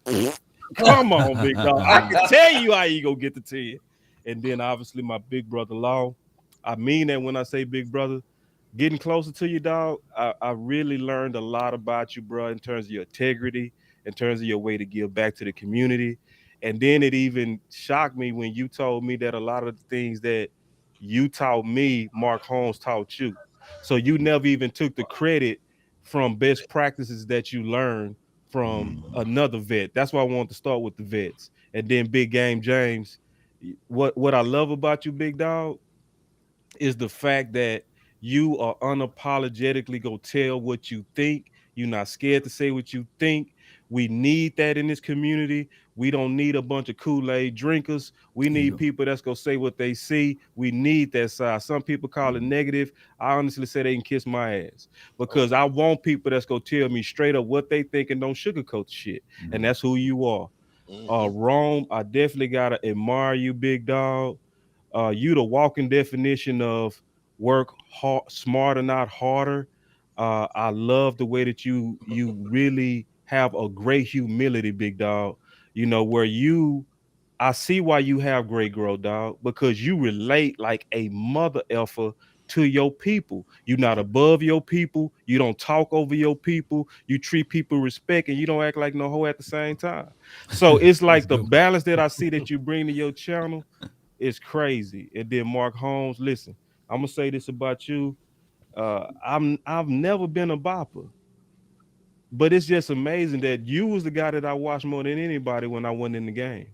come on, big dog. I can tell you how you gonna get the 10. And then obviously my big brother Law. I mean that when I say big brother. Getting closer to you, dog, I really learned a lot about you, bro, in terms of your integrity, in terms of your way to give back to the community. And then it even shocked me when you told me that a lot of the things that you taught me, Mark Holmes taught you. So you never even took the credit from best practices that you learned from another vet. That's why I wanted to start with the vets. And then Big Game James, what I love about you, big dog, is the fact that you are unapologetically go tell what you think. You're not scared to say what you think. We need that in this community. We don't need a bunch of Kool-Aid drinkers. We need people that's gonna say what they see. We need that side. Some people call it negative. I honestly say they can kiss my ass, because I want people that's gonna tell me straight up what they think and don't sugarcoat the shit. And that's who you are. Rome, I definitely gotta admire you, big dog. You the walking definition of work hard, smarter, not harder. I love the way that you really have a great humility, big dog. Where I see why you have great growth, dog, because you relate like a mother effer to your people. You're not above your people. You don't talk over your people. You treat people respect, and you don't act like no hoe at the same time. So it's like the balance that I see that you bring to your channel. It's crazy. And then Mark Holmes, listen, I'm gonna say this about you. I've never been a bopper, but it's just amazing that you was the guy that I watched more than anybody when I went in the game.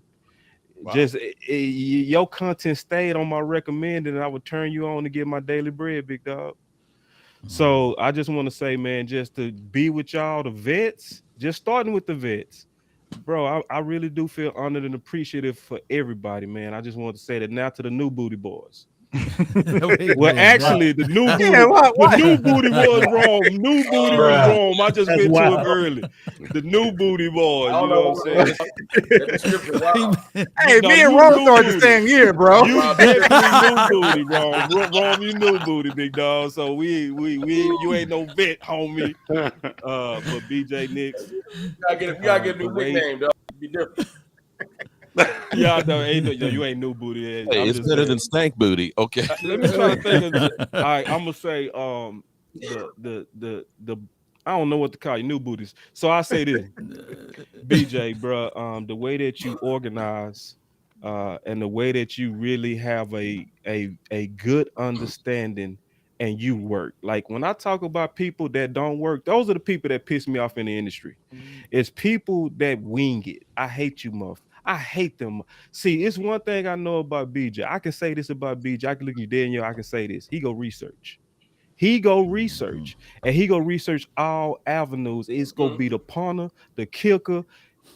Wow. Just your content stayed on my recommended, and I would turn you on to get my daily bread, big dog. So I just want to say, man, just to be with y'all, the vets, just starting with the vets. Bro, I really do feel honored and appreciative for everybody, man. I just want to say that now to the new booty boys. Well, actually, the new booty was wrong. New booty was wrong. I just went to it early. The new booty boys, you know what I'm saying? Hey, me and Ron started the same year, bro. You definitely new booty, Ron. Ron, you new booty, big dog. So you ain't no vet, homie. But BJ Nix, you gotta get a new nickname, dog. Be different. Yeah, no, you ain't new booty. Hey, it's better than stank booty. Okay. Let me try to think of all right, I'm gonna say the I don't know what to call you, new booties. So I say this, BJ, bro, the way that you organize and the way that you really have a good understanding and you work. Like when I talk about people that don't work, those are the people that piss me off in the industry. It's people that wing it. I hate you, muff. I hate them. See, it's one thing I know about BJ. I can say this about BJ. I can look you dead in your eye. I can say this. He go research. And he go research all avenues. It's gonna be the punter, the kicker.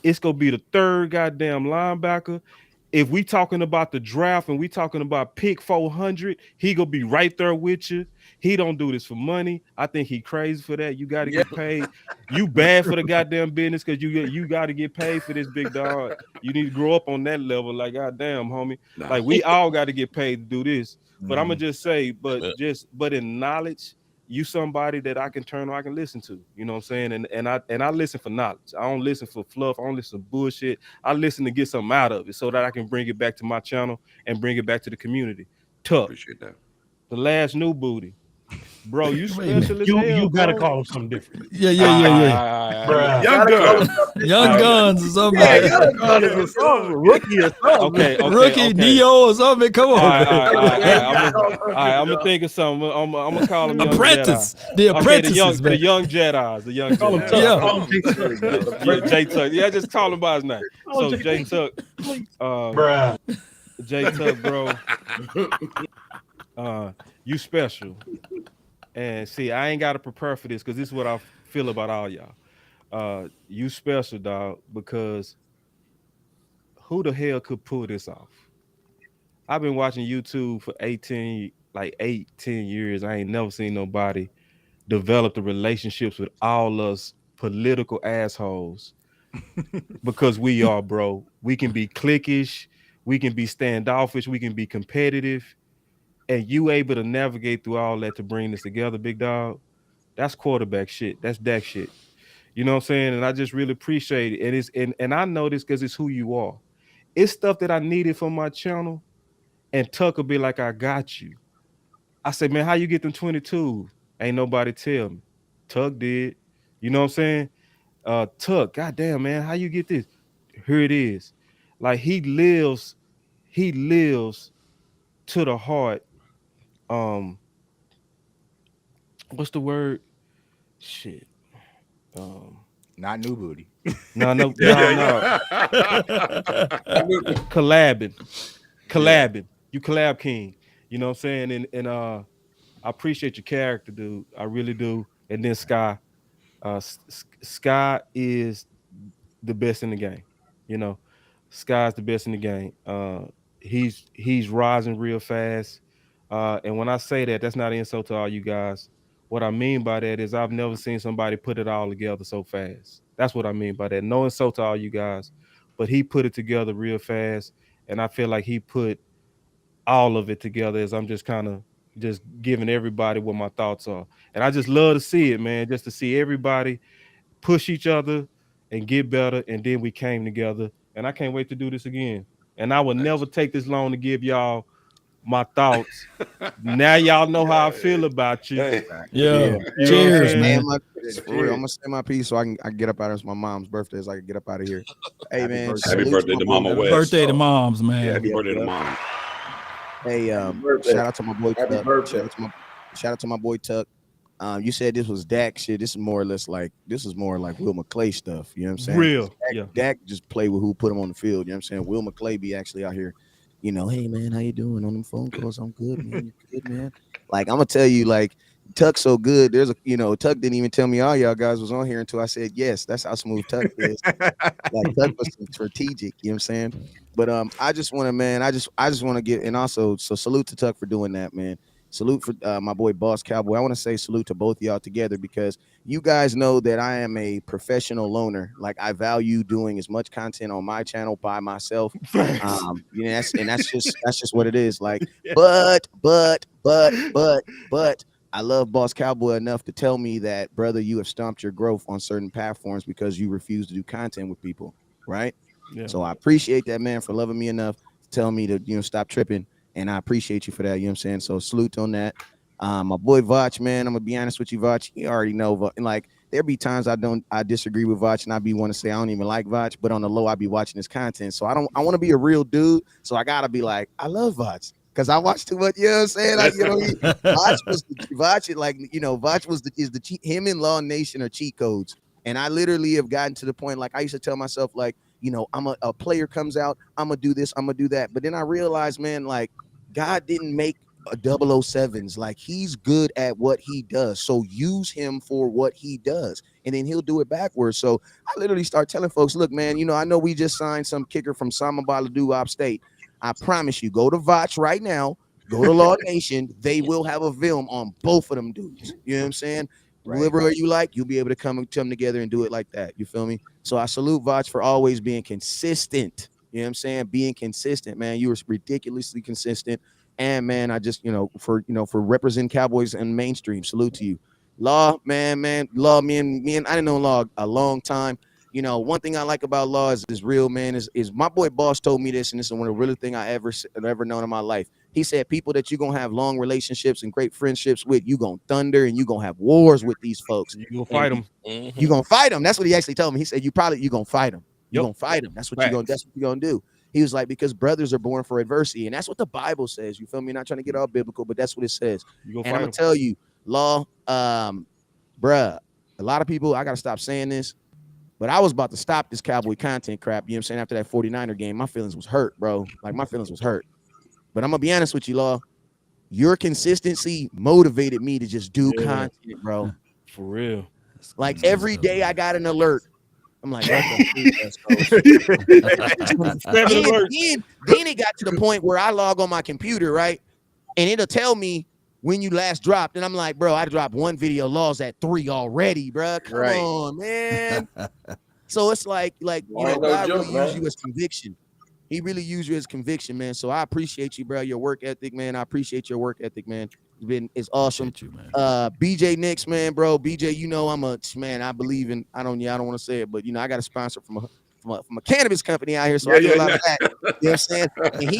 It's gonna be the third goddamn linebacker. If we talking about the draft and we talking about pick 400, he gonna be right there with you. He don't do this for money. I think he crazy for that. You got to get paid. You bad for the goddamn business because you got to get paid for this, big dog. You need to grow up on that level. Like goddamn, homie. Like we all got to get paid to do this. But I'm gonna just say, but in knowledge, you somebody that I can turn on, I can listen to. You know what I'm saying? And I listen for knowledge. I don't listen for fluff. I don't listen for bullshit. I listen to get something out of it so that I can bring it back to my channel and bring it back to the community. Tough. Appreciate that. The last new booty. Bro, you special as hell. You gotta bro. call him something different. Yeah. Young Gun. Young Guns or something. Rookie or something. Okay. Rookie, Neo or something. Come on. All right, I'm gonna think of something. I'm gonna call him Young Apprentice. Jedi. The Okay, apprentices, the man. young Jedis. The young Call him Jedi. Tuck. Yeah. Call him J-Tuck. Yeah, J Tuck. Yeah, just call him by his name. Call So him J Tuck, J Tuck, bro. You special. And see, I ain't gotta prepare for this because this is what I feel about all y'all. You special, dog, because who the hell could pull this off? I've been watching YouTube for 10 years. I ain't never seen nobody develop the relationships with all us political assholes because we are, bro. We can be cliquish, we can be standoffish, we can be competitive, and you able to navigate through all that to bring this together, big dog. That's quarterback shit. That's Dak shit. You know what I'm saying? And I just really appreciate it. And it's and I know this because it's who you are. It's stuff that I needed for my channel. And Tuck will be like, I got you. I said, man, how you get them 22? Ain't nobody tell me. Tuck did. You know what I'm saying? Tuck, goddamn, man, how you get this? Here it is. Like he lives to the heart. What's the word? Shit. Not new booty. No. Collabing. You collab king. You know what I'm saying? And I appreciate your character, dude. I really do. And then Sky. Sky is the best in the game. You know, Sky's the best in the game. He's rising real fast. And when I say that, that's not an insult to all you guys. What I mean by that is I've never seen somebody put it all together so fast. That's what I mean by that. No insult to all you guys, but he put it together real fast. And I feel like he put all of it together as I'm just kind of just giving everybody what my thoughts are. And I just love to see it, man, just to see everybody push each other and get better. And then we came together, and I can't wait to do this again. And I would never take this long to give y'all my thoughts. Now y'all know how I feel about you. Yeah. You Cheers, man. For real, I'm gonna say my piece so I can get up out of It's my mom's birthday, so I can get up out of here. Hey man, Happy birthday to Mama West. Birthday to moms, man. Yeah, happy birthday to Mom. Hey, shout out to my boy Tuck. Shout out to my boy Tuck. You said this was Dak shit. This is more like Will McClay stuff. You know what I'm saying? Real. Dak just play with who put him on the field. You know what I'm saying? Will McClay be actually out here, you know, hey man, how you doing on them phone calls? I'm good, man. You good, man? Like I'm gonna tell you, like Tuck's so good. Tuck didn't even tell me all y'all guys was on here until I said yes. That's how smooth Tuck is. Like Tuck was strategic. You know what I'm saying? But I just want to get, and also so salute to Tuck for doing that, man. Salute for my boy Boss Cowboy. I want to say salute to both of y'all together because you guys know that I am a professional loner. Like I value doing as much content on my channel by myself. That's just what it is. Like, but I love Boss Cowboy enough to tell me that, brother, you have stomped your growth on certain platforms because you refuse to do content with people, right? Yeah. So I appreciate that, man, for loving me enough to tell me to, stop tripping. And I appreciate you for that. You know what I'm saying? So salute on that. My boy Vach, man, I'm gonna be honest with you, Vach. You already know, and like there be times I disagree with Vach, and I be want to say I don't even like Vach, but on the low I be watching his content. So I want to be a real dude. So I gotta be like, I love Vach because I watch too much. You know what I'm saying? Vach him and Law Nation are cheat codes, and I literally have gotten to the point like I used to tell myself like, I'm a player comes out, I'm gonna do this, I'm gonna do that, but then I realized, man, like God didn't make a 007s. Like he's good at what he does, so use him for what he does, and then he'll do it backwards. So I literally start telling folks, look, man, I know we just signed some kicker from Samabala Duop State. I promise you, go to Vach right now, go to Law Nation, they will have a film on both of them dudes. You know what I'm saying? Right. Whoever you like, you'll be able to come together and do it like that. You feel me? So I salute Vach for always being consistent. You know what I'm saying? Being consistent, man. You were ridiculously consistent. And man, I just, for representing Cowboys and mainstream, salute to you. Law, man, Law, me and I didn't know Law a long time. One thing I like about Law is real, man, is my boy Boss told me this, and this is one of the realest thing I ever known in my life. He said people that you're gonna have long relationships and great friendships with, you gonna thunder and you gonna have wars with these folks. You gonna fight them. You gonna fight them. That's what he actually told me. He said you gonna fight them. You gonna fight them. That's what Facts. you're gonna do. He was like, because brothers are born for adversity, and that's what the Bible says. You feel me? Not trying to get all biblical, but that's what it says. And I'm gonna tell you, Law, bruh, a lot of people, I gotta stop saying this, but I was about to stop this cowboy content crap. You know what I'm saying? After that 49er game, my feelings was hurt, bro. Like my feelings was hurt. But I'm gonna be honest with you, Law. Your consistency motivated me to just do content, bro. For real. Like every day I got an alert. I'm like, then it got to the point where I log on my computer, right? And it'll tell me when you last dropped. And I'm like, bro, I dropped one video, Law's at 3 already, bro. Come on, man. So it's like you know, God really used you as conviction. He really used you as conviction, man. So I appreciate you, bro. Your work ethic, man. I appreciate your work ethic, man. It's awesome. You, man. BJ Nix, man, bro. BJ, you know I'm a man. I believe in. I don't want to say it, but you know I got a sponsor from a cannabis company out here, so I do a lot of that. You know what I'm saying? And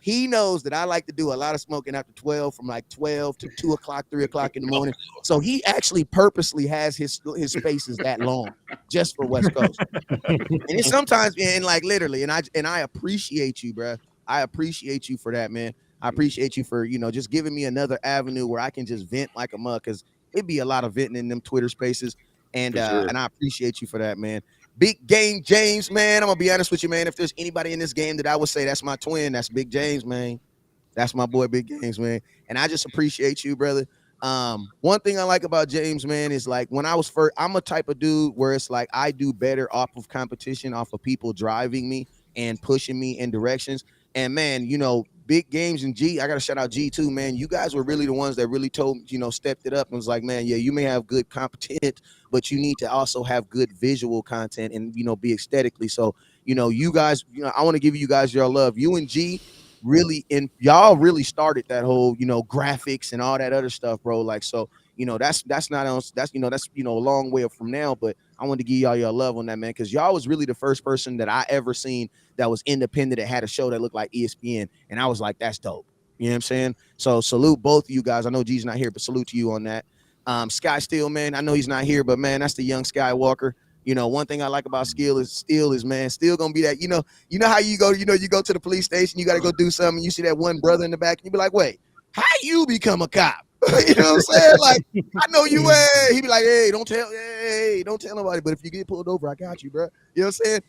he knows that I like to do a lot of smoking after 12, from like 12 to 2 o'clock, 3 o'clock in the morning. So he actually purposely has his spaces that long just for West Coast. And it's sometimes, and like literally, and I appreciate you, bro. I appreciate you for that, man. I appreciate you for, you know, just giving me another avenue where I can just vent like a mug, because it'd be a lot of venting in them Twitter spaces. And and I appreciate you for that, man. Big Game James, man. I'm gonna be honest with you, man. If there's anybody in this game that I would say that's my twin, that's Big James, man. That's my boy, Big James, man. And I just appreciate you, brother. One thing I like about James, man, is like when I was first, I'm a type of dude where it's like I do better off of competition, off of people driving me and pushing me in directions. And man, you know, Big Games and G, I gotta shout out G too, man. You guys were really the ones that really told, you know, stepped it up and was like, man, yeah, you may have good content, but you need to also have good visual content and, you know, be aesthetically. So, you know, you guys, you know, I want to give you guys your love. You and G really, and y'all really started that whole, you know, graphics and all that other stuff, bro. Like, so, you know, that's not on, that's, you know, that's, you know, a long way from now, but I want to give y'all your love on that, man, because y'all was really the first person that I ever seen that was independent, that had a show that looked like ESPN, and I was like, that's dope. You know what I'm saying? So salute both of you guys. I know G's not here, but salute to you on that. Sky Steel, man, I know he's not here, but man, that's the young Skywalker. You know, one thing I like about Steel is man, Steel gonna be that, you know how you go, you go to the police station, you got to go do something, you see that one brother in the back, and you be like, wait, how you become a cop? You know what I'm saying? Like, I know you, he be like, hey, don't tell nobody, but if you get pulled over, I got you, bro. You know what I'm saying?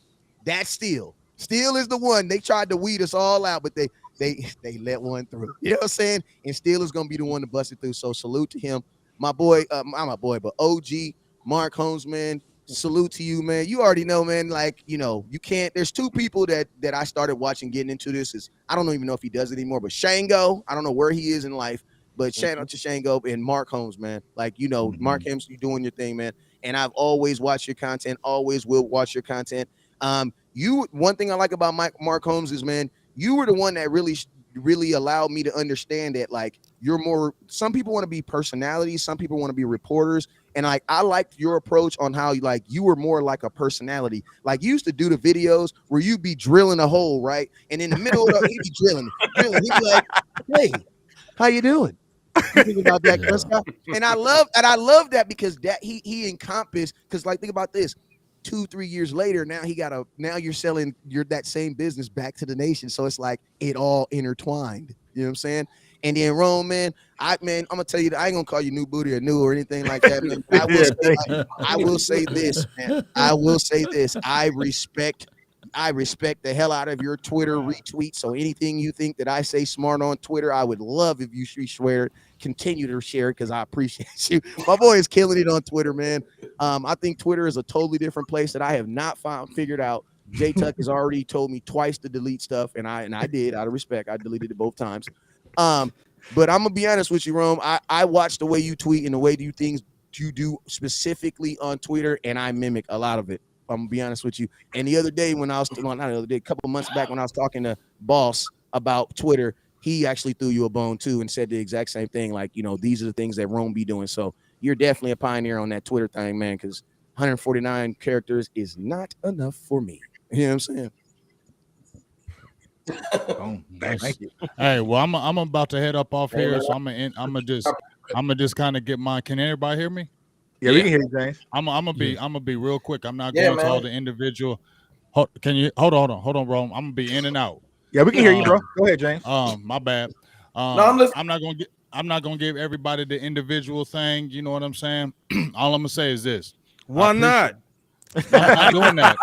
That's Steel. Steel is the one. They tried to weed us all out, but they let one through. You know what I'm saying? And Steel is gonna be the one to bust it through. So salute to him. My boy, not my boy, but OG Mark Holmes, man. Salute to you, man. You already know, man. Like, you know, you can't. There's two people that I started watching getting into this. Is I don't even know if he does it anymore, but Shango. I don't know where he is in life, but shout out to Shango and Mark Holmes, man. Like, you know, Mark Holmes, you doing your thing, man. And I've always watched your content. Always will watch your content. One thing I like about Mark Holmes is, man, you were the one that really allowed me to understand that, like, you're more, some people want to be personalities, some people want to be reporters, and like I liked your approach on how you were more like a personality. Like, you used to do the videos where you'd be drilling a hole, right? And in the middle of he'd be drilling. He'd be like, hey, how you doing? You think about Dak Prescott? And I love that, because that he encompassed, because like, think about this. 2-3 years later, now you're selling that same business back to the nation. So it's like it all intertwined. You know what I'm saying? And then Rome, man, I'm gonna tell you that I ain't gonna call you new booty or new or anything like that, man. I will say this, man. I will say this. I respect the hell out of your Twitter retweets. So anything you think that I say smart on Twitter, I would love if you swear it. Continue to share it, because I appreciate you. My boy is killing it on Twitter, man. I think Twitter is a totally different place that I have not figured out. J Tuck has already told me twice to delete stuff, and I did, out of respect. I deleted it both times. But I'm gonna be honest with you, Rome. I watch the way you tweet and the way you do specifically on Twitter, and I mimic a lot of it. I'm gonna be honest with you. And the other day when I was, a couple of months back when I was talking to Boss about Twitter, he actually threw you a bone too and said the exact same thing. Like, you know, these are the things that Rome be doing. So you're definitely a pioneer on that Twitter thing, man, because 149 characters is not enough for me. You know what I'm saying? Thank you. Hey, well, I'm about to head up off here, so I'm gonna just kind of get mine. Can everybody hear me? Yeah, we can hear you, James. I'm gonna be real quick. I'm not Yeah, going to man. all the individual. Can you hold on, bro? I'm gonna be in and out. Yeah, we can hear you, bro. Go ahead, James. My bad. I'm not gonna give everybody the individual thing. You know what I'm saying? All I'm gonna say is this. Why not? I'm not doing that.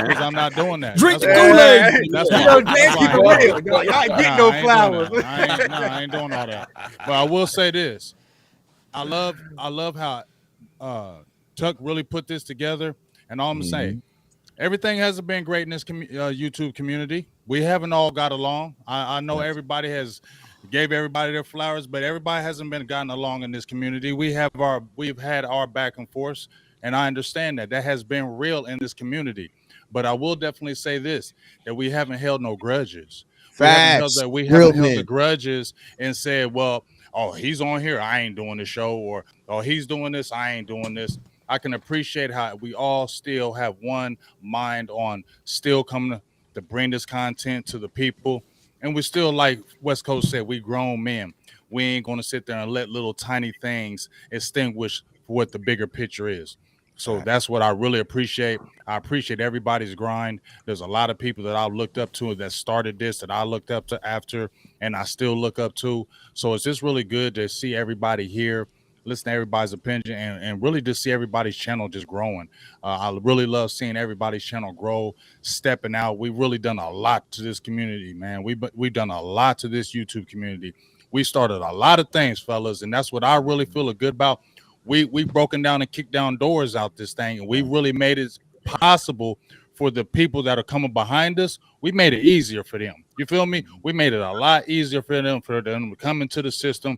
Because I'm not doing that. Drink the That's Kool-Aid. That's You why. know, James keep it real. Y'all ain't getting no flowers. I ain't doing all that. But I will say this. I love how Tuck really put this together. And all I'm gonna say, everything hasn't been great in this YouTube community. We haven't all got along. I know everybody has gave everybody their flowers, but everybody hasn't been gotten along in this community. We've had our back and forth, and I understand that has been real in this community. But I will definitely say this, that we haven't held no grudges. Facts. We haven't held the grudges and said, well, oh, he's on here, I ain't doing the show, or oh, he's doing this, I ain't doing this. I can appreciate how we all still have one mind on still coming to bring this content to the people. And we still, like West Coast said, we grown men. We ain't going to sit there and let little tiny things extinguish what the bigger picture is. So that's what I really appreciate. I appreciate everybody's grind. There's a lot of people that I looked up to that started this, that I looked up to after, and I still look up to. So it's just really good to see everybody here, listen to everybody's opinion, and really just see everybody's channel just growing. I really love seeing everybody's channel grow, stepping out. We've really done a lot to this community, man. We've done a lot to this YouTube community. We started a lot of things, fellas, and that's what I really feel good about. We broken down and kicked down doors out this thing, and we really made it possible for the people that are coming behind us. We made it easier for them. You feel me? We made it a lot easier for them to come into the system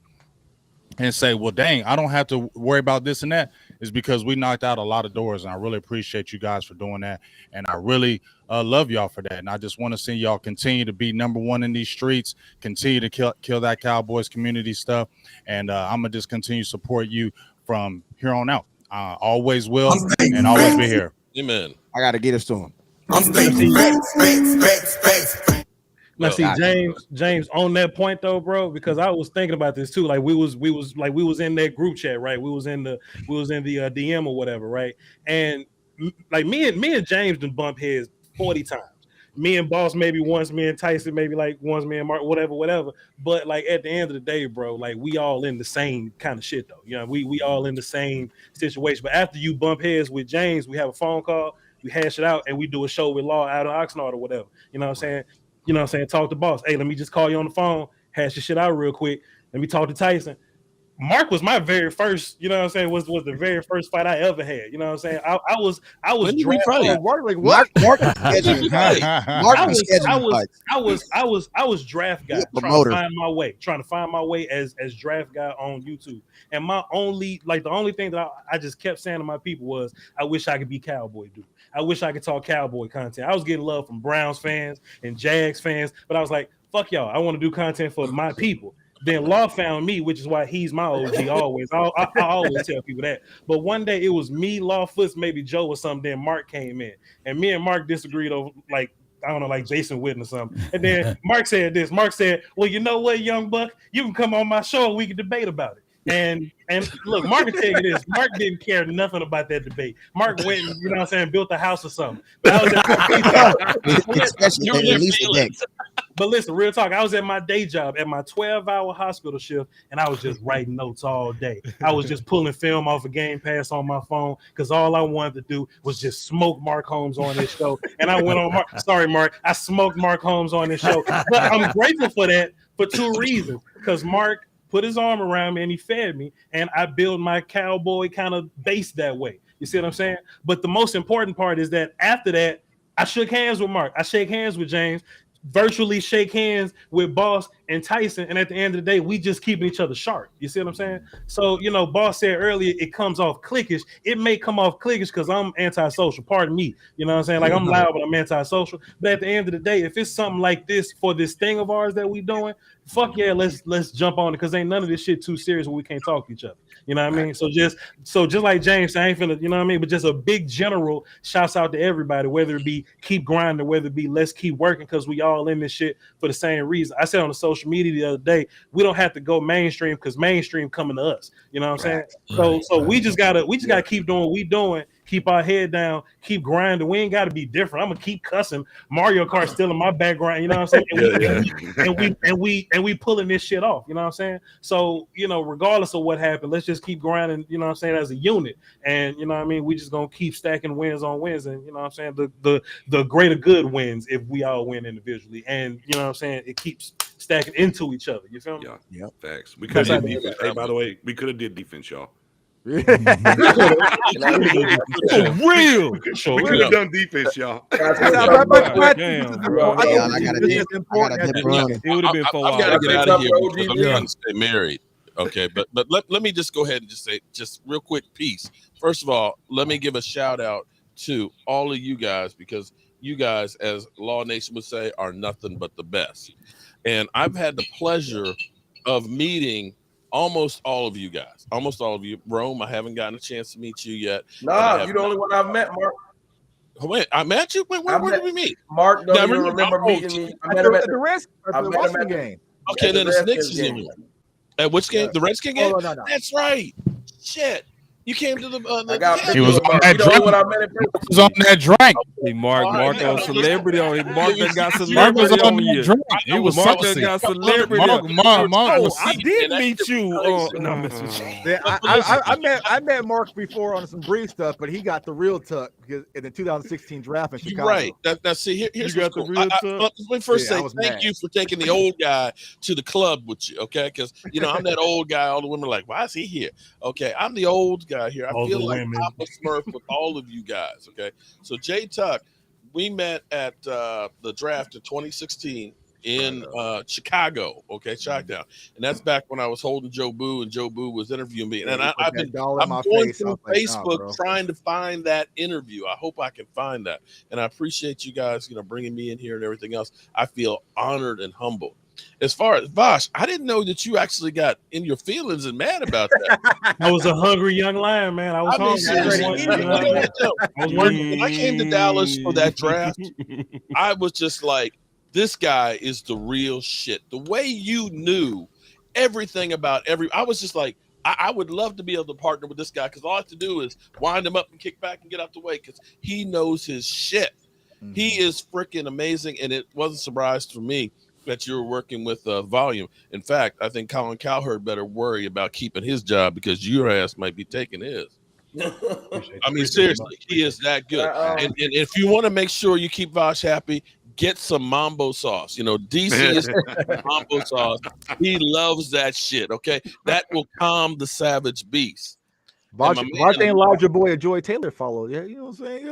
and say, well, dang, I don't have to worry about this and that. Is because we knocked out a lot of doors, and I really appreciate you guys for doing that. And I really love y'all for that. And I just want to see y'all continue to be number one in these streets, continue to kill that Cowboys community stuff. And I'm going to just continue to support you from here on out. Always will and always be here. Amen. I got to get us to him. Now, see, James, on that point though, bro, because I was thinking about this too. Like we was in that group chat, right? We was in the DM or whatever, right? And like me and James done bump heads 40 times. Me and Boss maybe once, me and Tyson maybe like once, me and Mark, whatever. But like at the end of the day, bro, like we all in the same kind of shit though. You know, we all in the same situation. But after you bump heads with James, we have a phone call, we hash it out, and we do a show with Law out of Oxnard or whatever. You know what I'm saying? You know what I'm saying? Talk to Boss. Hey, let me just call you on the phone, hash your shit out real quick. Let me talk to Tyson. Mark was my very first, you know what I'm saying, was the very first fight I ever had. You know what I'm saying? I was drafted. I was draft guy trying to find my way as draft guy on YouTube. And the only thing that I just kept saying to my people was, I wish I could be Cowboy dude. I wish I could talk Cowboy content. I was getting love from Browns fans and Jags fans, but I was like, fuck y'all. I want to do content for my people. Then Law found me, which is why he's my OG always. I always tell people that. But one day it was me, Law, Foots, maybe Joe or something. Then Mark came in. And me and Mark disagreed over, like, I don't know, like Jason Witten or something. And then Mark said this. Mark said, well, you know what, young buck? You can come on my show and we can debate about it. And look, Mark can tell you this. Mark didn't care nothing about that debate. Mark went, you know what I'm saying, built a house or something. But I was But listen, real talk, I was at my day job at my 12-hour hospital shift, and I was just writing notes all day. I was just pulling film off a Game Pass on my phone because all I wanted to do was just smoke Mark Holmes on this show. And I went on Mark, I smoked Mark Holmes on this show. But I'm grateful for that for two reasons. Because Mark put his arm around me and he fed me, and I built my Cowboy kind of base that way. You see what I'm saying? But the most important part is that after that, I shook hands with Mark. I shake hands with James, virtually shake hands with Boss and Tyson, and at the end of the day, we just keeping each other sharp. You see what I'm saying? So, you know, Boss said earlier, it comes off cliquish. It may come off cliquish because I'm antisocial. Pardon me. You know what I'm saying? Like, I'm loud, but I'm antisocial. But at the end of the day, if it's something like this for this thing of ours that we doing, fuck yeah, let's jump on it because ain't none of this shit too serious when we can't talk to each other. You know what I mean? So just like James said, I ain't finna, you know what I mean? But just a big general shouts out to everybody, whether it be keep grinding, whether it be let's keep working because we all in this shit for the same reason. I said on the social media the other day, we don't have to go mainstream because mainstream coming to us. You know what I'm saying? So we just gotta keep doing what we doing, keep our head down, keep grinding. We ain't gotta be different. I'm gonna keep cussing. Mario Kart still in my background, you know what I'm saying? And we pulling this shit off, you know what I'm saying? So, you know, regardless of what happened, let's just keep grinding, you know what I'm saying, as a unit. And you know what I mean, we just gonna keep stacking wins on wins, and you know what I'm saying, the greater good wins if we all win individually. And you know what I'm saying, it keats stacking into each other. You feel me? Yeah. Facts. We could have did defense. Hey, by the way, we could have did defense, y'all. For real. We could have done defense, y'all. It would have been 4 hours. I've got to get out of here because I'm trying to stay married. Okay, but let me just go ahead and just say just real quick piece. First of all, let me give a shout out to all of you guys because you guys, as Law Nation would say, are nothing but the best. And I've had the pleasure of meeting almost all of you guys. Almost all of you. Rome, I haven't gotten a chance to meet you yet. Nah, you're the only one I've met, Mark. Wait, I met you? Where did we meet? Mark, don't you remember meeting me? I met him at the Wrestling game. Okay, then it's Knicks game. At which game? The Redskin game? Oh, no. That's right. Shit. You came to the he was on that drink. He was on that drink. Hey, Mark on celebrity on him. Mark that got celebrity on you. He was Mark that saucy. got celebrity. Mark. I did meet you. No, I'm I met Mark before on some brief stuff, but he got the real tuck because in the 2016 draft in Chicago. Right. Now see, here's you got what's the cool. real tuck. Let me first say was thank mad. you for taking the old guy to the club with you, okay? Because, you know, I'm that old guy. All the women are like, why is he here? Okay, I'm the old guy here. I All feel the like women. Papa Smurf with all of you guys, okay? So Jay Tuck, we met at the draft in 2016 in Chicago, okay, Chi-Town. And that's back when I was holding Joe Boo and Joe Boo was interviewing me. And I'm going through Facebook trying to find that interview. I hope I can find that. And I appreciate you guys, you know, bringing me in here and everything else. I feel honored and humbled. As far as Vosh, I didn't know that you actually got in your feelings and mad about that. I was a hungry young lion, man. I was hungry. Seriously, when I came to Dallas for that draft, I was just like, this guy is the real shit. The way you knew everything about I was just like, I would love to be able to partner with this guy because all I have to do is wind him up and kick back and get out the way because he knows his shit. Mm-hmm. He is freaking amazing, and it wasn't a surprise for me that you were working with Volume. In fact, I think Colin Cowherd better worry about keeping his job because your ass might be taking his. I mean, seriously, he is that good. And if you want to make sure you keep Vosh happy, get some mambo sauce. You know, DC is mambo sauce. He loves that shit, okay? That will calm the savage beast. Vosh ain't allowed your boy Joy Taylor follow. Yeah, you know what I'm saying?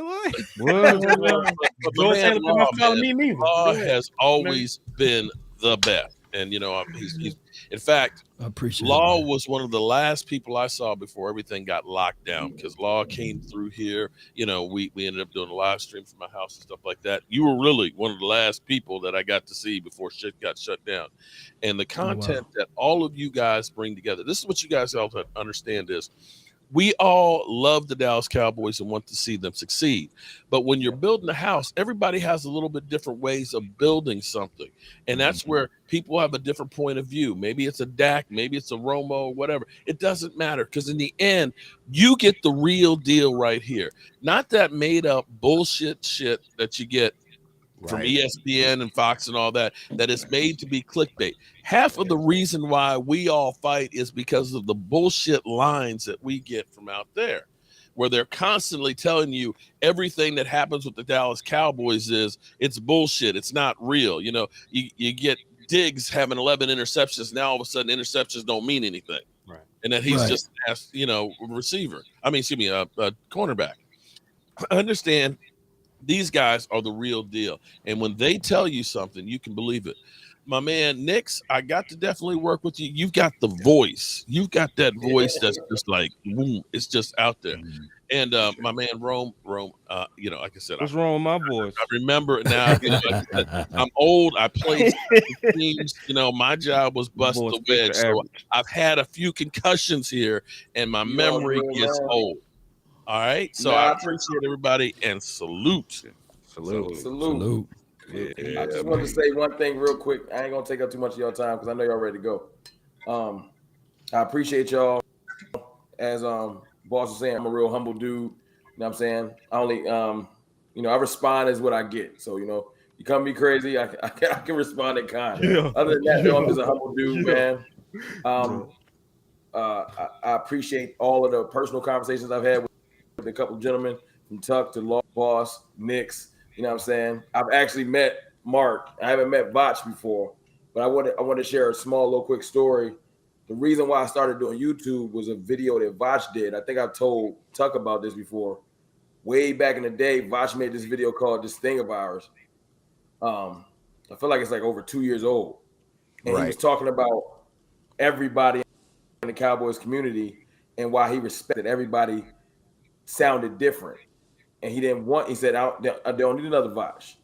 Joy Taylor Law has always been the best. And, you know, he's in fact, I appreciate Law was one of the last people I saw before everything got locked down because Law came through here. You know, we ended up doing a live stream from my house and stuff like that. You were really one of the last people that I got to see before shit got shut down. And the content that all of you guys bring together, this is what you guys all understand is, we all love the Dallas Cowboys and want to see them succeed. But when you're building a house, everybody has a little bit different ways of building something. And that's where people have a different point of view. Maybe it's a Dak, maybe it's a Romo, whatever. It doesn't matter because in the end, you get the real deal right here. Not that made up bullshit shit that you get from ESPN and Fox and all that is made to be clickbait. Half of the reason why we all fight is because of the bullshit lines that we get from out there, where they're constantly telling you everything that happens with the Dallas Cowboys is it's bullshit. It's not real. You know, you get Diggs having 11 interceptions. Now all of a sudden interceptions don't mean anything. Right. And that he's just asked, you know, receiver. I mean, excuse me, a cornerback. I understand. These guys are the real deal. And when they tell you something, you can believe it. my man Nix, I got to definitely work with you. You've got the voice. You've got that voice that's just like, boom, it's just out there. And my man Rome, you know, like I said, what's wrong with my voice? I remember now. You know, like I said, I'm old. I played teams. You know, my job was bust the wedge. So I've had a few concussions here, and my memory gets old. All right. So I appreciate everybody and salute. Salute. I just want to say one thing real quick. I ain't gonna take up too much of your time because I know y'all ready to go. I appreciate y'all. As boss was saying, I'm a real humble dude. You know what I'm saying? I only you know, I respond as what I get. So, you know, you come be crazy, I can respond in kind. Other than that, though, I'm just a humble dude, man. I appreciate all of the personal conversations I've had with a couple of gentlemen from Tuck to Law Boss, Nix. You know what I'm saying? I've actually met Mark. I haven't met Vach before, but I want to share a small little quick story. The reason why I started doing YouTube was a video that Vach did. I think I've told Tuck about this before. Way back in the day, Vach made this video called This Thing of Ours. I feel like it's like over 2 years old. And he was talking about everybody in the Cowboys community and why he respected everybody sounded different. And he said, they don't need another Vach.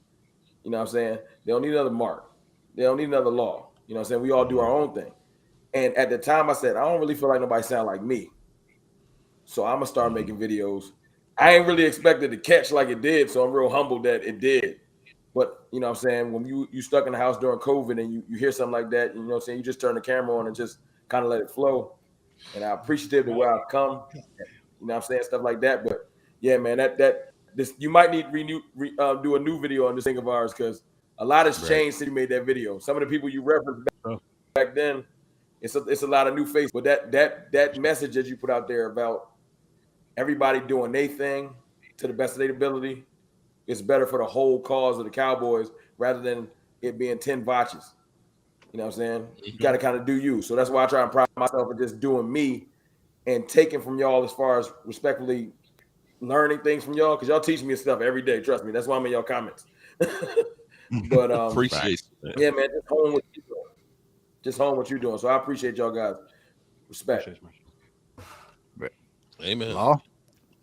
You know what I'm saying? They don't need another Mark. They don't need another Law. You know what I'm saying? We all do our own thing. And at the time I said, I don't really feel like nobody sound like me. So I'm going to start making videos. I ain't really expected to catch like it did. So I'm real humbled that it did. But, you know what I'm saying? When you stuck in the house during COVID and you hear something like that, you know what I'm saying? You just turn the camera on and just kind of let it flow. And I appreciate the way I've come. You know what I'm saying? Stuff like that. But yeah, man, this you might need to do a new video on This Thing of Ours because a lot has changed since you made that video. Some of the people you referenced back then, it's a lot of new faces. But that message that you put out there about everybody doing their thing to the best of their ability is better for the whole cause of the Cowboys rather than it being 10 Vaches. You know what I'm saying? You got to kind of do you. So that's why I try and pride myself in just doing me and taking from y'all as far as respectfully learning things from y'all because y'all teach me stuff every day. Trust me. That's why I'm in y'all comments. But appreciate it. Yeah, man. Just hone what you're doing. Just hone what you're doing. So I appreciate y'all guys. Respect. Amen.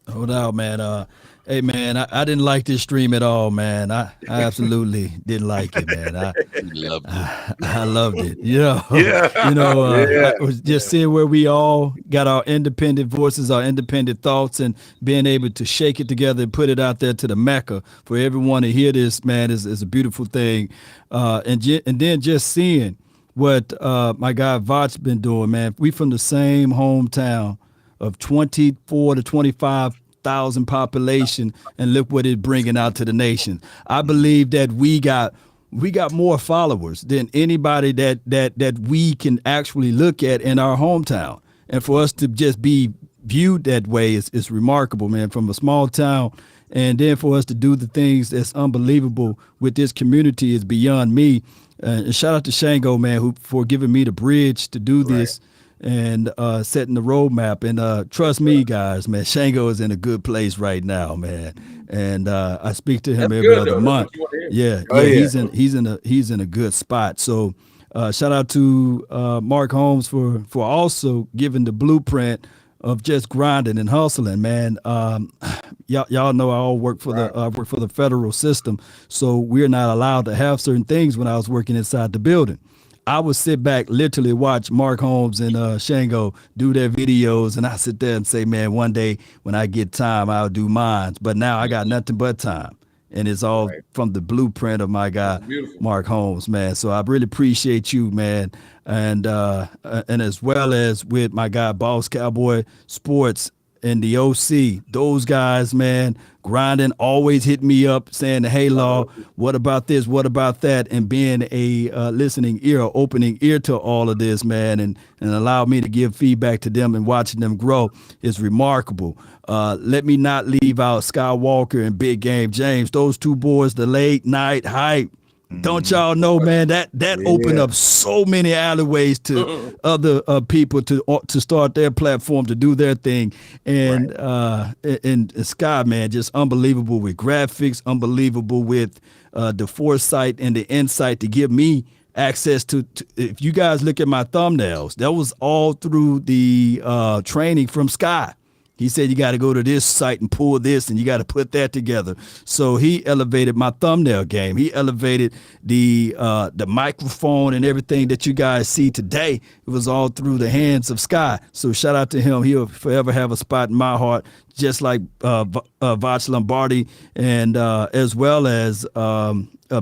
No doubt, man. Hey, man, I didn't like this stream at all, man. I absolutely didn't like it, man. I loved it. You know, I was just seeing where we all got our independent voices, our independent thoughts, and being able to shake it together and put it out there to the Mecca for everyone to hear this, man, is a beautiful thing. And then just seeing what my guy Vach been doing, man. We from the same hometown of 24 to 25,000 population, and look what it's bringing out to the nation. I believe that we got more followers than anybody that we can actually look at in our hometown. And for us to just be viewed that way is remarkable, man, from a small town. And then for us to do the things that's unbelievable with this community is beyond me. And shout out to Shango, man, for giving me the bridge to do this. And setting the roadmap. And trust me, guys, man, Shango is in a good place right now, man. And I speak to him every other month. He's in a good spot. So shout out to Mark Holmes for also giving the blueprint of just grinding and hustling, man. Y'all know I all work for the federal system, so we're not allowed to have certain things when I was working inside the building. I would sit back, literally watch Mark Holmes and Shango do their videos, and I sit there and say, man, one day when I get time, I'll do mine. But now I got nothing but time, and it's all from the blueprint of my guy, Mark Holmes, man. So I really appreciate you, man, and as well as with my guy, Boss Cowboy Sports and the OC, those guys, man, grinding, always hit me up saying, hey, Law, what about this? What about that? And being a listening ear, opening ear to all of this, man, and allow me to give feedback to them and watching them grow is remarkable. Let me not leave out Skywalker and Big Game James. Those two boys, the late night hype. Don't y'all know, man, that opened up so many alleyways to other people to start their platform, to do their thing. And Sky, man, just unbelievable with graphics, unbelievable with the foresight and the insight to give me access to if you guys look at my thumbnails, that was all through the training from Sky. He said you got to go to this site and pull this, and you got to put that together. So he elevated my thumbnail game. He elevated the microphone and everything that you guys see today. It was all through the hands of Sky. So shout out to him. He'll forever have a spot in my heart, just like Voch Lombardi, and as well as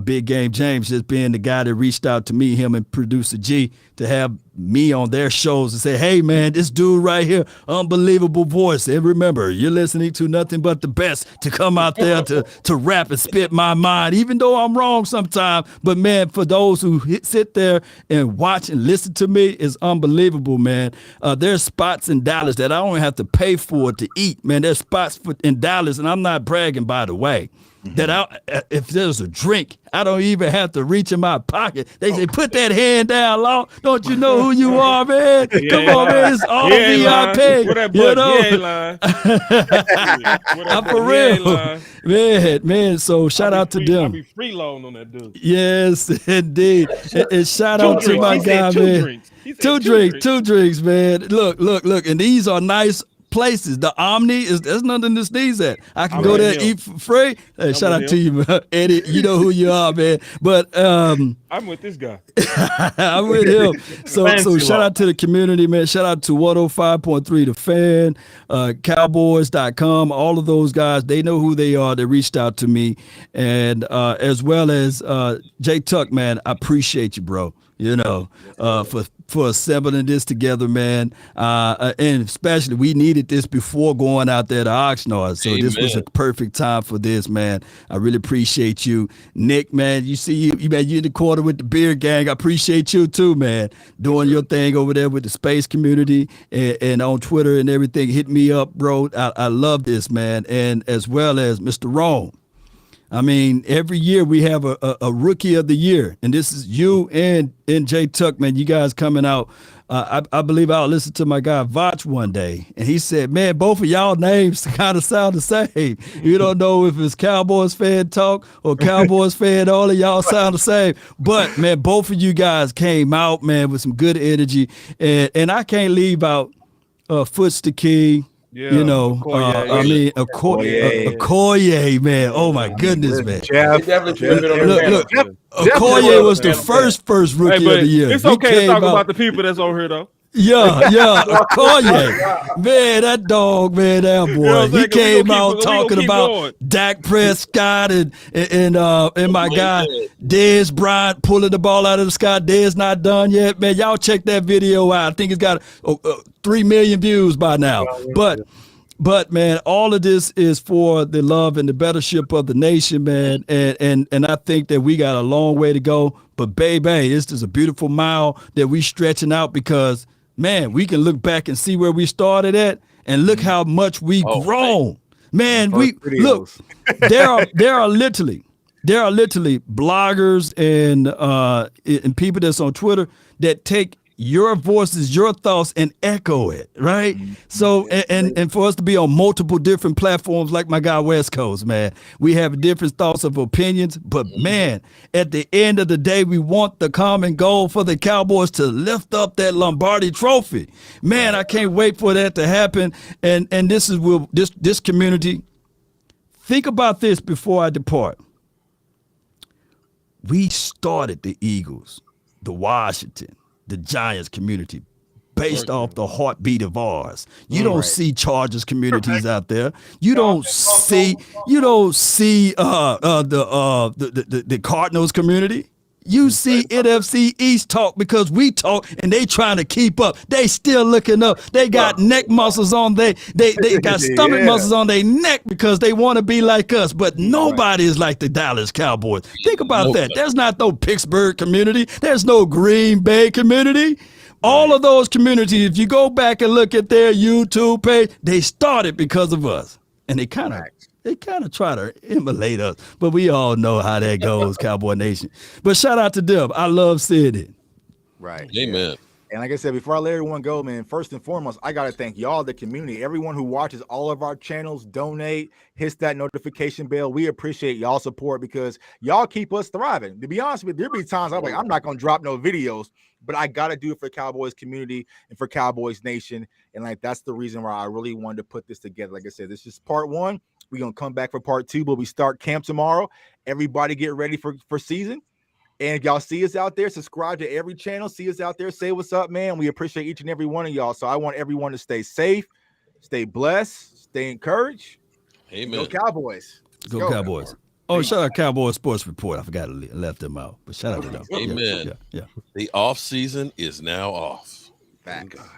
Big Game James, just being the guy that reached out to me, him and producer G, to have me on their shows and say, hey man, this dude right here, unbelievable voice. And remember, you're listening to nothing but the best to come out there to rap and spit my mind, even though I'm wrong sometimes. But man, for those who sit there and watch and listen to me, it's unbelievable, man. There's spots in Dallas that I don't have to pay for to eat, man. There's spots in Dallas, and I'm not bragging, by the way, that if there's a drink, I don't even have to reach in my pocket. They say, put that hand down, Law. Don't you know who you are, man? Come on, man. It's all VIP. You know? I'm for real. Man. So shout out to them. I'll be freeloading on that dude. Yes, indeed. And shout out to my guy, man. Two drinks, man. Look. And these are nice places. The Omni there's nothing to sneeze at. I can go there and eat for free. Hey, shout out to you, man. Eddie. You know who you are, man. But I'm with this guy. I'm with him. So shout out to the community, man. Shout out to 105.3 The Fan, Cowboys.com, all of those guys. They know who they are. They reached out to me. And as well as Jay Tuck, man, I appreciate you, bro. You know, for assembling this together, man. And especially we needed this before going out there to Oxnard. So This was a perfect time for this, man. I really appreciate you. Nick, man, you see you in the corner with the beer gang. I appreciate you too, man. Doing your thing over there with the space community and on Twitter and everything. Hit me up, bro. I love this, man. And as well as Mr. Rome. I mean, every year we have a rookie of the year, and this is you and Jay Tuck, man. You guys coming out. I believe I'll listen to my guy Voch one day, and he said, man, both of y'all names kind of sound the same. You don't know if it's Cowboys fan talk or Cowboys fan, all of y'all sound the same. But, man, both of you guys came out, man, with some good energy, and I can't leave out Foots the King. Yeah, you know, Okoye, man. Oh my goodness, man. Look, Okoye was the first rookie of the year. It's okay to talk about the people that's over here, though. Yeah, Okoye, man, that dog, man, that boy. You know he came out talking about Dak Prescott and my guy Dez Bryant pulling the ball out of the sky. Dez not done yet, man. Y'all check that video out. I think it's got 3 million views by now. But man, all of this is for the love and the bettership of the nation, man. And I think that we got a long way to go. But baby, this is a beautiful mile that we stretching out because, man, we can look back and see where we started at and look how much we've grown. Man, there are literally bloggers and people that's on Twitter that take your voices, your thoughts, and echo it, right? So, and for us to be on multiple different platforms like my guy West Coast, man, we have different thoughts of opinions, but man, at the end of the day, we want the common goal for the Cowboys to lift up that Lombardi trophy. Man, I can't wait for that to happen. And this is this community. Think about this before I depart. We started the Eagles, the Washington, the Giants community based off the heartbeat of ours. You don't see Chargers communities out there. You don't see the Cardinals community. You see NFC East talk because we talk and they trying to keep up. They still looking up. They got neck muscles on they got stomach muscles on their neck because they want to be like us. But nobody is like the Dallas Cowboys. Think about that. There's not no Pittsburgh community. There's no Green Bay community. All of those communities, if you go back and look at their YouTube page, they started because of us. And they kind of try to emulate us, but we all know how that goes, Cowboy Nation. But shout out to them. I love seeing it. Right. Amen. And like I said, before I let everyone go, man, first and foremost, I got to thank y'all, the community, everyone who watches all of our channels, donate, hits that notification bell. We appreciate y'all support because y'all keep us thriving. To be honest with you, there be times I'm like, I'm not going to drop no videos, but I got to do it for Cowboys community and for Cowboys Nation. And like, that's the reason why I really wanted to put this together. Like I said, this is part one. We're going to come back for part two, but we start camp tomorrow. Everybody get ready for season. And if y'all see us out there, subscribe to every channel. See us out there. Say what's up, man. We appreciate each and every one of y'all. So I want everyone to stay safe, stay blessed, stay encouraged. Amen. Go Cowboys. Go Cowboys. Oh, shout out Cowboys Sports Report. I forgot I left them out, but shout out to them. Amen. Yeah. The off season is now off. Thank God.